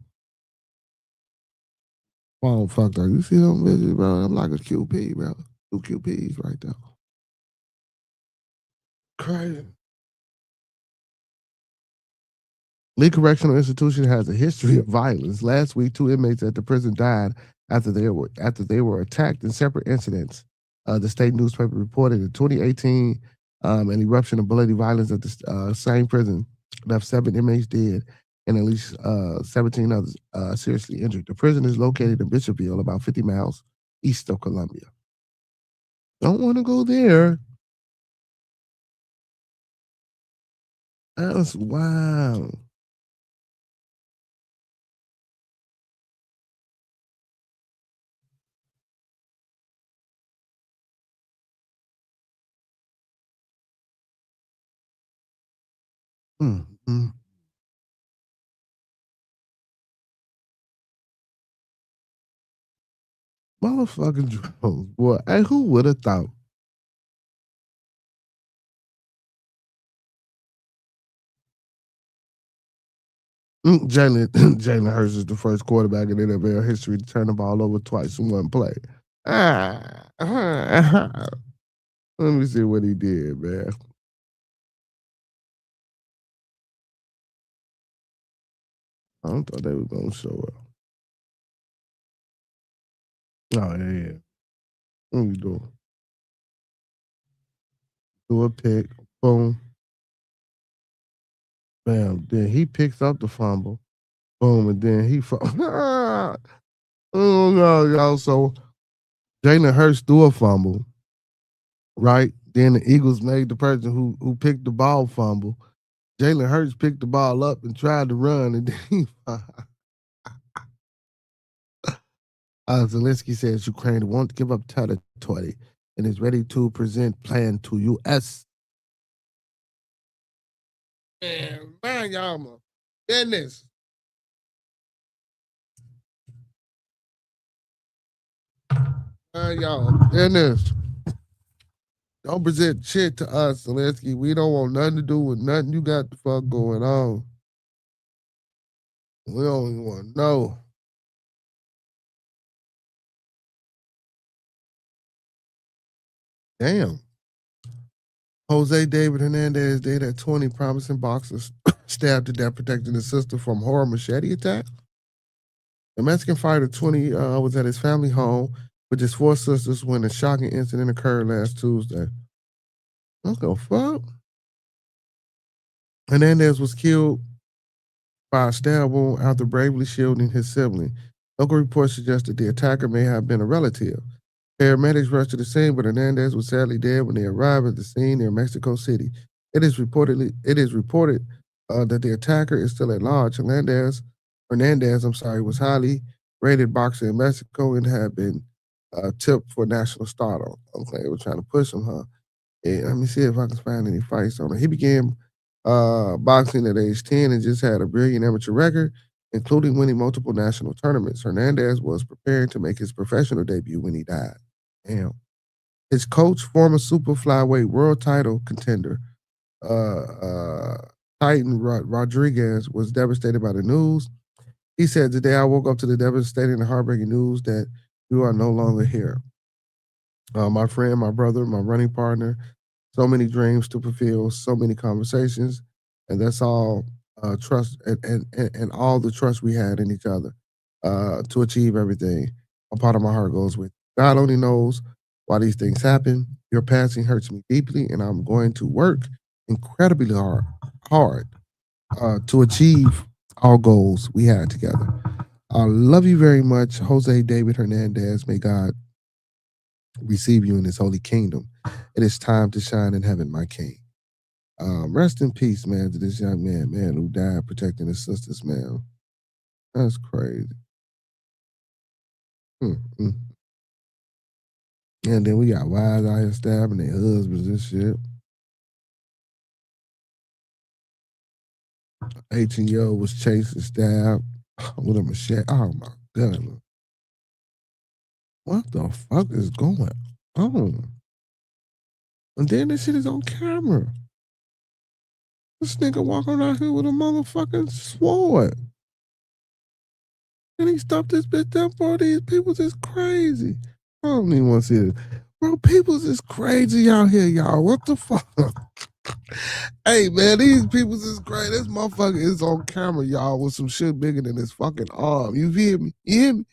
Oh, fuck that. You see them bitches, bro? I'm like a QP, bro. 2 QPs right there. Crazy. Lee Correctional Institution has a history of violence. Last week, 2 inmates at the prison died after they were attacked in separate incidents. The state newspaper reported in 2018 an eruption of bloody violence at the same prison left 7 inmates dead and at least 17 others seriously injured. The prison is located in Bishopville, about 50 miles east of Columbia. Don't want to go there. That's wild. Mm-hmm. Motherfucking drones, boy. Hey, who would have thought? Jalen Hurts is the first quarterback in NFL history to turn the ball over twice in one play. Let me see what he did, man. I don't thought they were gonna show up. Oh yeah. What are you doing? Do a pick, boom, bam. Then he picks up the fumble, boom, and then he oh no, y'all. So Jalen Hurts threw a fumble, right? Then the Eagles made the person who picked the ball fumble. Jalen Hurts picked the ball up and tried to run, and then he Zelensky says Ukraine won't give up territory and is ready to present plan to U.S. Man, y'all, my goodness. Man, y'all, goodness. Don't present shit to us, Zelensky. We don't want nothing to do with nothing you got the fuck going on. We don't even want to know. Damn. Jose David Hernandez dead at 20, promising boxers stabbed to death protecting his sister from horror machete attack. The Mexican fighter, 20, was at his family home with his 4 sisters when a shocking incident occurred last Tuesday. What the fuck? Hernandez was killed by a stab wound after bravely shielding his sibling. Local reports suggest that the attacker may have been a relative. Paramedics rushed to the scene, but Hernandez was sadly dead when they arrived at the scene near Mexico City. It is reported that the attacker is still at large. Hernandez, was highly rated boxer in Mexico and had been tipped for national stardom. Okay, they were trying to push him, huh? Yeah, let me see if I can find any fights on him. He began boxing at age 10 and just had a brilliant amateur record, including winning multiple national tournaments. Hernandez was preparing to make his professional debut when he died. Damn. His coach, former super flyweight world title contender, Titan Rodriguez, was devastated by the news. He said, "Today I woke up to the devastating and heartbreaking news that you are no longer here. My friend, my brother, my running partner, so many dreams to fulfill, so many conversations, and that's all trust and all the trust we had in each other to achieve everything. A part of my heart goes with you. God only knows why these things happen. Your passing hurts me deeply, and I'm going to work incredibly hard to achieve our goals we had together. I love you very much, Jose David Hernandez. May God receive you in his holy kingdom. It is time to shine in heaven, my king." Rest in peace, man, to this young man, who died protecting his sisters, man. That's crazy. Mm-hmm. And then we got wives out here stabbing their husbands and shit. H&O was chasing stab with a machete. Oh my God. What the fuck is going on? And then this shit is on camera. This nigga walking out here with a motherfucking sword. And he stopped this bitch down for these peoples is crazy. I don't even want to see it. Bro, peoples is crazy out here, y'all. What the fuck? Hey, man, these peoples is crazy. This motherfucker is on camera, y'all, with some shit bigger than his fucking arm. You hear me? You hear me?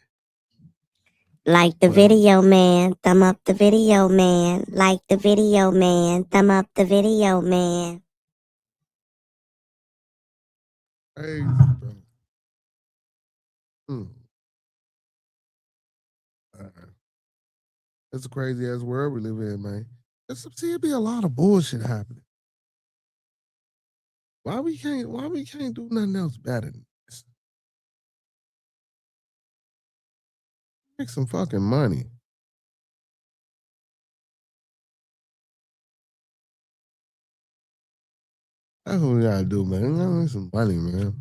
Like the video, man. Thumb up the video, man. Like the video, man. Thumb up the video, man. Crazy, bro. It's a crazy ass world we live in, man. See, it be a lot of bullshit happening. Why we can't do nothing else better than this? Make some fucking money. That's what we gotta do, man. We gotta make some money, man.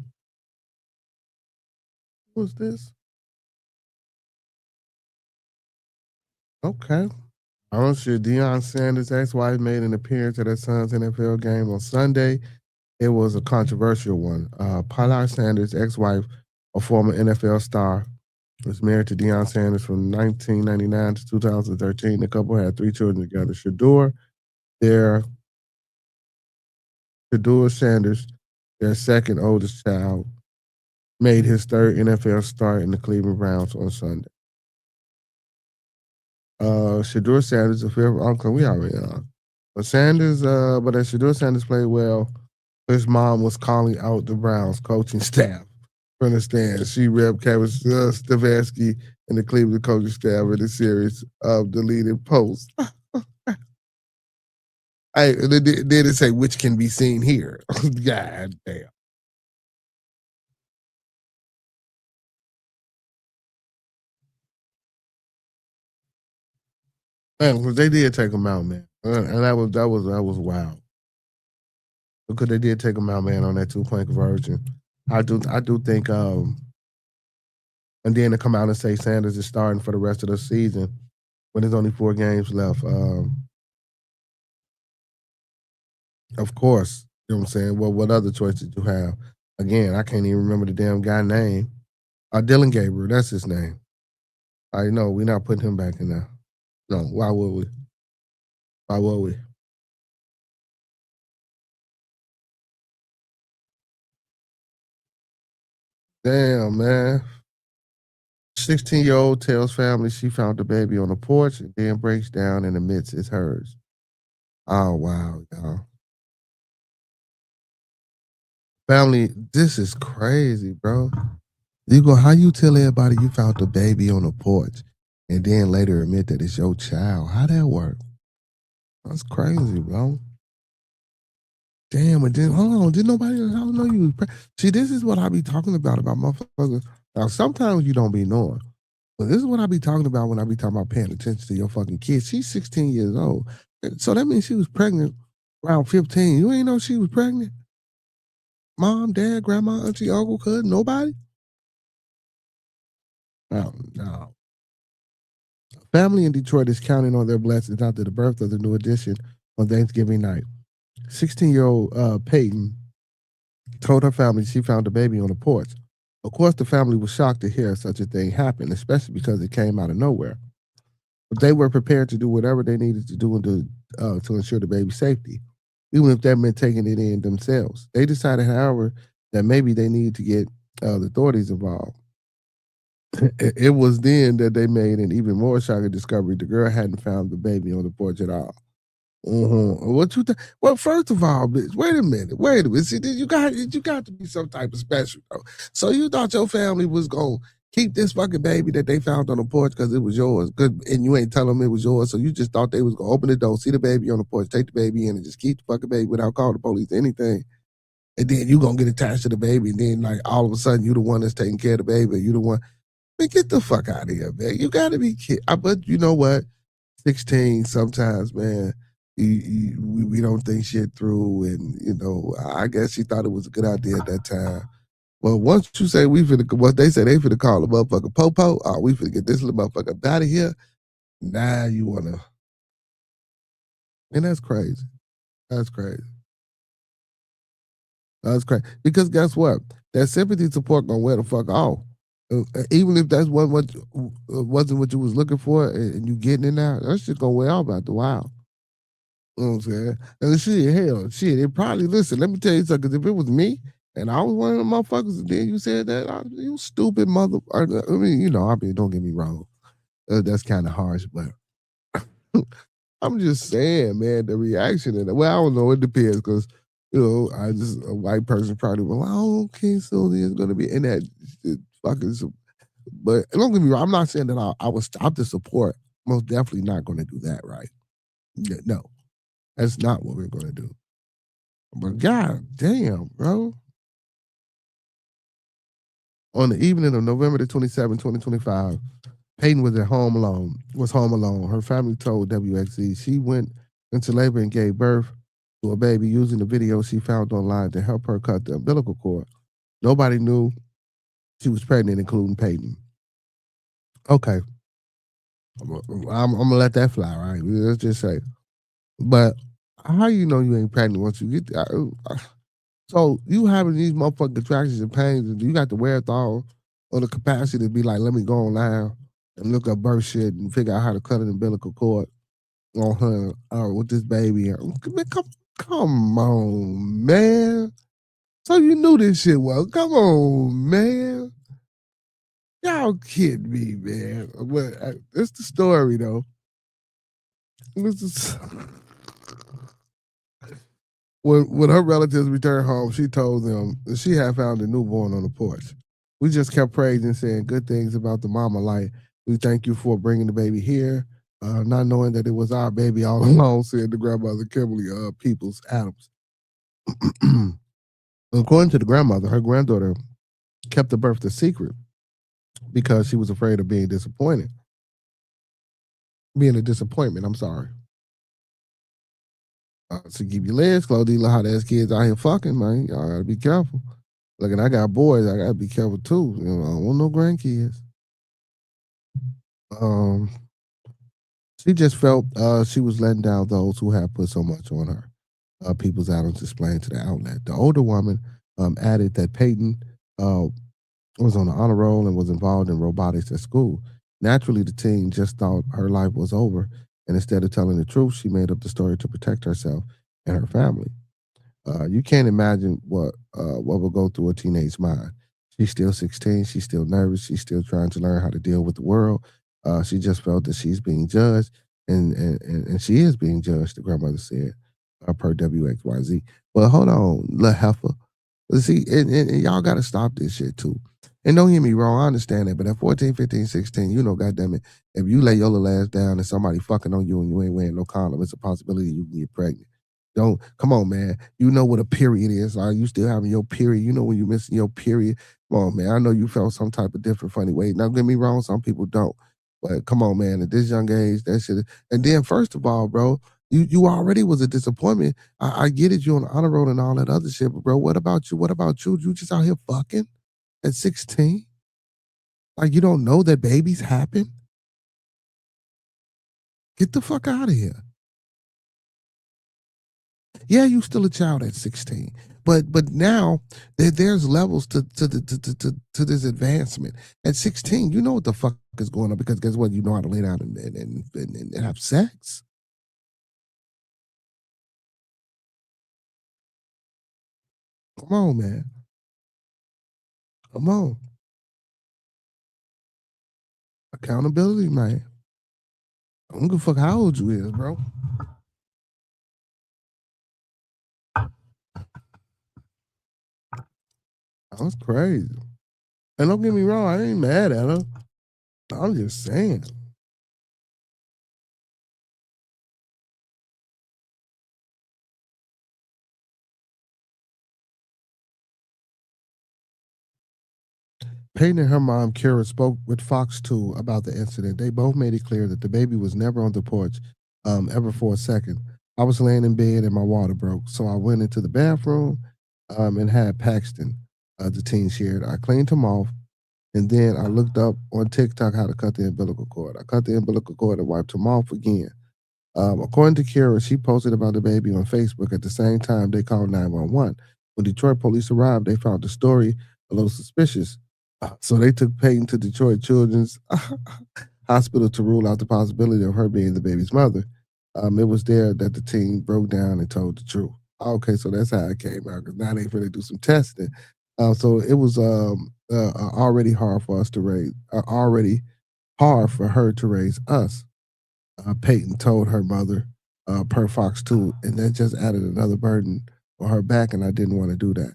What's this? Okay. Oh shit, Deion Sanders' ex-wife made an appearance at her son's NFL game on Sunday. It was a controversial one. Pilar Sanders' ex-wife, a former NFL star, was married to Deion Sanders from 1999 to 2013. The couple had 3 children together. Shador Sanders, their second oldest child, made his 3rd NFL start in the Cleveland Browns on Sunday. Shador Sanders, a 5th uncle, we already are. But as Shador Sanders played well, his mom was calling out the Browns coaching staff from the stands. She repped Kevin Stefanski and the Cleveland coaching staff in a series of deleted posts. Hey, then it say which can be seen here. God damn. Man, 'cause they did take him out, man. And that was wild. Because they did take him out, man, on that 2-point conversion. I do think and then to come out and say Sanders is starting for the rest of the season when there's only 4 games left. Of course, you know what I'm saying? Well, what other choice did you have? Again, I can't even remember the damn guy name. Dylan Gabriel, that's his name. I know we're not putting him back in there. No, why would we? Why would we? Damn, man. 16-year-old tells family she found the baby on the porch and then breaks down and admits it's hers. Oh, wow, y'all. Family, this is crazy, bro. How you tell everybody you found the baby on the porch and then later admit that it's your child? How that work? That's crazy, bro. Damn, and then hold on, did nobody in the house know you was See, this is what I be talking about motherfuckers. Now, sometimes you don't be knowing. But this is what I be talking about when I be talking about paying attention to your fucking kids. She's 16 years old. So that means she was pregnant around 15. You ain't know she was pregnant? Mom, dad, grandma, auntie, uncle, cousin, nobody? No. Family in Detroit is counting on their blessings after the birth of the new addition on Thanksgiving night. 16-year-old Peyton told her family she found the baby on the porch. Of course, the family was shocked to hear such a thing happen, especially because it came out of nowhere. But they were prepared to do whatever they needed to do to ensure the baby's safety, even if that meant taking it in themselves. They decided, however, that maybe they needed to get the authorities involved. It was then that they made an even more shocking discovery. The girl hadn't found the baby on the porch at all. What you think? Well, first of all, bitch, wait a minute. See, you got to be some type of special, though. So you thought your family was gonna keep this fucking baby that they found on the porch because it was yours, good, and you ain't tell them it was yours. So you just thought they was gonna open the door, see the baby on the porch, take the baby in, and just keep the fucking baby without calling the police or anything. And then you gonna get attached to the baby, and then like all of a sudden you the one that's taking care of the baby. You the one. Man, get the fuck out of here, man. You gotta be kidding. But you know what? 16 sometimes, man. We don't think shit through, and I guess she thought it was a good idea at that time. Well, once you say what they say they finna call a motherfucker popo, we finna get this little motherfucker out of here. Now you wanna, and that's crazy. That's crazy. That's crazy. Because guess what? That sympathy support gonna wear the fuck off. Even if that's wasn't what you was looking for, and you getting it now, that shit gonna wear off after a while. You know what I'm saying? And shit, it probably, listen, let me tell you something, because if it was me and I was one of the motherfuckers and then you said that, you stupid mother. I mean, don't get me wrong. That's kind of harsh, but I'm just saying, man, the reaction and well, I don't know, it depends, because a white person probably well, okay, so there's gonna be in that fucking, but don't get me wrong, I'm not saying that I would stop the support. Most definitely not gonna do that, right? No. That's not what we're going to do. But god damn, bro. On the evening of November the 27th, 2025, Peyton was home alone. Her family told WXZ she went into labor and gave birth to a baby using the video she found online to help her cut the umbilical cord. Nobody knew she was pregnant, including Peyton. Okay. I'm going to let that fly, right? Let's just say. But how you know you ain't pregnant once you get there? So you having these motherfucking contractions and pains, and you got the wherewithal or the capacity to be like, let me go online and look up birth shit and figure out how to cut an umbilical cord on her with this baby. Man, come on, man. So you knew this shit well. Come on, man. Y'all kidding me, man. But it's the story, though. When her relatives returned home, she told them that she had found a newborn on the porch. We just kept praising, saying good things about the mama. Like, we thank you for bringing the baby here, not knowing that it was our baby all along, said the grandmother, Kimberly Peoples Adams. According to the grandmother, her granddaughter kept the birth a secret because she was afraid of being disappointed. being a disappointment. I'm sorry. So keep your legs closed. These little hot ass kids out here fucking, man. Y'all gotta be careful. Look, and I got boys. I gotta be careful too. You know, I don't want no grandkids. She just felt she was letting down those who have put so much on her. People's Adams explained to the outlet. The older woman added that Peyton was on the honor roll and was involved in robotics at school. Naturally, the teen just thought her life was over, and instead of telling the truth, she made up the story to protect herself and her family. You can't imagine what will go through a teenage mind. She's still 16. She's still nervous. She's still trying to learn how to deal with the world. She just felt that she's being judged, and she is being judged. The grandmother said, per WXYZ. But hold on, little heifer. See, and y'all got to stop this shit too. And don't get me wrong, I understand that. But at 14, 15, 16, you know, goddamn it, if you lay your little ass down and somebody fucking on you and you ain't wearing no condom, it's a possibility you can get pregnant. Don't come on, man. You know what a period is. Are you still having your period? You know when you're missing your period. Come on, man. I know you felt some type of different funny way. Now, don't get me wrong, some people don't. But come on, man. At this young age, that shit. And then, first of all, bro, you already was a disappointment. I get it. You on the honor roll and all that other shit, but bro, what about you? What about you? You just out here fucking at 16? Like you don't know that babies happen? Get the fuck out of here. Yeah, you still a child at 16, but now there's levels to this advancement. At 16, you know what the fuck is going on because guess what? You know how to lay down and have sex. Come on, man. Come on. Accountability, man. I don't give a fuck how old you is, bro. That's crazy. And don't get me wrong, I ain't mad at her. I'm just saying. Peyton and her mom, Kara, spoke with Fox 2 about the incident. They both made it clear that the baby was never on the porch, ever for a second. I was laying in bed and my water broke, so I went into the bathroom and had Paxton, the teen shared. I cleaned him off, and then I looked up on TikTok how to cut the umbilical cord. I cut the umbilical cord and wiped him off again. According to Kara, she posted about the baby on Facebook at the same time they called 911. When Detroit police arrived, they found the story a little suspicious. So they took Peyton to Detroit Children's Hospital to rule out the possibility of her being the baby's mother. It was there that the teen broke down and told the truth. Okay, so that's how it came out, because now they finna do some testing. So it was already hard for us to raise, already hard for her to raise us. Peyton told her mother, per Fox 2, and that just added another burden on her back, and I didn't want to do that.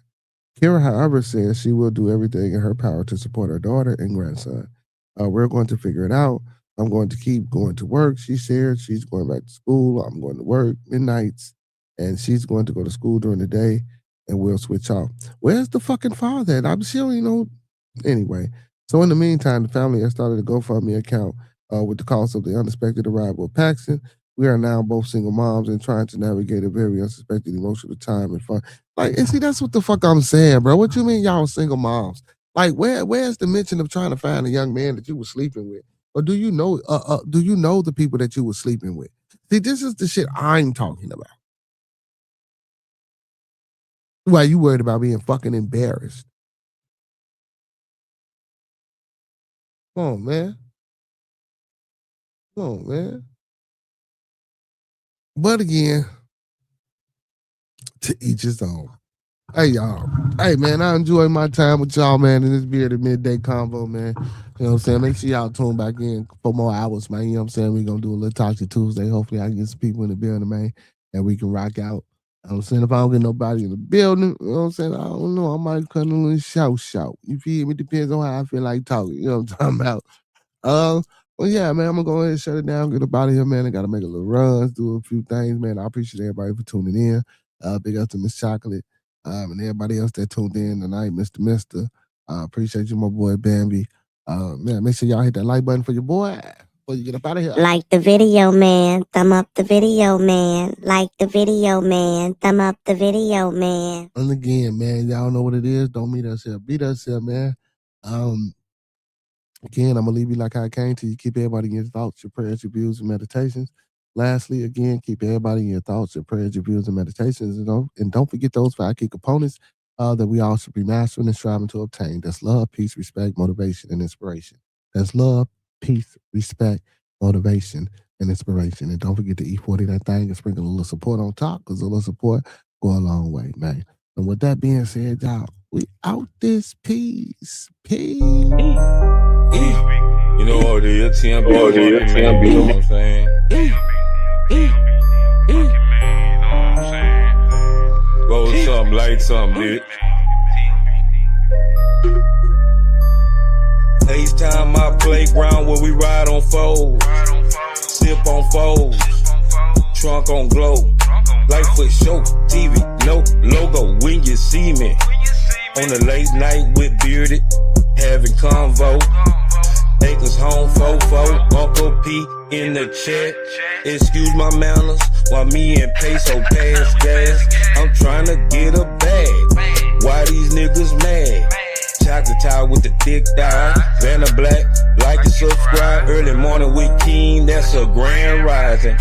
Kira, however, says she will do everything in her power to support her daughter and grandson. We're going to figure it out. I'm going to keep going to work. She shared she's going back to school. I'm going to work midnights, and she's going to go to school during the day, and we'll switch off. Where's the fucking father at? I'm sure, you know. Anyway, so in the meantime, the family has started a GoFundMe account with the cost of the unexpected arrival of Paxton. We are now both single moms and trying to navigate a very unsuspected emotional time and fun. Like, and see, that's what the fuck I'm saying, bro. What you mean y'all single moms? Like, where's the mention of trying to find a young man that you were sleeping with? Or do you know the people that you were sleeping with? See, this is the shit I'm talking about. Why you worried about being fucking embarrassed? Come on, man. Come on, man. But again, to each his own. Hey, y'all. Hey, man, I enjoy my time with y'all, man, in this bearded midday convo, man. You know what I'm saying? Make sure y'all tune back in for more hours, man. You know what I'm saying? We're going to do a little Toxic Tuesday. Hopefully, I can get some people in the building, man, and we can rock out. You know what I'm saying? If I don't get nobody in the building, you know what I'm saying? I don't know. I might cut a little shout. You feel me? Depends on how I feel like talking. You know what I'm talking about? Well, yeah, man, I'm gonna go ahead and shut it down, get up out of here, man. I gotta make a little runs, do a few things, man. I appreciate everybody for tuning in. Big up to Miss Chocolate, and everybody else that tuned in tonight, Mr. Mister. Appreciate you, my boy Bambi. Man, make sure y'all hit that like button for your boy. before you get up out of here. Like the video, man. Thumb up the video, man. Like the video, man. Thumb up the video, man. And again, man, y'all know what it is. Don't meet us here. Beat us here, man. Again, I'm going to leave you like I came to you. Keep everybody in your thoughts, your prayers, your views, and meditations. Lastly, again, keep everybody in your thoughts, your prayers, your views, and meditations. And don't forget those 5 key components that we all should be mastering and striving to obtain. That's love, peace, respect, motivation, and inspiration. That's love, peace, respect, motivation, and inspiration. And don't forget to E40 that thing and sprinkle a little support on top, because a little support go a long way, man. And with that being said, y'all, we out this piece. Peace. You know what it is, TMB, you know what I'm saying? Roll something, light something, bitch. FaceTime my playground where we ride on foes, sip on foes, trunk on glow, light for show, TV, no logo when you see me. On the late night with Bearded, having convo. Acres home, fofo, Uncle P in the chat. Excuse my manners, while me and Peso pass gas. I'm trying to get a bag. Why these niggas mad? Chocolate tie with the thick thigh. Vanna Black, like and subscribe. Early morning with King, that's a grand rising.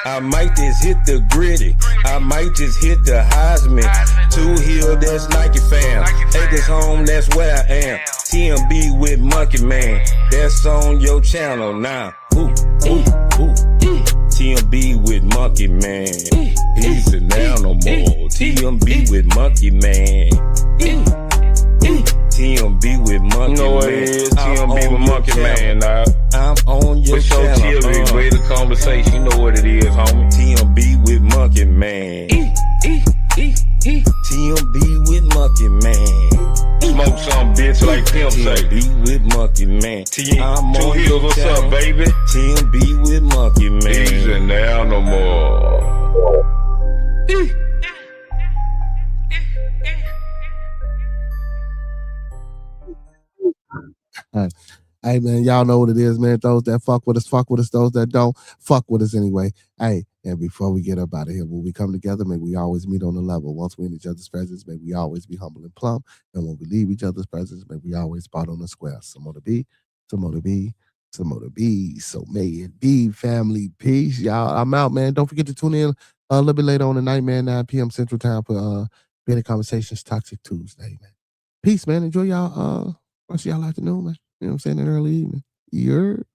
I might just hit the gritty. I might just hit the Heisman. 2 Hill, that's Nike fam. Acres home, that's where I am. TMB with Monkey Man. That's on your channel now. Ooh. TMB with Monkey Man. He's a now no more. TMB with Monkey Man. TMB with Monkey Man. You know what it is, TMB with Monkey Man, dog. I'm on your channel. TMB with the conversation, you know what it is, homie. TMB with Monkey Man. TMB with Monkey Man. Smoke some bitch like Pimp say. TMB with Monkey Man. I'm on your what's up, baby? TMB with Monkey Man. He's in there no more. Hey, man, y'all know what it is, man. Those that fuck with us. Those that don't, fuck with us anyway. Hey, and before we get up out of here, when we come together, may we always meet on the level. May we in each other's presence, may we always be humble and plump. And when we leave each other's presence, may we always spot on the square. Some more to be, some more to be, some more to be. So may it be, family. Peace, y'all. I'm out, man. Don't forget to tune in a little bit later on tonight, man, 9 p.m. Central Time for Better Conversations Toxic Tuesday, man. Peace, man. Enjoy y'all rest of y'all afternoon, man. You know what I'm saying? In early evening. You're